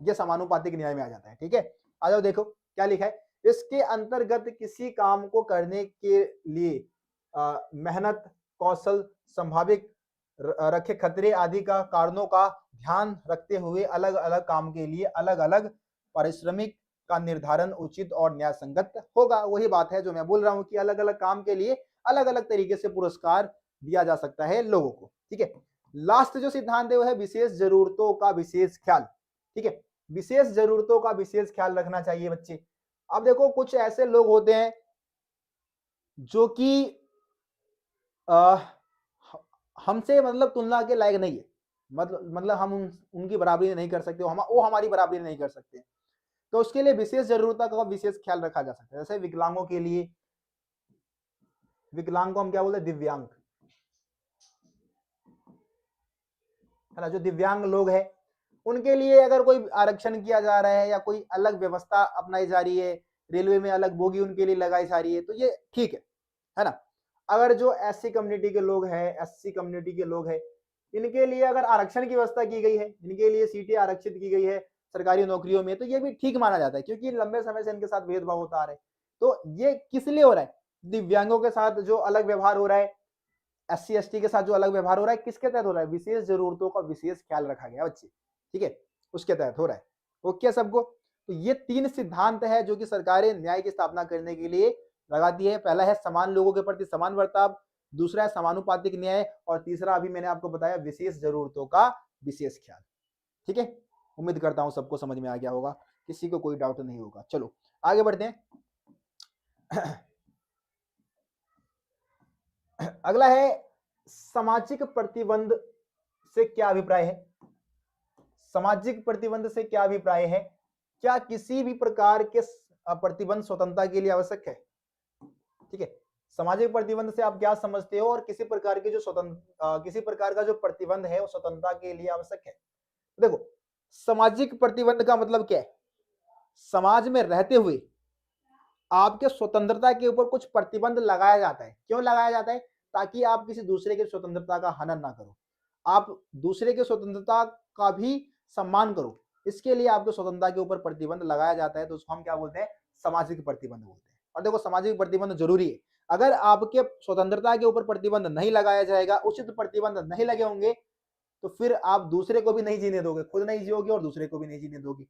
ये समानुपातिक न्याय में आ जाता है। ठीक है, आ जाओ, देखो क्या लिखा है, इसके अंतर्गत किसी काम को करने के लिए मेहनत, कौशल, संभावित रखे खतरे आदि का कारणों का ध्यान रखते हुए अलग अलग काम के लिए अलग अलग पारिश्रमिक का निर्धारण उचित और न्याय संगत होगा। वही बात है जो मैं बोल रहा हूं कि अलग अलग काम के लिए अलग अलग तरीके से पुरस्कार दिया जा सकता है लोगों को। ठीक है, लास्ट जो सिद्धांत है वो है विशेष जरूरतों का विशेष ख्याल। ठीक है, विशेष जरूरतों का विशेष ख्याल रखना चाहिए बच्चे। अब देखो कुछ ऐसे लोग होते हैं जो कि हमसे मतलब तुलना के लायक नहीं है, मतलब हम उनकी बराबरी नहीं कर सकते, वो हमारी बराबरी नहीं कर सकते। तो उसके लिए विशेष जरूरतों का विशेष ख्याल रखा जा सकता है। जैसे विकलांगों के लिए, विकलांग को हम क्या बोलते हैं, दिव्यांग, है ना। जो दिव्यांग लोग हैं उनके लिए अगर कोई आरक्षण किया जा रहा है या कोई अलग व्यवस्था अपनाई जा रही है, रेलवे में अलग बोगी उनके लिए लगाई जा रही है, तो ये ठीक है ना। अगर जो एससी कम्युनिटी के लोग हैं, एससी कम्युनिटी के लोग हैं, इनके लिए अगर आरक्षण की व्यवस्था की गई है, इनके लिए सीटें आरक्षित की गई है सरकारी नौकरियों में, तो ये भी ठीक माना जाता है, क्योंकि लंबे समय से इनके साथ भेदभाव होता आ रहा है। तो ये किस लिए हो रहा है, दिव्यांगों के साथ जो अलग व्यवहार हो रहा है, एससी एसटी के साथ जो अलग व्यवहार हो रहा है, किसके तहत हो रहा है, विशेष जरूरतों का विशेष ख्याल रखा गया बच्चे। ठीक है, उसके तहत हो रहा है। ओके सबको। तो ये 3 सिद्धांत है जो कि सरकारें न्याय की स्थापना करने के लिए लगाती है। पहला है समान लोगों के प्रति समान बर्ताव, दूसरा है समानुपातिक न्याय, और तीसरा अभी मैंने आपको बताया विशेष जरूरतों का विशेष ख्याल। ठीक है, उम्मीद करता हूं सबको समझ में आ गया होगा, किसी को कोई डाउट नहीं होगा। चलो आगे बढ़ते हैं। अगला है सामाजिक प्रतिबंध से क्या अभिप्राय है। सामाजिक प्रतिबंध से क्या अभिप्राय है, क्या किसी भी प्रकार के प्रतिबंध स्वतंत्रता के लिए आवश्यक है। ठीक है, सामाजिक प्रतिबंध से आप क्या समझते हो, और किसी प्रकार के जो किसी प्रकार का जो प्रतिबंध है वो स्वतंत्रता के लिए आवश्यक है। देखो सामाजिक प्रतिबंध का मतलब क्या है, समाज में रहते हुए आपके स्वतंत्रता के ऊपर कुछ प्रतिबंध लगाया जाता है। क्यों लगाया जाता है, ताकि आप किसी दूसरे की स्वतंत्रता का हनन ना करो, आप दूसरे की स्वतंत्रता का भी सम्मान करो, इसके लिए आपको स्वतंत्रता के ऊपर प्रतिबंध लगाया जाता है। तो उसको हम क्या बोलते हैं, सामाजिक प्रतिबंध बोलते हैं। और देखो सामाजिक प्रतिबंध जरूरी है। अगर आपके स्वतंत्रता के ऊपर प्रतिबंध नहीं लगाया जाएगा, उचित प्रतिबंध नहीं लगे होंगे, तो फिर आप दूसरे को भी नहीं जीने दोगे, खुद नहीं जियोगे और दूसरे को भी नहीं जीने दोगे, है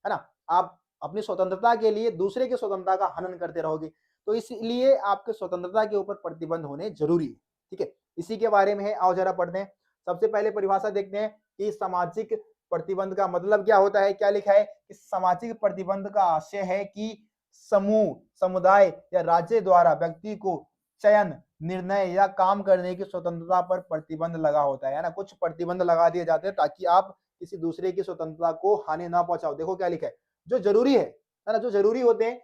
ना। आप अपनी स्वतंत्रता के लिए दूसरे की स्वतंत्रता का हनन करते रहोगे। तो इसलिए आपके स्वतंत्रता के ऊपर प्रतिबंध होने जरूरी है। ठीक है, इसी के बारे में है, आओ जरा पढ़ते हैं। सबसे पहले परिभाषा देखते हैं कि सामाजिक प्रतिबंध का मतलब क्या होता है। क्या लिखा है कि सामाजिक प्रतिबंध का आशय है कि समूह, समुदाय या राज्य द्वारा व्यक्ति को चयन, निर्णय या काम करने की स्वतंत्रता पर प्रतिबंध लगा होता है ना। कुछ प्रतिबंध लगा दिए जाते हैं ताकि आप किसी दूसरे की स्वतंत्रता को हानि ना पहुंचाओ। देखो क्या लिखा है, जो जरूरी है ना, जो जरूरी होते हैं,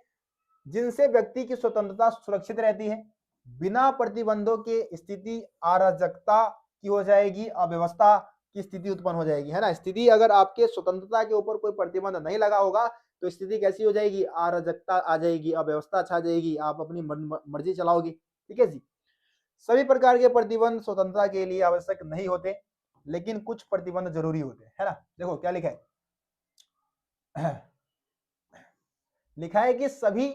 जिनसे व्यक्ति की स्वतंत्रता सुरक्षित रहती है, बिना प्रतिबंधों के स्थिति अराजकता की हो जाएगी, अव्यवस्था की स्थिति उत्पन्न हो जाएगी, है ना। स्थिति अगर आपके स्वतंत्रता के ऊपर कोई प्रतिबंध नहीं लगा होगा तो स्थिति कैसी हो जाएगी, अराजकता आ जाएगी, अव्यवस्था छा जाएगी, आप अपनी मर्जी चलाओगे। ठीक है जी, सभी प्रकार के प्रतिबंध स्वतंत्रता के लिए आवश्यक नहीं होते, लेकिन कुछ प्रतिबंध जरूरी होते हैं, है ना। देखो क्या लिखा है, लिखा है कि सभी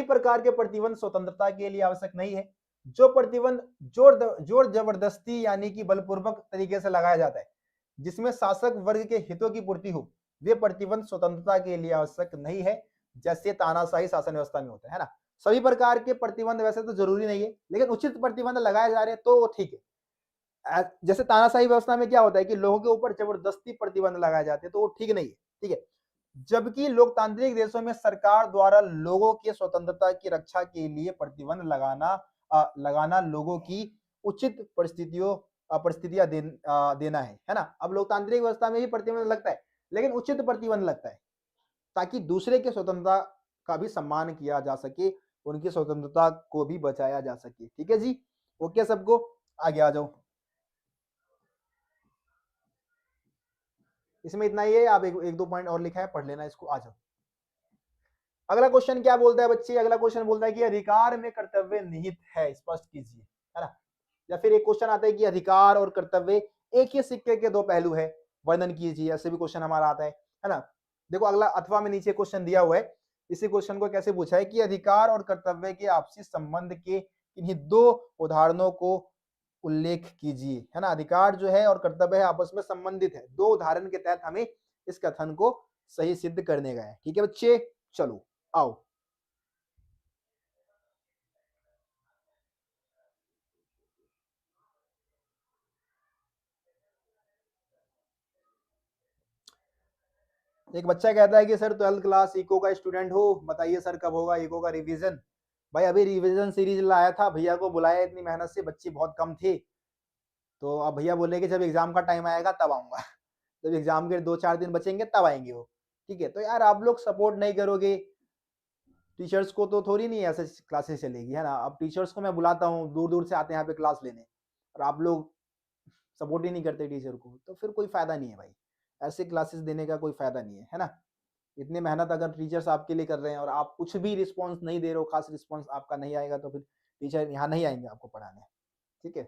प्रकार के प्रतिबंध स्वतंत्रता के लिए आवश्यक नहीं है। जो प्रतिबंध जोर जबरदस्ती यानी कि बलपूर्वक तरीके से लगाया जाता है, जिसमें शासक वर्ग के हितों की पूर्ति हो, वे प्रतिबंध स्वतंत्रता के लिए आवश्यक नहीं है, जैसे तानाशाही शासन व्यवस्था में होता है ना। सभी प्रकार के प्रतिबंध वैसे तो जरूरी नहीं है, लेकिन उचित प्रतिबंध लगाए जा रहे हैं तो ठीक है। जैसे तानाशाही व्यवस्था में क्या होता है कि लोगों के ऊपर जबरदस्ती प्रतिबंध लगाए जाते हैं, तो वो ठीक नहीं है। ठीक है, जबकि लोकतांत्रिक देशों में सरकार द्वारा लोगों की स्वतंत्रता की रक्षा के लिए प्रतिबंध लगाना लोगों की उचित परिस्थितियां देना है ना। अब लोकतांत्रिक व्यवस्था में भी प्रतिबंध लगता है, लेकिन उचित प्रतिबंध लगता है ताकि दूसरे की स्वतंत्रता का भी सम्मान किया जा सके, उनकी स्वतंत्रता को भी बचाया जा सके। ठीक है जी, ओके सबको, आगे आ जाओ। इसमें इतना ही है, आप एक दो पॉइंट और लिखा है, पढ़ लेना इसको, आ जाओ। अगला क्वेश्चन क्या बोलता है बच्चे, अगला क्वेश्चन बोलता है कि अधिकार में कर्तव्य निहित है, स्पष्ट कीजिए, है ना। या फिर एक क्वेश्चन आता है कि अधिकार और कर्तव्य एक ही सिक्के के दो पहलू है, वर्णन कीजिए, ऐसे भी क्वेश्चन हमारा आता है ना। देखो अगला अथवा में नीचे क्वेश्चन दिया हुआ है, इसी क्वेश्चन को कैसे पूछा है कि अधिकार और कर्तव्य के आपसी संबंध के इन्हीं दो उदाहरणों को उल्लेख कीजिए, है ना। अधिकार जो है और कर्तव्य है आपस में संबंधित है, दो उदाहरण के तहत हमें इस कथन को सही सिद्ध करने गए। ठीक है बच्चे, चलो आओ। एक बच्चा कहता है कि सर 12th क्लास इको का स्टूडेंट हो, बताइए सर कब होगा इको का रिवीजन। भाई अभी रिवीजन सीरीज लाया था, भैया को बुलाया इतनी मेहनत से, बच्चे बहुत कम थे, तो अब भैया बोले कि जब एग्जाम का टाइम आएगा तब आऊंगा। जब एग्जाम के 2-4 दिन बचेंगे तब आएंगे वो। ठीक है, तो यार आप लोग सपोर्ट नहीं करोगे टीचर्स को तो थोड़ी नहीं ऐसे क्लासेस चलेगी, है ना। अब टीचर्स को मैं बुलाता हूँ, दूर दूर से आते हैं यहाँ पे क्लास लेने, और आप लोग सपोर्ट ही नहीं करते टीचर को, तो फिर कोई फायदा नहीं है भाई, ऐसे क्लासेस देने का कोई फायदा नहीं है ना। इतनी मेहनत अगर टीचर्स आपके लिए कर रहे हैं और आप कुछ भी रिस्पॉन्स नहीं दे रहे हो, खास रिस्पॉन्स आपका नहीं आएगा, तो फिर टीचर यहाँ नहीं आएंगे आपको पढ़ाने। ठीक है,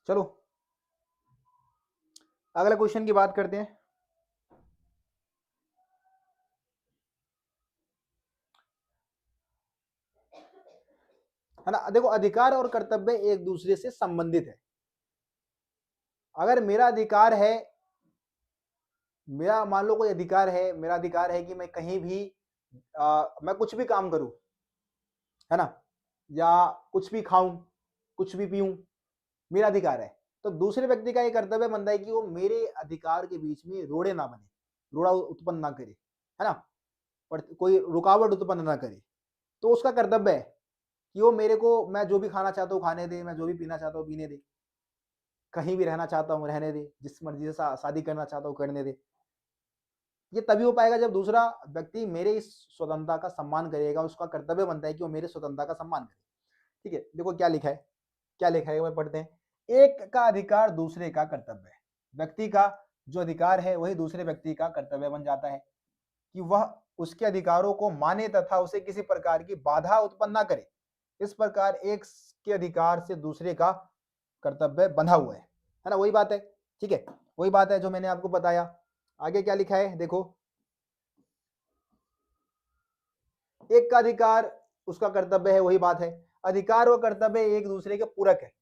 चलो अगले क्वेश्चन की बात करते हैं। है ना, देखो अधिकार और कर्तव्य एक दूसरे से संबंधित है। अगर मेरा अधिकार है, मेरा मान लो कोई अधिकार है, मेरा अधिकार है कि मैं कहीं भी मैं कुछ भी काम करूं, है ना, या कुछ भी खाऊं, कुछ भी पीऊं, मेरा अधिकार है। तो दूसरे व्यक्ति का ये कर्तव्य बनता है कि वो मेरे अधिकार के बीच में रोड़े ना बने, रोड़ा उत्पन्न ना करे, है ना, पर कोई रुकावट उत्पन्न ना करे। तो उसका कर्तव्य है कि वो मेरे को, मैं जो भी खाना चाहता हूँ खाने दे, मैं जो भी पीना चाहता हूँ पीने दे, कहीं भी रहना चाहता हूँ रहने दे, जिस मर्जी से शादी करना चाहता हूँ करने दे। ये तभी हो पाएगा जब दूसरा व्यक्ति मेरे इस स्वतंत्रता का सम्मान करेगा, उसका कर्तव्य बनता है कि वो मेरे स्वतंत्रता का सम्मान करे। ठीक है, देखो क्या लिखा है, क्या लिखा है, पढ़ते हैं। एक का अधिकार दूसरे का कर्तव्य है। व्यक्ति का जो अधिकार है वही दूसरे व्यक्ति का कर्तव्य बन जाता है कि वह उसके अधिकारों को माने तथा उसे किसी प्रकार की बाधा उत्पन्न ना करे। इस प्रकार एक के अधिकार से दूसरे का कर्तव्य बंधा हुआ है ना, वही बात है। ठीक है, वही बात है जो मैंने आपको बताया। आगे क्या लिखा है देखो, एक का अधिकार उसका कर्तव्य है, वही बात है। अधिकार और कर्तव्य एक दूसरे के पूरक है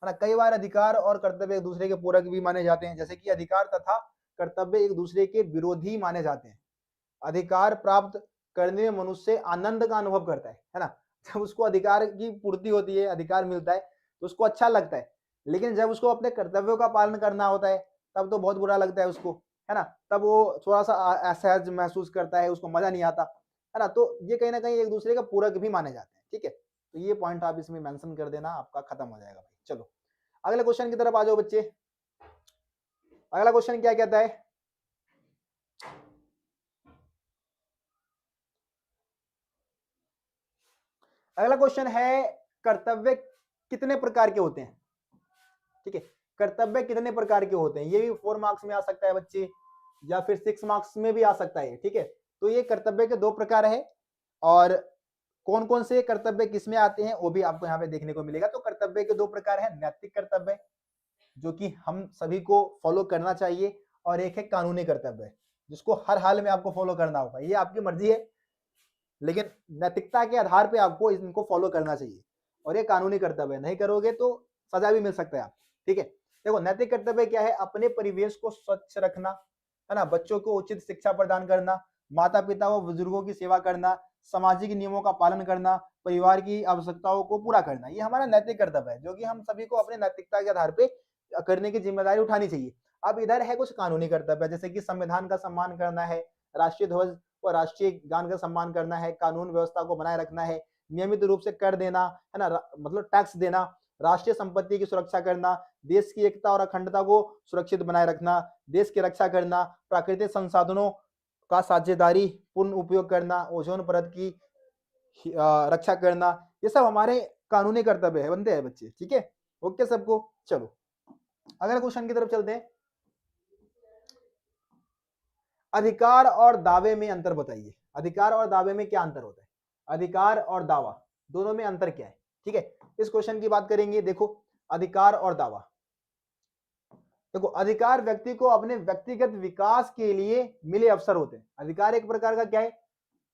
ना। कई बार अधिकार और कर्तव्य एक दूसरे के पूरक भी माने जाते हैं, जैसे कि अधिकार तथा कर्तव्य एक दूसरे के विरोधी माने जाते हैं। अधिकार प्राप्त करने में मनुष्य आनंद का अनुभव करता है ना। जब उसको अधिकार की पूर्ति होती है, अधिकार मिलता है, तो उसको अच्छा लगता है। लेकिन जब उसको अपने कर्तव्यों का पालन करना होता है तब तो बहुत बुरा लगता है उसको, है ना। तब वो थोड़ा सा असहज महसूस करता है, उसको मजा नहीं आता, है ना। तो ये कहीं ना कहीं एक दूसरे का पूरक भी माने जाते हैं। ठीक है, तो ये पॉइंट आप इसमें मेंशन कर देना, आपका खत्म हो जाएगा भाई। चलो अगले क्वेश्चन की तरफ आ जाओ बच्चे। अगला क्वेश्चन क्या कहता है, अगला क्वेश्चन है कर्तव्य कितने प्रकार के होते हैं। ठीक है, कर्तव्य कितने प्रकार के होते हैं, ये भी 4 मार्क्स में आ सकता है बच्चे, या फिर 6 मार्क्स में भी आ सकता है। ठीक है, तो ये कर्तव्य के 2 प्रकार है, और कौन कौन से कर्तव्य किसमें आते हैं वो भी आपको यहाँ पे देखने को मिलेगा। तो कर्तव्य के 2 प्रकार है, नैतिक कर्तव्य जो कि हम सभी को फॉलो करना चाहिए, और एक है कानूनी कर्तव्य जिसको हर हाल में आपको फॉलो करना होगा। ये आपकी मर्जी है, लेकिन नैतिकता के आधार पे आपको इनको फॉलो करना चाहिए, और ये कानूनी कर्तव्य नहीं करोगे तो सजा भी मिल सकता है आपको। ठीक है, देखो नैतिक कर्तव्य क्या है, अपने परिवेश को स्वच्छ रखना, है ना, बच्चों को उचित शिक्षा प्रदान करना, माता पिता व बुजुर्गों की सेवा करना, सामाजिक नियमों का पालन करना, परिवार की आवश्यकताओं को पूरा करना, ये हमारा नैतिक कर्तव्य है जो कि हम सभी को अपने नैतिकता के आधार पे करने की जिम्मेदारी उठानी चाहिए। अब इधर है कुछ कानूनी कर्तव्य, जैसे कि संविधान का सम्मान करना है, राष्ट्रीय ध्वज व राष्ट्रीय गान का सम्मान करना है, कानून व्यवस्था को बनाए रखना है, नियमित रूप से कर देना, है ना, मतलब टैक्स देना, राष्ट्रीय संपत्ति की सुरक्षा करना, देश की एकता और अखंडता को सुरक्षित बनाए रखना, देश की रक्षा करना, प्राकृतिक संसाधनों का साझेदारी पूर्ण उपयोग करना, ओजोन परत की रक्षा करना, ये सब हमारे कानूनी कर्तव्य है, बनते हैं बच्चे। ठीक है, ओके सबको, चलो अगले क्वेश्चन की तरफ चलते हैं। अधिकार और दावे में अंतर बताइए, अधिकार और दावे में क्या अंतर होता है। अधिकार और दावा दोनों में अंतर क्या है? ठीक है, इस क्वेश्चन की बात करेंगे। देखो, अधिकार और दावा। देखो, अधिकार व्यक्ति को अपने व्यक्तिगत विकास के लिए मिले अवसर होते हैं। अधिकार एक प्रकार का क्या है?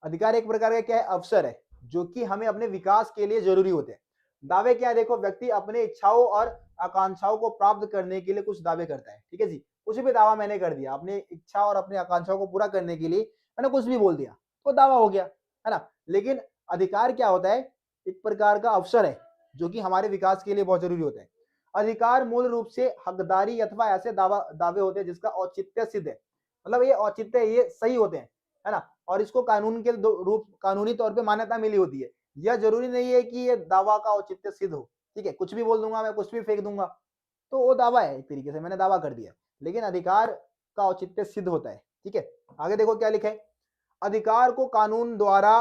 अधिकार एक प्रकार का क्या है? अवसर है, जो कि हमें अपने विकास के लिए जरूरी होते हैं। दावे क्या है? देखो, व्यक्ति अपने इच्छाओं और आकांक्षाओं को प्राप्त करने के लिए कुछ दावे करता है। ठीक है जी, कुछ भी दावा मैंने कर दिया अपने इच्छा और अपनी आकांक्षाओं को पूरा करने के लिए, मैंने कुछ भी बोल दिया तो दावा हो गया, है ना। लेकिन अधिकार क्या होता है? एक प्रकार का अवसर है, जो कि हमारे विकास के लिए बहुत जरूरी होता है। अधिकार मूल रूप से हकदारी अथवा ऐसे दावे होते हैं जिसका औचित्य सिद्ध है, मतलब ये औचित्य, ये सही होते हैं, है ना। और इसको कानून के रूप, कानूनी तौर पे मान्यता मिली होती है। यह जरूरी नहीं है कि ये दावा का औचित्य सिद्ध हो। ठीक है, कुछ भी बोल दूंगा मैं, कुछ भी फेंक दूंगा तो वो दावा है, एक तरीके से मैंने दावा कर दिया। लेकिन अधिकार का औचित्य सिद्ध होता है। ठीक है, आगे देखो क्या लिखा है। अधिकार को कानून द्वारा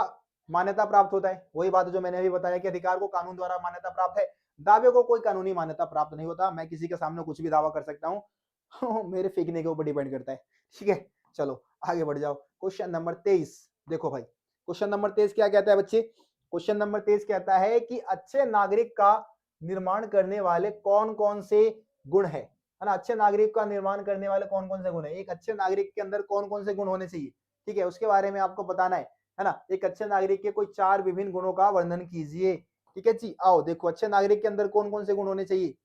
मान्यता प्राप्त होता है। वही बात जो मैंने अभी बताया कि अधिकार को कानून द्वारा मान्यता प्राप्त है। दावे को कोई कानूनी मान्यता प्राप्त नहीं होता। मैं किसी के सामने कुछ भी दावा कर सकता हूँ मेरे फेंकने के ऊपर डिपेंड करता है। ठीक है, चलो आगे बढ़ जाओ। क्वेश्चन नंबर 23 देखो भाई, क्वेश्चन नंबर 23 क्या कहता है बच्चे? क्वेश्चन नंबर 23 कहता है कि अच्छे नागरिक का निर्माण करने वाले कौन कौन से गुण है ना। अच्छे नागरिक का निर्माण करने वाले कौन कौन से गुण है? एक अच्छे नागरिक के अंदर कौन कौन से गुण होने चाहिए? ठीक है, उसके बारे में आपको बताना है ना। एक अच्छे नागरिक के कोई 4 विभिन्न गुणों का वर्णन कीजिए। ठीक है जी, आओ देखो, अच्छे नागरिक के अंदर कौन कौन से गुण होने चाहिए।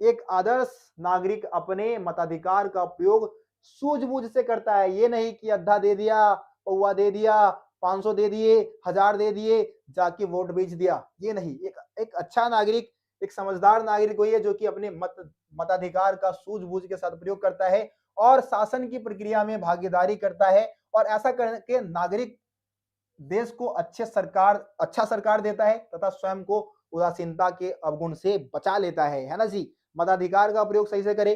एक आदर्श नागरिक अपने मताधिकार का उपयोग सूझबूझ से करता है। ये नहीं कि अद्धा दे दिया, पौवा दे दिया, 500 दे दिए, 1000 दे दिए, जाके वोट बेच दिया, ये नहीं। एक अच्छा नागरिक, एक समझदार नागरिक वही है जो कि अपने मताधिकार का सूझबूझ के साथ प्रयोग करता है और शासन की प्रक्रिया में भागीदारी करता है। और ऐसा करके नागरिक देश को अच्छा सरकार देता है तथा स्वयं को उदासीनता के अवगुण से बचा लेता है ना जी। मताधिकार का प्रयोग सही से करे,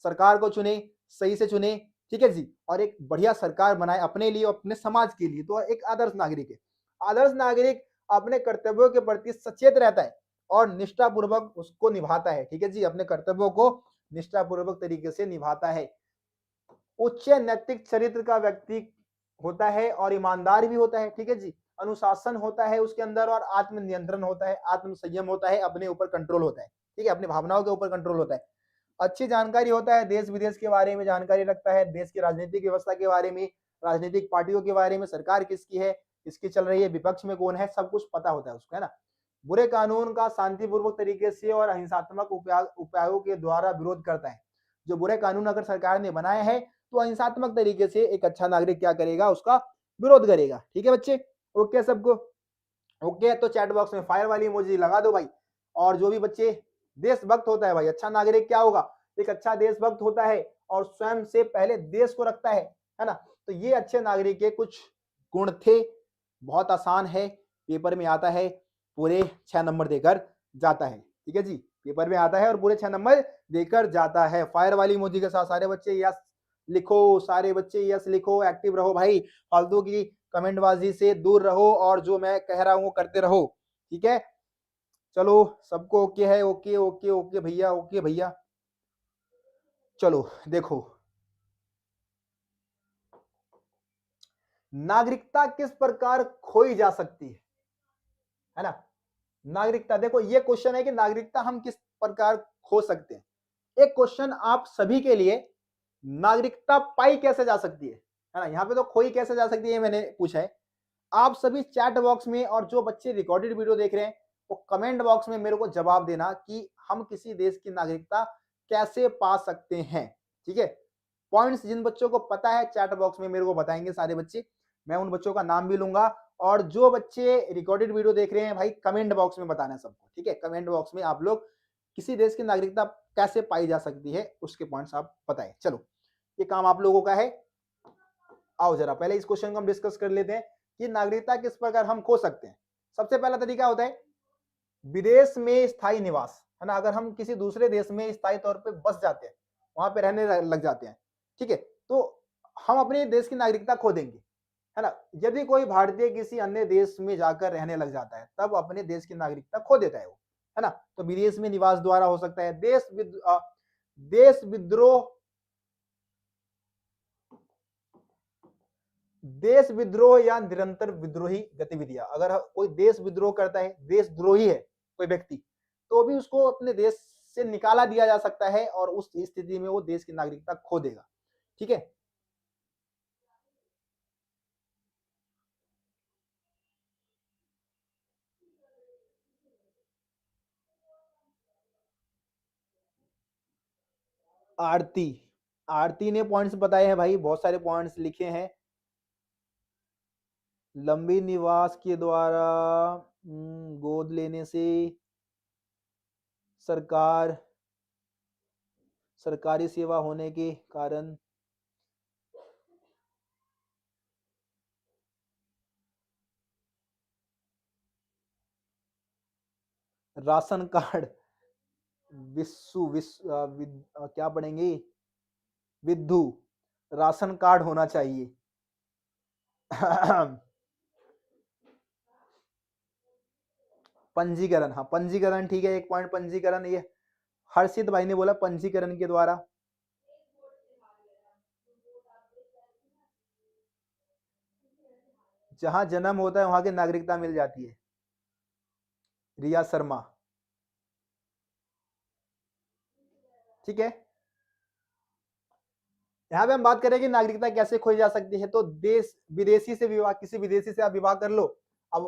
सरकार को चुने, सही से चुने। ठीक है जी, और एक बढ़िया सरकार बनाए अपने लिए, अपने समाज के लिए, तो एक आदर्श नागरिक है। आदर्श नागरिक अपने कर्तव्यों के प्रति सचेत रहता है और निष्ठापूर्वक उसको निभाता है। ठीक है जी, अपने कर्तव्यों को निष्ठापूर्वक तरीके से निभाता है। उच्च नैतिक चरित्र का व्यक्ति होता है और ईमानदार भी होता है। ठीक है जी, अनुशासन होता है उसके अंदर और आत्म नियंत्रण होता है, आत्म संयम होता है, अपने ऊपर कंट्रोल होता है। ठीक है, अपनी भावनाओं के ऊपर कंट्रोल होता है। अच्छी जानकारी होता है, देश विदेश के बारे में जानकारी रखता है, देश की राजनीतिक व्यवस्था के बारे में, राजनीतिक पार्टियों के बारे में, सरकार किसकी है, किसकी चल रही है, विपक्ष में कौन है, सब कुछ पता होता है उसको, है ना। बुरे कानून का शांतिपूर्वक तरीके से और अहिंसात्मक उपायों के द्वारा विरोध करता है। जो बुरे कानून अगर सरकार ने बनाए हैं तो अहिंसात्मक तरीके से एक अच्छा नागरिक क्या करेगा, उसका विरोध करेगा। ठीक है बच्चे, ओके सबको? ओके, तो चैट बॉक्स में फायर वाली इमोजी लगा दो भाई। और जो भी बच्चे देशभक्त होता है भाई, अच्छा नागरिक क्या होगा? एक अच्छा देशभक्त होता है और स्वयं से पहले देश को रखता है ना। तो ये अच्छे नागरिक के कुछ गुण थे। बहुत आसान है, पेपर में आता है, पूरे 6 नंबर देकर जाता है। ठीक है जी, पेपर में आता है और पूरे 6 नंबर देकर जाता है। फायर वाली इमोजी के साथ सारे बच्चे यस लिखो, सारे बच्चे यस लिखो, एक्टिव रहो भाई, फालतू की कमेंटबाजी से दूर रहो और जो मैं कह रहा हूं वो करते रहो। ठीक है, चलो सबको ओके है? ओके ओके ओके भैया, ओके भैया। चलो देखो, नागरिकता किस प्रकार खोई जा सकती है ना। नागरिकता, देखो ये क्वेश्चन है कि नागरिकता हम किस प्रकार खो सकते हैं। एक क्वेश्चन आप सभी के लिए, नागरिकता पाई कैसे जा सकती है ना। यहाँ पे तो खोई कैसे जा सकती है मैंने पूछा है। आप सभी चैट बॉक्स में और जो बच्चे रिकॉर्डेड वीडियो देख रहे हैं वो कमेंट बॉक्स में मेरे को जवाब देना कि हम किसी देश की नागरिकता कैसे पा सकते हैं। ठीक है, पॉइंट्स जिन बच्चों को पता है चैट बॉक्स में मेरे को बताएंगे सारे बच्चे, मैं उन बच्चों का नाम भी लूंगा। और जो बच्चे रिकॉर्डेड वीडियो देख रहे हैं भाई, कमेंट बॉक्स में बताना है सबको। ठीक है, कमेंट बॉक्स में आप लोग किसी देश की नागरिकता कैसे पाई जा सकती है उसके पॉइंट्स आप बताएं। चलो, ये काम आप लोगों का है। आओ जरा पहले इस क्वेश्चन को हम डिस्कस कर लेते हैं कि नागरिकता किस प्रकार हम खो सकते हैं। सबसे पहला तरीका होता है विदेश में स्थायी निवास, है ना। अगर हम किसी दूसरे देश में स्थायी तौर पे बस जाते हैं, वहां पे रहने लग जाते हैं, ठीक है, तो हम अपने देश की नागरिकता खो देंगे, है ना। यदि कोई भारतीय किसी अन्य देश में जाकर रहने लग जाता है तब अपने देश की नागरिकता खो देता है वो, है ना। तो विदेश में निवास द्वारा हो सकता है देश विद्रोह, देश विद्रोह या निरंतर विद्रोही गतिविधियां। अगर कोई देश विद्रोह करता है, देशद्रोही है कोई व्यक्ति, तो भी उसको अपने देश से निकाला दिया जा सकता है और उस स्थिति में वो देश की नागरिकता खो देगा। ठीक है। आरती, आरती ने पॉइंट्स बताए हैं भाई, बहुत सारे पॉइंट्स लिखे हैं। लंबी निवास के द्वारा गोद लेने से सरकार सरकारी सेवा होने के कारण राशन कार्ड क्या पढ़ेंगे, विद्धु, राशन कार्ड होना चाहिए। पंजीकरण, हाँ पंजीकरण ठीक है, एक पॉइंट पंजीकरण, ये हर्षित भाई ने बोला पंजीकरण के द्वारा। जहां जन्म होता है वहां की नागरिकता मिल जाती है, रिया शर्मा। ठीक है। यहाँ पे हम बात करें कि नागरिकता कैसे खोई जा सकती है, तो देश विदेशी से विवाह, किसी विदेशी से आप विवाह कर लो। अब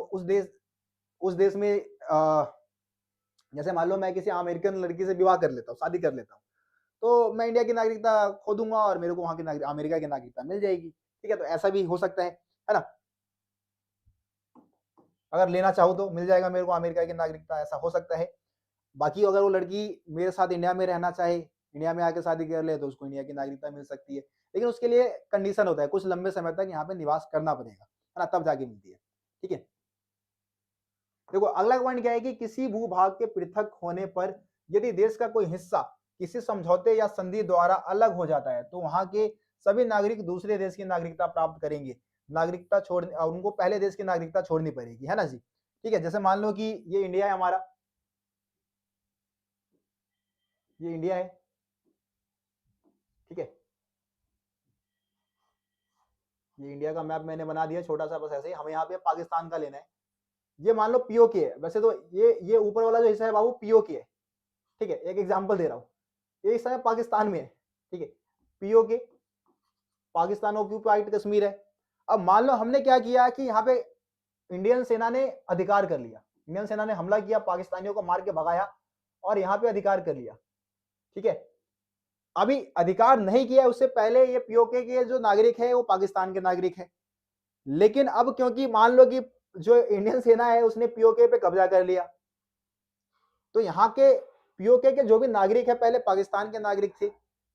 उस देश में जैसे मान लो मैं किसी अमेरिकन लड़की से विवाह कर लेता हूँ, शादी कर लेता हूँ, तो मैं इंडिया की नागरिकता खो दूंगा और मेरे को वहां की अमेरिका की नागरिकता मिल जाएगी। ठीक है, तो ऐसा भी हो सकता है ना। अगर लेना चाहूँ तो मिल जाएगा मेरे को अमेरिका की नागरिकता, ऐसा हो सकता है। बाकी अगर वो लड़की मेरे साथ इंडिया में रहना चाहे, इंडिया में आके शादी कर ले, तो उसको इंडिया की नागरिकता मिल सकती है, लेकिन उसके लिए कंडीशन होता है, कुछ लंबे समय तक यहाँ पे निवास करना पड़ेगा, है ना, तब जाके मिलती है। ठीक है। देखो अगला पॉइंट क्या है कि किसी भूभाग के पृथक होने पर यदि देश का कोई हिस्सा किसी समझौते या संधि द्वारा अलग हो जाता है, तो वहां के सभी नागरिक दूसरे देश की नागरिकता प्राप्त करेंगे। नागरिकता छोड़, उनको पहले देश की नागरिकता छोड़नी पड़ेगी, है ना जी। ठीक है, जैसे मान लो कि ये इंडिया है हमारा, ये इंडिया है। ठीक है, ये इंडिया का मैप मैंने बना दिया छोटा सा, बस ऐसे ही। हमें यहाँ पे पाकिस्तान का लेना है। ये मान लो पीओके है, वैसे तो ये ऊपर वाला जो हिस्सा है बाबू पीओके है। ठीक है, एक एग्जांपल दे रहा हूँ, ये हिस्सा है पाकिस्तान में है। ठीक है, पीओके, पाकिस्तान ऑक्यूपाइड कश्मीर है। अब मान लो हमने क्या किया कि यहाँ पे इंडियन सेना ने अधिकार कर लिया, इंडियन सेना ने हमला किया, पाकिस्तानियों को मार के भगाया और यहाँ पे अधिकार कर लिया। ठीक है, अभी अधिकार नहीं किया, उससे पहले ये पीओके के जो नागरिक है वो पाकिस्तान के नागरिक है। लेकिन अब क्योंकि मान लो कि जो इंडियन सेना है उसने पीओके पे कब्जा कर लिया, तो यहाँ के पीओके के जो भी नागरिक है पहले पाकिस्तान के नागरिक थे,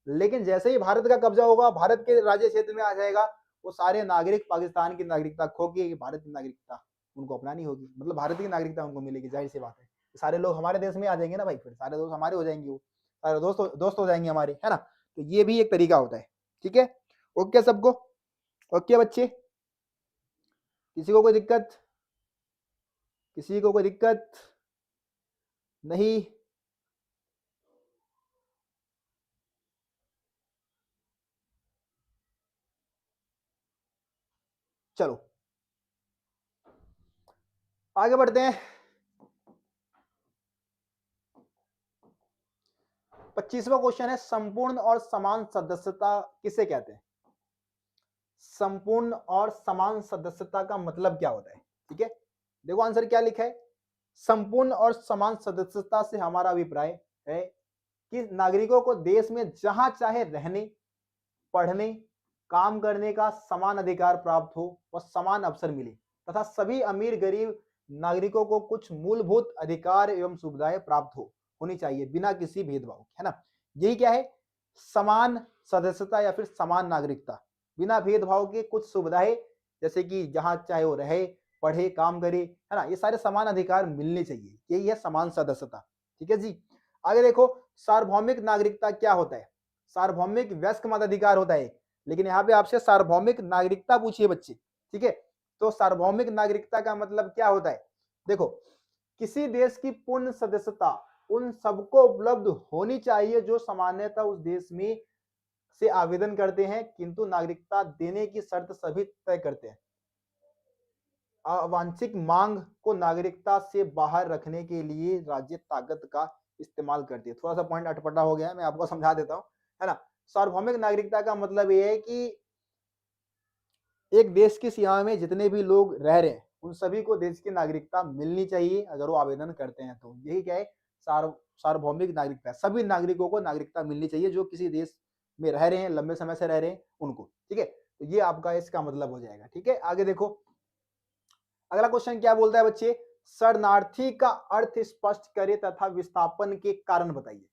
लेकिन जैसे ही भारत का कब्जा होगा, भारत के राज्य क्षेत्र में आ जाएगा, वो सारे नागरिक पाकिस्तान की नागरिकता खो के भारत की नागरिकता उनको अपनानी होगी, मतलब भारत की नागरिकता उनको मिलेगी, जाहिर सी बात है। सारे लोग हमारे देश में आ जाएंगे ना भाई, फिर सारे दोस्त हमारे हो जाएंगे, वो सारे दोस्त हो जाएंगे हमारे, है ना। तो ये भी एक तरीका होता है। ठीक है, ओके सबको, ओके बच्चे, किसी को कोई दिक्कत, किसी को कोई दिक्कत नहीं। चलो आगे बढ़ते हैं। 25वां क्वेश्चन है, संपूर्ण और समान सदस्यता किसे कहते हैं। संपूर्ण और समान सदस्यता का मतलब क्या होता है। ठीक है, देखो आंसर क्या लिखा है। संपूर्ण और समान सदस्यता से हमारा अभिप्राय है कि नागरिकों को देश में जहां चाहे रहने, पढ़ने, काम करने का समान अधिकार प्राप्त हो और समान अवसर मिले, तथा सभी अमीर गरीब नागरिकों को कुछ मूलभूत अधिकार एवं सुविधाएं प्राप्त होनी चाहिए बिना किसी भेदभाव के, है ना। यही क्या है, समान सदस्यता या फिर समान नागरिकता, बिना भेदभाव के कुछ सुविधाएं, जैसे कि जहां चाहे वो रहे, पढ़े, काम करे, है ना, ये सारे समान अधिकार मिलने चाहिए, यही है समान सदस्यता। ठीक है जी। आगे देखो, सार्वभौमिक नागरिकता क्या होता है। सार्वभौमिक वयस्क मताधिकार होता है, लेकिन यहाँ पे आपसे सार्वभौमिक नागरिकता पूछिए बच्चे। ठीक है, तो सार्वभौमिक नागरिकता का मतलब क्या होता है। देखो, किसी देश की पूर्ण सदस्यता उन सबको उपलब्ध होनी चाहिए जो सामान्यतः उस देश में से आवेदन करते हैं, किंतु नागरिकता देने की शर्त सभी तय करते हैं। अवांछित मांग को नागरिकता से बाहर रखने के लिए राज्य ताकत का इस्तेमाल करती है। थोड़ा सा पॉइंट अटपटा हो गया है, मैं आपको समझा देता हूँ, है ना। सार्वभौमिक नागरिकता का मतलब ये है कि एक देश की सीमा में जितने भी लोग रह रहे हैं उन सभी को देश की नागरिकता मिलनी चाहिए अगर वो आवेदन करते हैं तो। यही क्या है, सार्वभौमिक नागरिकता। सभी नागरिकों को नागरिकता मिलनी चाहिए जो किसी देश में रह रहे हैं, लंबे समय से रह रहे हैं उनको, ठीक है। तो ये आपका इसका मतलब हो जाएगा, ठीक है। आगे देखो, अगला क्वेश्चन क्या बोलता है बच्चे, शरणार्थी का अर्थ स्पष्ट करे तथा विस्थापन के कारण बताइए।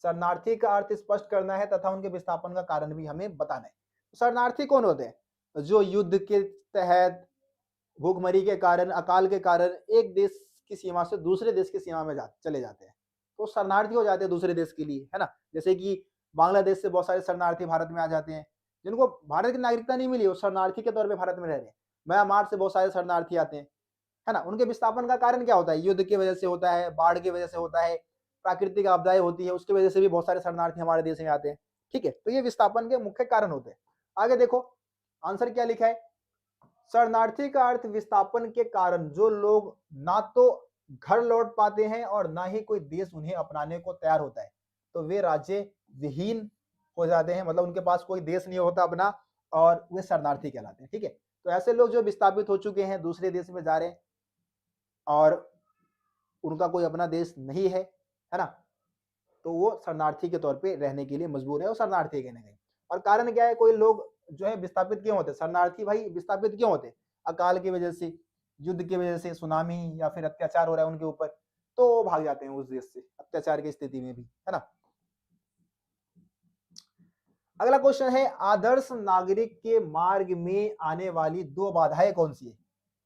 शरणार्थी का अर्थ स्पष्ट करना है तथा उनके विस्थापन का कारण भी हमें बताना है। शरणार्थी कौन होते हैं? जो युद्ध के तहत, भूखमरी के कारण, अकाल के कारण एक देश की सीमा से दूसरे देश की सीमा में चले जाते हैं, तो शरणार्थी हो जाते हैं दूसरे देश के लिए, है ना। जैसे कि बांग्लादेश से बहुत सारे शरणार्थी भारत में आ जाते हैं, जिनको भारत की नागरिकता नहीं मिली, वो शरणार्थी के तौर पे भारत में रह रहे हैं। म्यांमार से बहुत सारे शरणार्थी आते हैं, है ना। उनके विस्थापन का कारण क्या होता है? युद्ध की वजह से होता है, बाढ़ की वजह से होता है, प्राकृतिक आपदाएं होती है, उसकी वजह से भी बहुत सारे शरणार्थी हमारे देश में आते हैं, ठीक है। तो ये विस्थापन के मुख्य कारण होते हैं। आगे देखो, आंसर क्या लिखा है, शरणार्थी का अर्थ विस्थापन के कारण जो लोग ना तो घर लौट पाते हैं और ना ही कोई देश उन्हें अपनाने को तैयार होता है, तो वे राज्य विहीन हो जाते हैं, मतलब उनके पास कोई देश नहीं होता अपना, और वे शरणार्थी कहलाते हैं, ठीक है। तो ऐसे लोग जो विस्थापित हो चुके हैं, दूसरे देश में जा रहे हैं और उनका कोई अपना देश नहीं है ना, तो वो शरणार्थी के तौर पे रहने के लिए मजबूर है, और शरणार्थी कहीं ना कहीं। और कारण क्या है, कोई लोग जो है विस्थापित क्यों होते हैं, शरणार्थी भाई विस्थापित क्यों होते हैं? अकाल की वजह से, युद्ध की वजह से, सुनामी या फिर अत्याचार हो रहा है उनके ऊपर, तो वो भाग जाते हैं उस देश से अत्याचार की स्थिति में भी, है ना। अगला क्वेश्चन है, आदर्श नागरिक के मार्ग में आने वाली दो बाधाएं कौन सी है?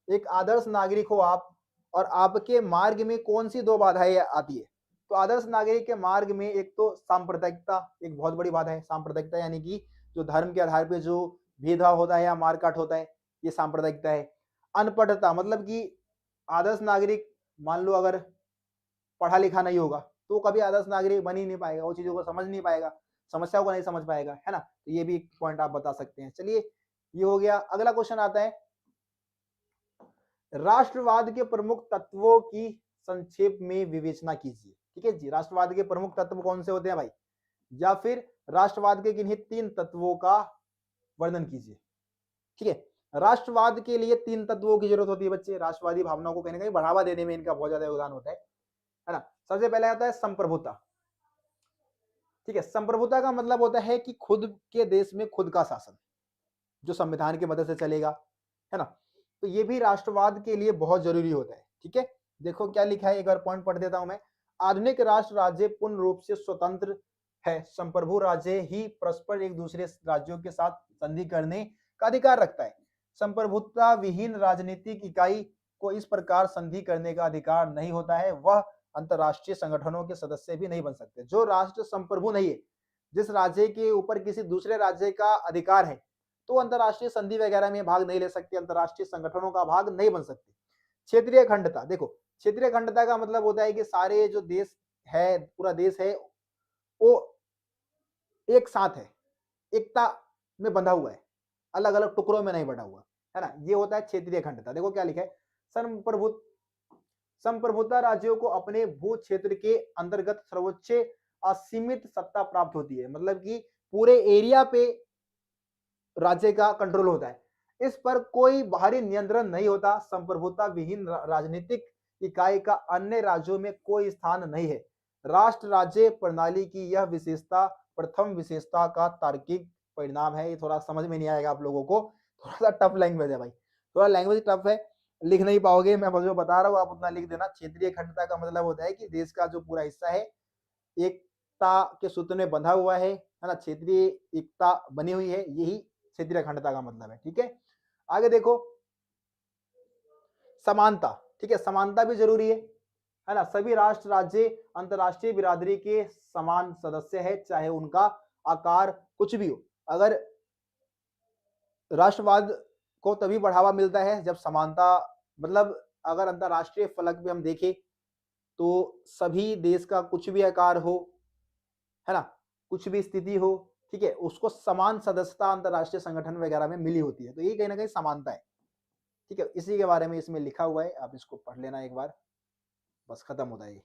एक आदर्श नागरिक हो आप, और आपके मार्ग में कौन सी दो बाधाएं आती है? तो आदर्श नागरिक के मार्ग में एक तो सांप्रदायिकता एक बहुत बड़ी बाधा है। सांप्रदायिकता यानी कि जो धर्म के आधार पे जो भेदभाव होता है या मारकाट होता है, ये सांप्रदायिकता है। अनपढ़ता, मतलब कि आदर्श नागरिक, मान लो अगर पढ़ा लिखा नहीं होगा तो कभी आदर्श नागरिक बन ही नहीं पाएगा, वो चीजों को समझ नहीं पाएगा, समस्याओं को नहीं समझ पाएगा, है ना। तो ये भी एक पॉइंट आप बता सकते हैं। चलिए, ये हो गया। अगला क्वेश्चन आता है, राष्ट्रवाद के प्रमुख तत्वों की संक्षेप में विवेचना कीजिए। ठीक है जी, राष्ट्रवाद के प्रमुख तत्व कौन से होते हैं भाई, या फिर राष्ट्रवाद के किन्हीं तीन तत्वों का वर्णन कीजिए। ठीक है, राष्ट्रवाद के लिए तीन तत्वों की जरूरत होती है बच्चे। राष्ट्रवादी भावनाओं को कहीं ना कहीं बढ़ावा देने में इनका बहुत ज्यादा योगदान होता है ना। सबसे पहले आता है संप्रभुता। ठीक है, संप्रभुता का मतलब होता है कि खुद के देश में खुद का शासन, जो संविधान की मदद से चलेगा, है ना। तो ये भी राष्ट्रवाद के लिए बहुत जरूरी होता है। ठीक है, देखो क्या लिखा है, एक बार पॉइंट पढ़ देता हूं मैं। आधुनिक राष्ट्र राज्य पूर्ण रूप से स्वतंत्र है। संप्रभु राज्य ही परस्पर एक दूसरे राज्यों के साथ संधि करने का अधिकार रखता है। संप्रभुता विहीन राजनीतिक इकाई को इस प्रकार संधि करने का अधिकार नहीं होता है। वह अंतरराष्ट्रीय संगठनों के सदस्य भी नहीं बन सकते। जो राष्ट्र संप्रभु नहीं है, जिस राज्य के ऊपर किसी दूसरे राज्य का अधिकार है, तो अंतरराष्ट्रीय संधि वगैरह में भाग नहीं ले सकते, अंतरराष्ट्रीय संगठनों का भाग नहीं बन सकते। क्षेत्रीय अखंडता, देखो क्षेत्रीय अखंडता का मतलब होता है कि सारे जो देश है, पूरा देश है, वो एक साथ है, एकता में बंधा हुआ है, अलग अलग टुकड़ों में नहीं बंधा हुआ, है ना। ये होता है क्षेत्रीय अखंडता। देखो क्या लिखा है, संप्रभुता राज्यों को अपने भू क्षेत्र के अंतर्गत सर्वोच्च असीमित सत्ता प्राप्त होती है, मतलब कि पूरे एरिया पे राज्य का कंट्रोल होता है, इस पर कोई बाहरी नियंत्रण नहीं होता। संप्रभुता विहीन राजनीतिक इकाई का अन्य राज्यों में कोई स्थान नहीं है। राष्ट्र राज्य प्रणाली की यह विशेषता प्रथम विशेषता का तार्किक परिणाम है। ये थोड़ा समझ में नहीं आएगा आप लोगों को, थोड़ा सा टफ लैंग्वेज है भाई, थोड़ा लैंग्वेज टफ है, लिख नहीं पाओगे, मैं जो बता रहा हूँ आप उतना लिख देना। क्षेत्रीय अखंडता का मतलब होता है कि देश का जो पूरा हिस्सा है एकता के सूत्र में बंधा हुआ है ना, क्षेत्रीय एकता बनी हुई है, यही क्षेत्रीय अखंडता का मतलब है। ठीक है, आगे देखो, समानता। ठीक है, समानता भी जरूरी है ना। सभी राष्ट्र राज्य अंतरराष्ट्रीय बिरादरी के समान सदस्य है, चाहे उनका आकार कुछ भी हो। अगर राष्ट्रवाद को तभी बढ़ावा मिलता है जब समानता, मतलब अगर अंतरराष्ट्रीय फलक पे हम देखें तो सभी देश का कुछ भी आकार हो, है ना, कुछ भी स्थिति हो, ठीक है, उसको समान सदस्यता अंतरराष्ट्रीय संगठन वगैरह में मिली होती है। तो ये कहीं ना कहीं समानता है। ठीक है, इसी के बारे में इसमें लिखा हुआ है, आप इसको पढ़ लेना एक बार, बस खत्म होता है ये।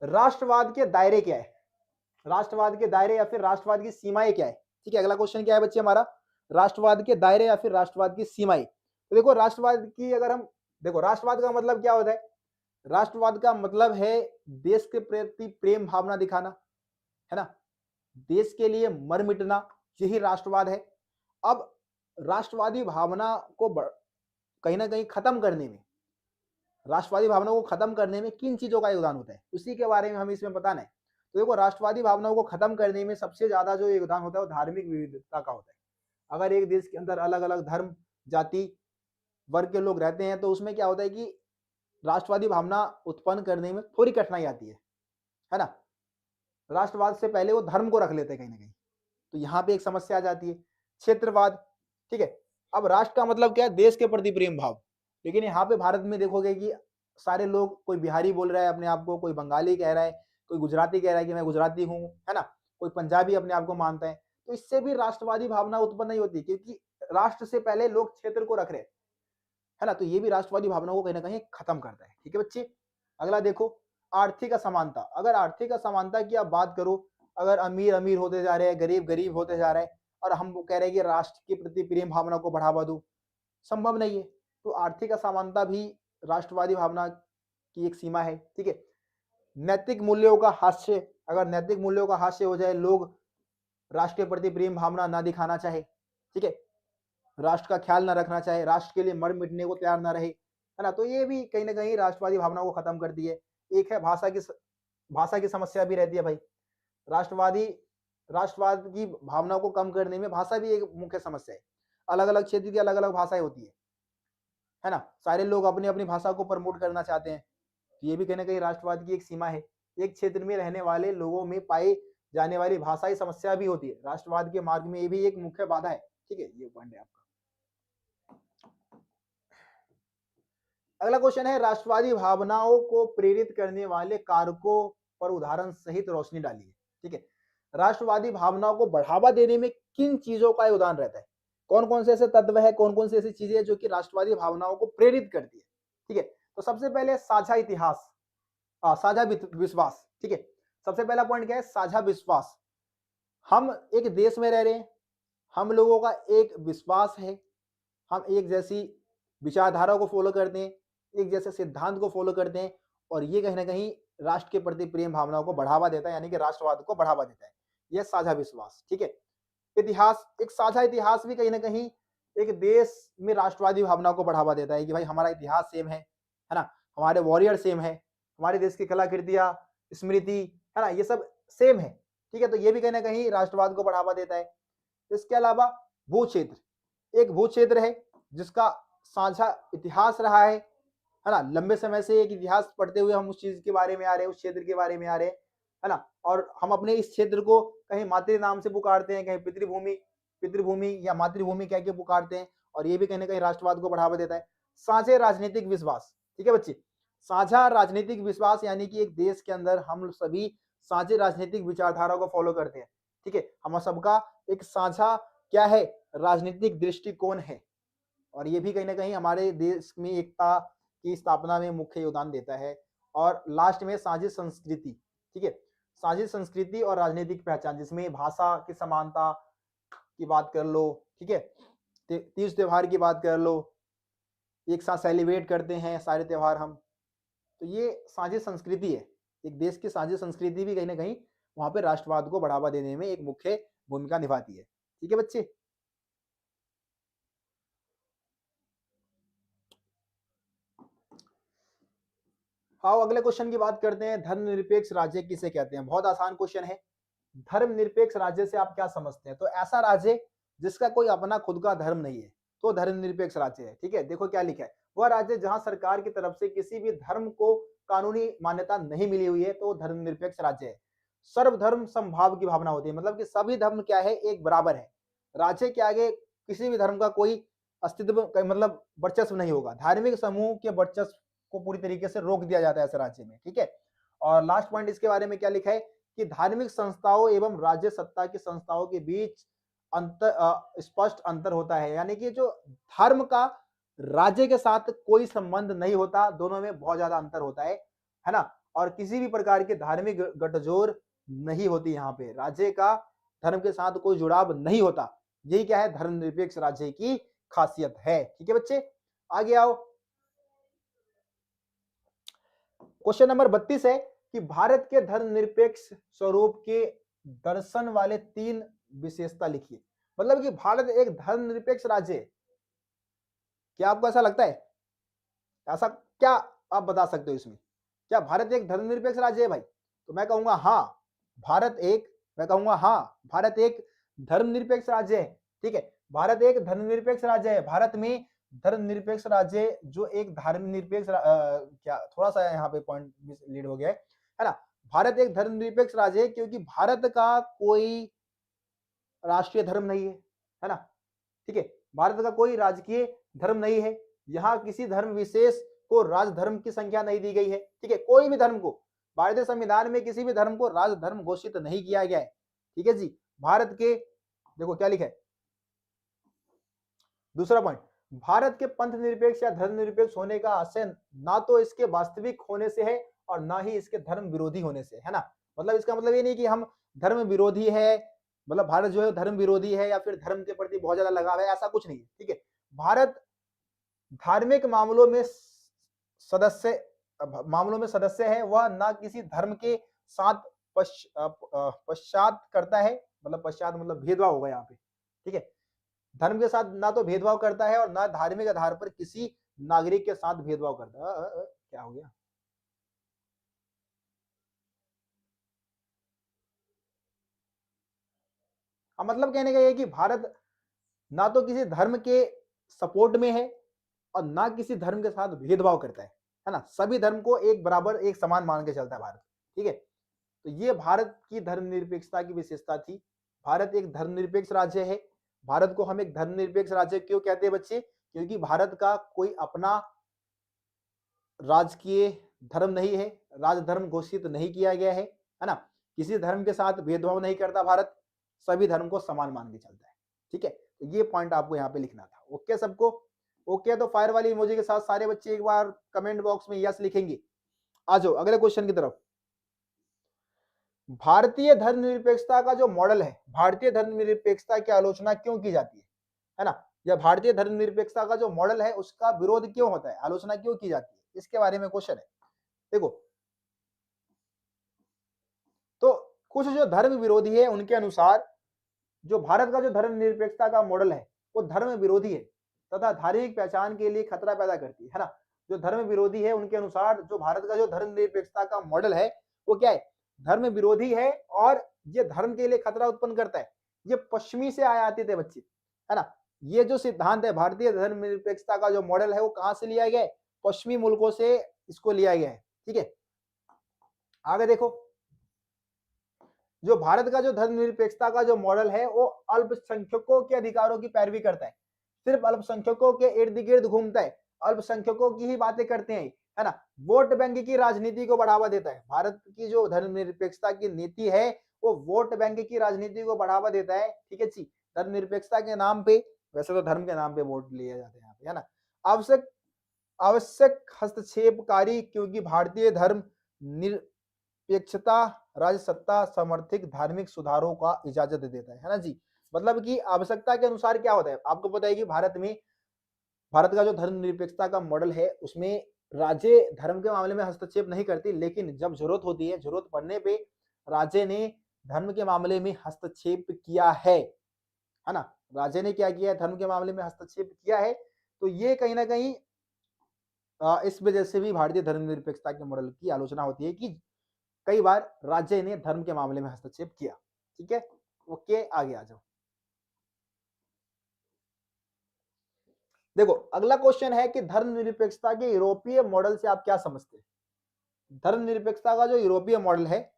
राष्ट्रवाद के दायरे क्या है? राष्ट्रवाद के दायरे या फिर राष्ट्रवाद की सीमाएं क्या है? ठीक है, अगला क्वेश्चन क्या है बच्चे हमारा, राष्ट्रवाद के दायरे या फिर राष्ट्रवाद की सीमाएं। तो देखो राष्ट्रवाद की अगर हम देखो, राष्ट्रवाद का मतलब क्या होता है? राष्ट्रवाद का मतलब है देश के प्रति प्रेम भावना दिखाना, है ना, देश के लिए मर मिटना, यही राष्ट्रवाद है। अब राष्ट्रवादी भावना को कहीं ना कहीं खत्म करने में, राष्ट्रवादी भावनाओं को खत्म करने में किन चीजों का योगदान होता है, उसी के बारे में हमें इसमें बताना है। तो देखो राष्ट्रवादी भावनाओं को खत्म करने में सबसे ज्यादा जो योगदान होता है वो धार्मिक विविधता का होता है। अगर एक देश के अंदर अलग अलग धर्म, जाति, वर्ग के लोग रहते हैं तो उसमें क्या होता है कि राष्ट्रवादी भावना उत्पन्न करने में थोड़ी कठिनाई आती है ना। राष्ट्रवाद से पहले वो धर्म को रख लेते हैं कहीं ना कहीं, तो यहाँ पे एक समस्या आ जाती है। क्षेत्रवाद, ठीक है, अब राष्ट्र का मतलब क्या है? देश के प्रति प्रेम भाव। लेकिन यहाँ पे भारत में देखोगे कि सारे लोग, कोई बिहारी बोल रहा है अपने आप को, कोई बंगाली कह रहा है, कोई गुजराती कह रहा है कि मैं गुजराती हूँ, है ना, कोई पंजाबी अपने आप को मानता है। तो इससे भी राष्ट्रवादी भावना उत्पन्न नहीं होती, क्योंकि राष्ट्र से पहले लोग क्षेत्र को रख रहे हैं, है ना। तो ये भी राष्ट्रवादी भावना को कहीं ना कहीं खत्म करता है। ठीक है बच्चे, अगला देखो, आर्थिक असमानता। अगर आर्थिक असमानता की आप बात करो, अगर अमीर अमीर होते जा रहे हैं, गरीब गरीब होते जा रहे हैं, और हम कह रहे हैं कि राष्ट्र के प्रति प्रेम भावना को बढ़ावा दो, संभव नहीं है। तो आर्थिक असमानता भी राष्ट्रवादी भावना की एक सीमा है। ठीक है, नैतिक मूल्यों का हास्य, अगर नैतिक मूल्यों का हास्य हो जाए, लोग राष्ट्र के प्रति प्रेम भावना ना दिखाना चाहे, ठीक है, राष्ट्र का ख्याल ना रखना चाहे, राष्ट्र के लिए मर मिटने को तैयार ना रहे, है ना, तो ये भी कहीं ना कहीं राष्ट्रवादी भावनाओं को खत्म करती है। एक है भाषा की समस्या भी रहती है भाई। राष्ट्रवादी राष्ट्रवाद की भावना को कम करने में भाषा भी एक मुख्य समस्या है। अलग अलग क्षेत्र की अलग अलग भाषाएं होती है ना, सारे लोग अपनी अपनी भाषा को प्रमोट करना चाहते हैं, तो ये भी कहीं ना कहीं राष्ट्रवाद की एक सीमा है। एक क्षेत्र में रहने वाले लोगों में पाई जाने वाली भाषाई समस्या भी होती है, राष्ट्रवाद के मार्ग में ये भी एक मुख्य बाधा है। ठीक है, ये पॉइंट है आपका। अगला क्वेश्चन है, राष्ट्रवादी भावनाओं को प्रेरित करने वाले कारकों पर उदाहरण सहित रोशनी डालिए। ठीक है, राष्ट्रवादी भावनाओं को बढ़ावा देने में किन चीजों का योगदान रहता है? कौन कौन से ऐसे तत्व है, कौन कौन सी ऐसी चीजें जो कि राष्ट्रवादी भावनाओं को प्रेरित करती है? ठीक है, तो सबसे पहले साझा इतिहास, साझा विश्वास। ठीक है, सबसे पहला पॉइंट क्या है? साझा विश्वास। हम एक देश में रह रहे हैं, हम लोगों का एक विश्वास है, हम एक जैसी विचारधारा को फॉलो करते हैं, एक जैसे सिद्धांत को फॉलो करते हैं, और ये कहीं ना कहीं राष्ट्र के प्रति प्रेम भावनाओं को बढ़ावा देता है, यानी कि राष्ट्रवाद को बढ़ावा देता है, यह साझा विश्वास। ठीक है, इतिहास, एक साझा इतिहास भी कहीं ना कहीं एक देश में राष्ट्रवादी भावनाओं को बढ़ावा देता है कि भाई हमारा इतिहास सेम है ना, हमारे वॉरियर सेम है, हमारे देश की कलाकृतियां, स्मृति, है ना, ये सब सेम है। ठीक है, तो ये भी कहीं ना कहीं राष्ट्रवाद को बढ़ावा देता है। इसके अलावा भू क्षेत्र, एक भू क्षेत्र है जिसका साझा इतिहास रहा है ना, लंबे समय से एक इतिहास पढ़ते हुए हम उस चीज के बारे में आ रहे हैं, उस क्षेत्र के बारे में आ रहे हैं, है ना, और हम अपने इस क्षेत्र को कहीं मातृ नाम से पुकारते हैं, कहीं पितृभूमि या मातृभूमि कह के पुकारते हैं, और ये भी कहीं ना कहीं राष्ट्रवाद को बढ़ावा देता है। साझे राजनीतिक विश्वास, ठीक है बच्चे, साझा राजनीतिक विश्वास यानी कि एक देश के अंदर हम सभी साझे राजनीतिक विचारधारा को फॉलो करते हैं। ठीक है, हम सबका एक साझा क्या है? राजनीतिक दृष्टिकोण है, और ये भी कहीं ना कहीं हमारे देश में एकता की स्थापना में मुख्य योगदान देता है। और लास्ट में साझी संस्कृति। ठीक है, साझी संस्कृति और राजनीतिक पहचान, जिसमें भाषा की समानता की बात कर लो, ठीक है, तीज त्योहार की बात कर लो, एक साथ सेलिब्रेट करते हैं सारे त्योहार हम, तो ये साझी संस्कृति है। एक देश की साझी संस्कृति भी कहीं ना कहीं वहां पे राष्ट्रवाद को बढ़ावा देने में एक मुख्य भूमिका निभाती है। ठीक है बच्चे, आओ अगले क्वेश्चन की बात करते हैं, धर्मनिरपेक्ष राज्य किसे कहते हैं? बहुत आसान क्वेश्चन है। धर्मनिरपेक्ष राज्य से आप क्या समझते हैं? तो ऐसा राज्य जिसका कोई अपना खुद का धर्म नहीं है, तो धर्मनिरपेक्ष राज्य है। ठीक है, देखो क्या लिखा है, वह राज्य जहां सरकार की तरफ से किसी भी धर्म को कानूनी मान्यता नहीं मिली हुई है, तो धर्मनिरपेक्ष राज्य है। सर्वधर्म समभाव की भावना होती है, मतलब कि सभी धर्म क्या है? एक बराबर है। राज्य के आगे किसी भी धर्म का कोई अस्तित्व मतलब वर्चस्व नहीं होगा। धार्मिक समूह के वर्चस्व को पूरी तरीके से रोक दिया जाता है ऐसे राज्य में। ठीक है, और लास्ट पॉइंट इसके बारे में क्या लिखा है कि धार्मिक संस्थाओं एवं राज्य सत्ता की संस्थाओं के बीच स्पष्ट अंतर होता है, यानी कि जो धर्म का राज्य के साथ कोई संबंध नहीं होता, दोनों में बहुत ज्यादा अंतर होता है ना। और किसी भी प्रकार की धार्मिक गठजोड़ नहीं होती, यहाँ पे राज्य का धर्म के साथ कोई जुड़ाव नहीं होता। यही क्या है, धर्मनिरपेक्ष राज्य की खासियत है। ठीक है बच्चे, आगे आओ। क्वेश्चन नंबर 32 है कि भारत के धर्मनिरपेक्ष स्वरूप के दर्शन वाले 3 विशेषता लिखिए। मतलब कि भारत एक धर्मनिरपेक्ष राज्य है, क्या आपको ऐसा लगता है? ऐसा क्या आप बता सकते हो इसमें? क्या भारत एक धर्मनिरपेक्ष राज्य है भाई? तो मैं कहूंगा हाँ, भारत एक धर्मनिरपेक्ष राज्य है। ठीक है, भारत एक धर्मनिरपेक्ष राज्य है। भारत में धर्मनिरपेक्ष राज्य जो एक धर्मनिरपेक्ष क्या थोड़ा सा यहाँ पे पॉइंट लीड हो गया है ना। भारत एक धर्मनिरपेक्ष राज्य है क्योंकि भारत का कोई राष्ट्रीय धर्म नहीं है ना। ठीक है, भारत का कोई राजकीय धर्म नहीं है। यहाँ किसी धर्म विशेष को राजधर्म की संख्या नहीं दी गई है। ठीक है, कोई भी धर्म को भारतीय संविधान में किसी भी धर्म को राजधर्म घोषित नहीं किया गया है। ठीक है जी, भारत के देखो क्या लिखा है, दूसरा पॉइंट, भारत के पंथ निरपेक्ष या धर्म निरपेक्ष होने का आशय ना तो इसके वास्तविक होने से है और ना ही इसके धर्म विरोधी होने से, है ना। मतलब इसका मतलब ये नहीं कि हम धर्म विरोधी है, मतलब भारत जो है धर्म विरोधी है या फिर धर्म के प्रति बहुत ज्यादा लगाव है, ऐसा कुछ नहीं है। ठीक है, भारत धार्मिक मामलों में सदस्य है, वह ना किसी धर्म के साथ पश्चात करता है, मतलब पश्चात मतलब भेदभाव होगा यहाँ पे। ठीक है, धर्म के साथ ना तो भेदभाव करता है और ना धार्मिक आधार पर किसी नागरिक के साथ भेदभाव करता है। क्या हो गया? मतलब कहने का ये कि भारत ना तो किसी धर्म के सपोर्ट में है और ना किसी धर्म के साथ भेदभाव करता है ना। सभी धर्म को एक बराबर एक समान मान के चलता है भारत। ठीक है, तो ये भारत की धर्मनिरपेक्षता की विशेषता थी। भारत एक धर्मनिरपेक्ष राज्य है। भारत को हम एक धर्मनिरपेक्ष राज्य क्यों कहते हैं बच्चे? क्योंकि भारत का कोई अपना राजकीय धर्म नहीं है, राजधर्म घोषित नहीं किया गया है ना। किसी धर्म के साथ भेदभाव नहीं करता भारत, सभी धर्म को समान मान के चलता है। ठीक है, तो ये पॉइंट आपको यहाँ पे लिखना था। ओके सबको? ओके, तो फायर वाली इमोजी के साथ सारे बच्चे एक बार कमेंट बॉक्स में यस लिखेंगे। आ जाओ अगले क्वेश्चन की तरफ। भारतीय धर्मनिरपेक्षता का जो मॉडल है, भारतीय धर्मनिरपेक्षता की आलोचना क्यों की जाती है ना। या भारतीय धर्मनिरपेक्षता का जो मॉडल है उसका विरोध क्यों होता है, आलोचना क्यों की जाती है, इसके बारे में क्वेश्चन है। देखो, तो कुछ जो धर्म विरोधी है उनके अनुसार जो भारत का जो धर्मनिरपेक्षता का मॉडल है वो धर्म विरोधी है तथा धार्मिक पहचान के लिए खतरा पैदा करती है ना। जो धर्म विरोधी है उनके अनुसार जो भारत का जो धर्मनिरपेक्षता का मॉडल है वो क्या है, धर्म विरोधी है और ये धर्म के लिए खतरा उत्पन्न करता है। ये पश्चिमी से आयातित है बच्चे, है ना। ये जो सिद्धांत है भारतीय धर्मनिरपेक्षता का जो मॉडल है वो कहां से लिया गया है, पश्चिमी मुल्कों से इसको लिया गया है। ठीक है, आगे देखो, जो भारत का जो धर्मनिरपेक्षता का जो मॉडल है वो अल्पसंख्यकों के अधिकारों की पैरवी करता है, सिर्फ अल्पसंख्यकों के इर्द गिर्द घूमता है, अल्पसंख्यकों की ही बातें करते हैं, है ना। वोट बैंक की राजनीति को बढ़ावा देता है। भारत की जो धर्मनिरपेक्षता की नीति है वो वोट बैंक की राजनीति को बढ़ावा देता है। ठीक है जी, धर्मनिरपेक्षता के नाम पे, वैसे तो धर्म के नाम पे वोट लिए जाते हैं यहाँ पे, है ना। आवश्यक आवश्यक हस्तक्षेपकारी क्योंकि भारतीय धर्म निरपेक्षता राज्य सत्ता समर्थित धार्मिक सुधारों का इजाजत देता है ना जी। मतलब कि आवश्यकता के अनुसार क्या होता है, आपको पता है कि भारत का जो धर्मनिरपेक्षता का मॉडल है उसमें राज्य धर्म के मामले में हस्तक्षेप नहीं करती, लेकिन जब जरूरत होती है, जरूरत पड़ने पे राज्य ने धर्म के मामले में हस्तक्षेप किया है ना। राज्य ने क्या किया है, धर्म के मामले में हस्तक्षेप किया है। तो ये कहीं ना कहीं इस वजह से भी भारतीय धर्मनिरपेक्षता के मॉडल की आलोचना होती है कि कई बार राज्य ने धर्म के मामले में हस्तक्षेप किया। ठीक है, ओके, आगे आ जाओ। देखो अगला क्वेश्चन है कि धर्मनिरपेक्षता के यूरोपीय मॉडल से आप क्या समझते हैं। धर्मनिरपेक्षता का जो यूरोपीय मॉडल है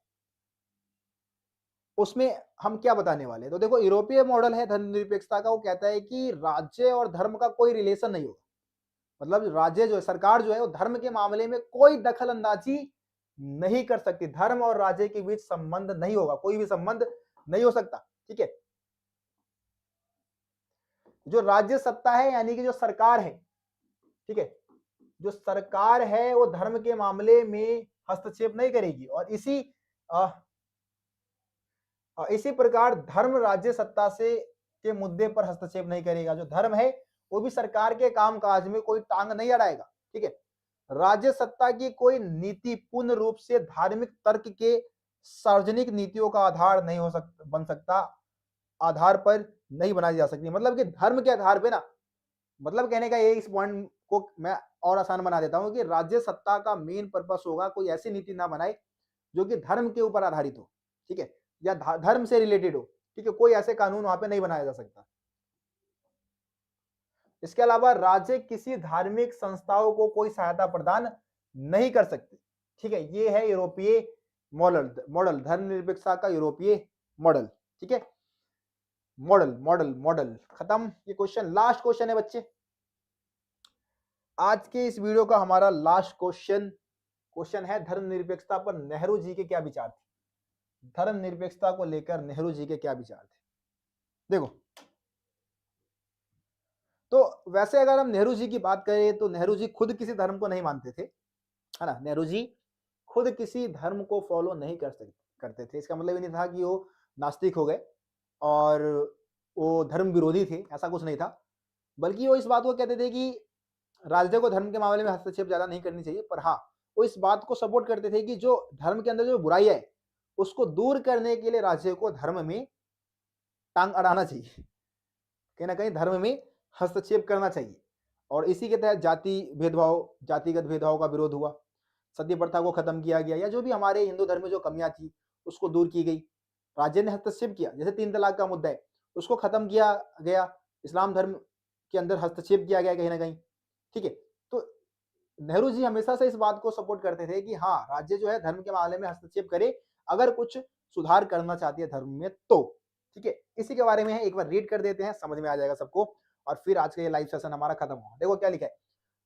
उसमें हम क्या बताने वाले हैं। तो देखो, यूरोपीय मॉडल है धर्मनिरपेक्षता का, वो कहता है कि राज्य और धर्म का कोई रिलेशन नहीं होगा। मतलब राज्य जो है, सरकार जो है, वो धर्म के मामले में कोई दखल अंदाजी नहीं कर सकती। धर्म और राज्य के बीच संबंध नहीं होगा, कोई भी संबंध नहीं हो सकता। ठीक है, जो राज्य सत्ता है यानी कि जो सरकार है, ठीक है, जो सरकार है वो धर्म के मामले में हस्तक्षेप नहीं करेगी। और इसी प्रकार धर्म राज्य सत्ता से के मुद्दे पर हस्तक्षेप नहीं करेगा। जो धर्म है वो भी सरकार के कामकाज में कोई टांग नहीं अड़ाएगा। ठीक है, राज्य सत्ता की कोई नीति पूर्ण रूप से धार्मिक तर्क के सार्वजनिक नीतियों का आधार नहीं हो सकता, बन सकता, आधार पर नहीं बनाई जा सकती। मतलब कि धर्म के आधार पे ना, मतलब कहने का ये, इस पॉइंट को मैं और आसान बना देता हूं कि राज्य सत्ता का मेन पर्पस होगा कोई ऐसी नीति ना बनाए जो कि धर्म के ऊपर आधारित हो। ठीक है, या धर्म से रिलेटेड हो। ठीक है, कोई ऐसे कानून वहां पे नहीं बनाया जा सकता। इसके अलावा राज्य किसी धार्मिक संस्थाओं को कोई सहायता प्रदान नहीं कर सकते। ठीक है, ये है यूरोपीय मॉडल धर्मनिरपेक्षता का यूरोपीय मॉडल। ठीक है, मॉडल खत्म। ये क्वेश्चन लास्ट क्वेश्चन है बच्चे, आज के इस वीडियो का हमारा लास्ट क्वेश्चन है धर्मनिरपेक्षता पर नेहरू जी के क्या विचार थे। धर्मनिरपेक्षता को लेकर नेहरू जी के क्या विचार थे। देखो, तो वैसे अगर हम नेहरू जी की बात करें तो नेहरू जी खुद किसी धर्म को नहीं मानते थे, है ना। नेहरू जी खुद किसी धर्म को फॉलो नहीं करते थे। इसका मतलब ये नहीं था कि वो नास्तिक हो गए और वो धर्म विरोधी थे, ऐसा कुछ नहीं था। बल्कि वो इस बात को कहते थे कि राज्य को धर्म के मामले में हस्तक्षेप ज्यादा नहीं करनी चाहिए, पर हाँ वो इस बात को सपोर्ट करते थे कि जो धर्म के अंदर जो बुराई है उसको दूर करने के लिए राज्य को धर्म में टांग अड़ाना चाहिए, कहीं ना कहीं धर्म में हस्तक्षेप करना चाहिए। और इसी के तहत जातिगत भेदभाव का विरोध हुआ, सती प्रथा को खत्म किया गया, या जो भी हमारे हिंदू धर्म में जो कमियां थी उसको दूर की गई। राज्य ने हस्तक्षेप किया, जैसे 3 तलाक का मुद्दा है उसको खत्म किया गया, इस्लाम धर्म के अंदर हस्तक्षेप किया गया कहीं ना कहीं। ठीक है, तो नेहरू जी हमेशा से इस बात को सपोर्ट करते थे कि हाँ राज्य जो है धर्म के मामले में हस्तक्षेप करे अगर कुछ सुधार करना चाहती है धर्म में तो। ठीक है, इसी के बारे में है, एक बार रीड कर देते हैं, समझ में आ जाएगा सबको। और फिर आज का ये लाइव सेशन हमारा खत्म होगा। देखो क्या लिखा है,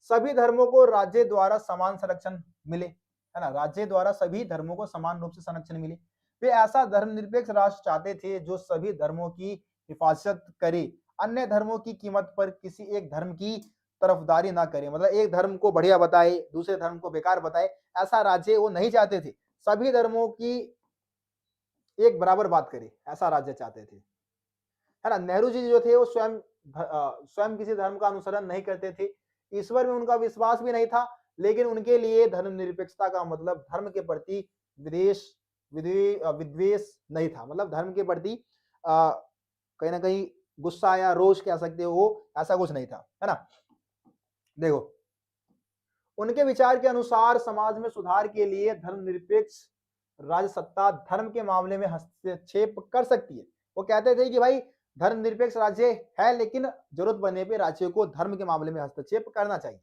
सभी धर्मों को राज्य द्वारा समान संरक्षण मिले, है ना। राज्य द्वारा सभी धर्मों को समान रूप से संरक्षण मिले। वे ऐसा धर्मनिरपेक्ष राष्ट्र चाहते थे जो सभी धर्मों की हिफाजत करे, अन्य धर्मों की कीमत पर किसी एक धर्म की तरफदारी ना करे। मतलब एक धर्म को बढ़िया बताए दूसरे धर्म को बेकार बताए, ऐसा राज्य वो नहीं चाहते थे। सभी धर्मों की एक बराबर बात करे, ऐसा राज्य चाहते थे, है ना। नेहरू जी जो थे वो स्वयं किसी धर्म का अनुसरण नहीं करते थे, ईश्वर में उनका विश्वास भी नहीं था, लेकिन उनके लिए धर्मनिरपेक्षता का मतलब धर्म के प्रति विद्वेष नहीं था। मतलब धर्म के प्रति कहीं ना कहीं गुस्सा या रोष कह सकते हो, ऐसा कुछ नहीं था, है ना। देखो, उनके विचार के अनुसार समाज में सुधार के लिए धर्मनिरपेक्ष राज्य सत्ता धर्म के मामले में हस्तक्षेप कर सकती है। वो कहते थे कि भाई धर्मनिरपेक्ष राज्य है लेकिन जरूरत पड़ने पे राज्य को धर्म के मामले में हस्तक्षेप करना चाहिए।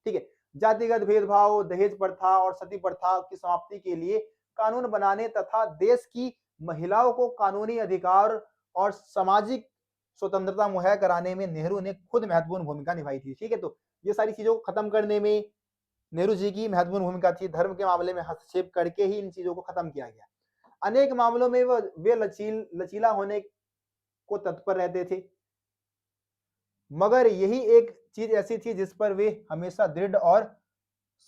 ठीक है, जातिगत भेदभाव, दहेज प्रथा और सती प्रथा की समाप्ति के लिए कानून बनाने तथा देश की महिलाओं को कानूनी अधिकार और सामाजिक स्वतंत्रता मुहैया कराने में नेहरू ने खुद महत्वपूर्ण भूमिका निभाई थी। ठीक है, तो ये सारी चीजों को खत्म करने में नेहरू जी की महत्वपूर्ण भूमिका थी। धर्म के मामले में हस्तक्षेप करके ही इन चीजों को खत्म किया गया। अनेक मामलों में वे लचीला होने को तत्पर रहते थे, मगर यही एक चीज ऐसी थी जिस पर वे हमेशा दृढ़ और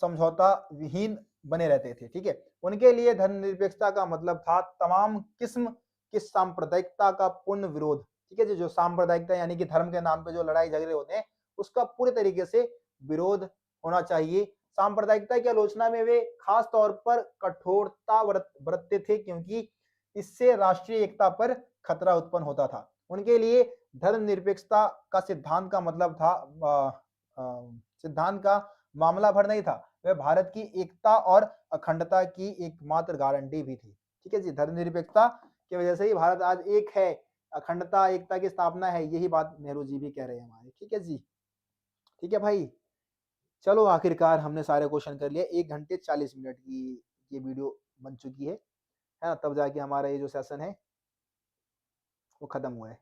समझौता विहीन बने रहते थे। ठीक है, उनके लिए धर्मनिरपेक्षता का मतलब था तमाम किस्म की सांप्रदायिकता का पूर्ण विरोध। ठीक है, जो सांप्रदायिकता यानी कि धर्म के नाम पे जो लड़ाई झगड़े होते हैं उसका पूरे तरीके से विरोध होना चाहिए। सांप्रदायिकता की आलोचना में वे खास तौर पर कठोरता बरतते थे क्योंकि इससे राष्ट्रीय एकता पर खतरा उत्पन्न होता था। उनके लिए धर्मनिरपेक्षता का सिद्धांत का मतलब था सिद्धांत का मामला भर नहीं था, वह भारत की एकता और अखंडता की एकमात्र गारंटी भी थी। ठीक है जी, धर्मनिरपेक्षता की वजह से ही भारत आज एक है, अखंडता एकता की स्थापना है, यही बात नेहरू जी भी कह रहे हैं हमारे। ठीक है जी, ठीक है भाई, चलो आखिरकार हमने सारे क्वेश्चन कर लिए। 1 घंटे 40 मिनट की ये वीडियो बन चुकी है ना। तब जाके हमारा ये जो सेशन है वो खत्म हुआ है।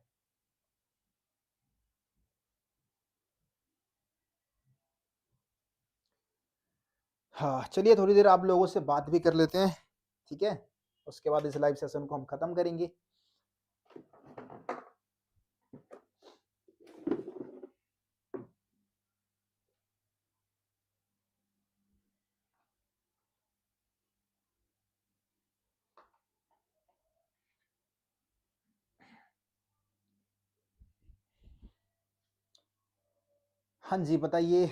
हाँ, चलिए थोड़ी देर आप लोगों से बात भी कर लेते हैं, ठीक है? उसके बाद इस लाइव सेशन को हम खत्म करेंगे। हाँ जी, बताइए।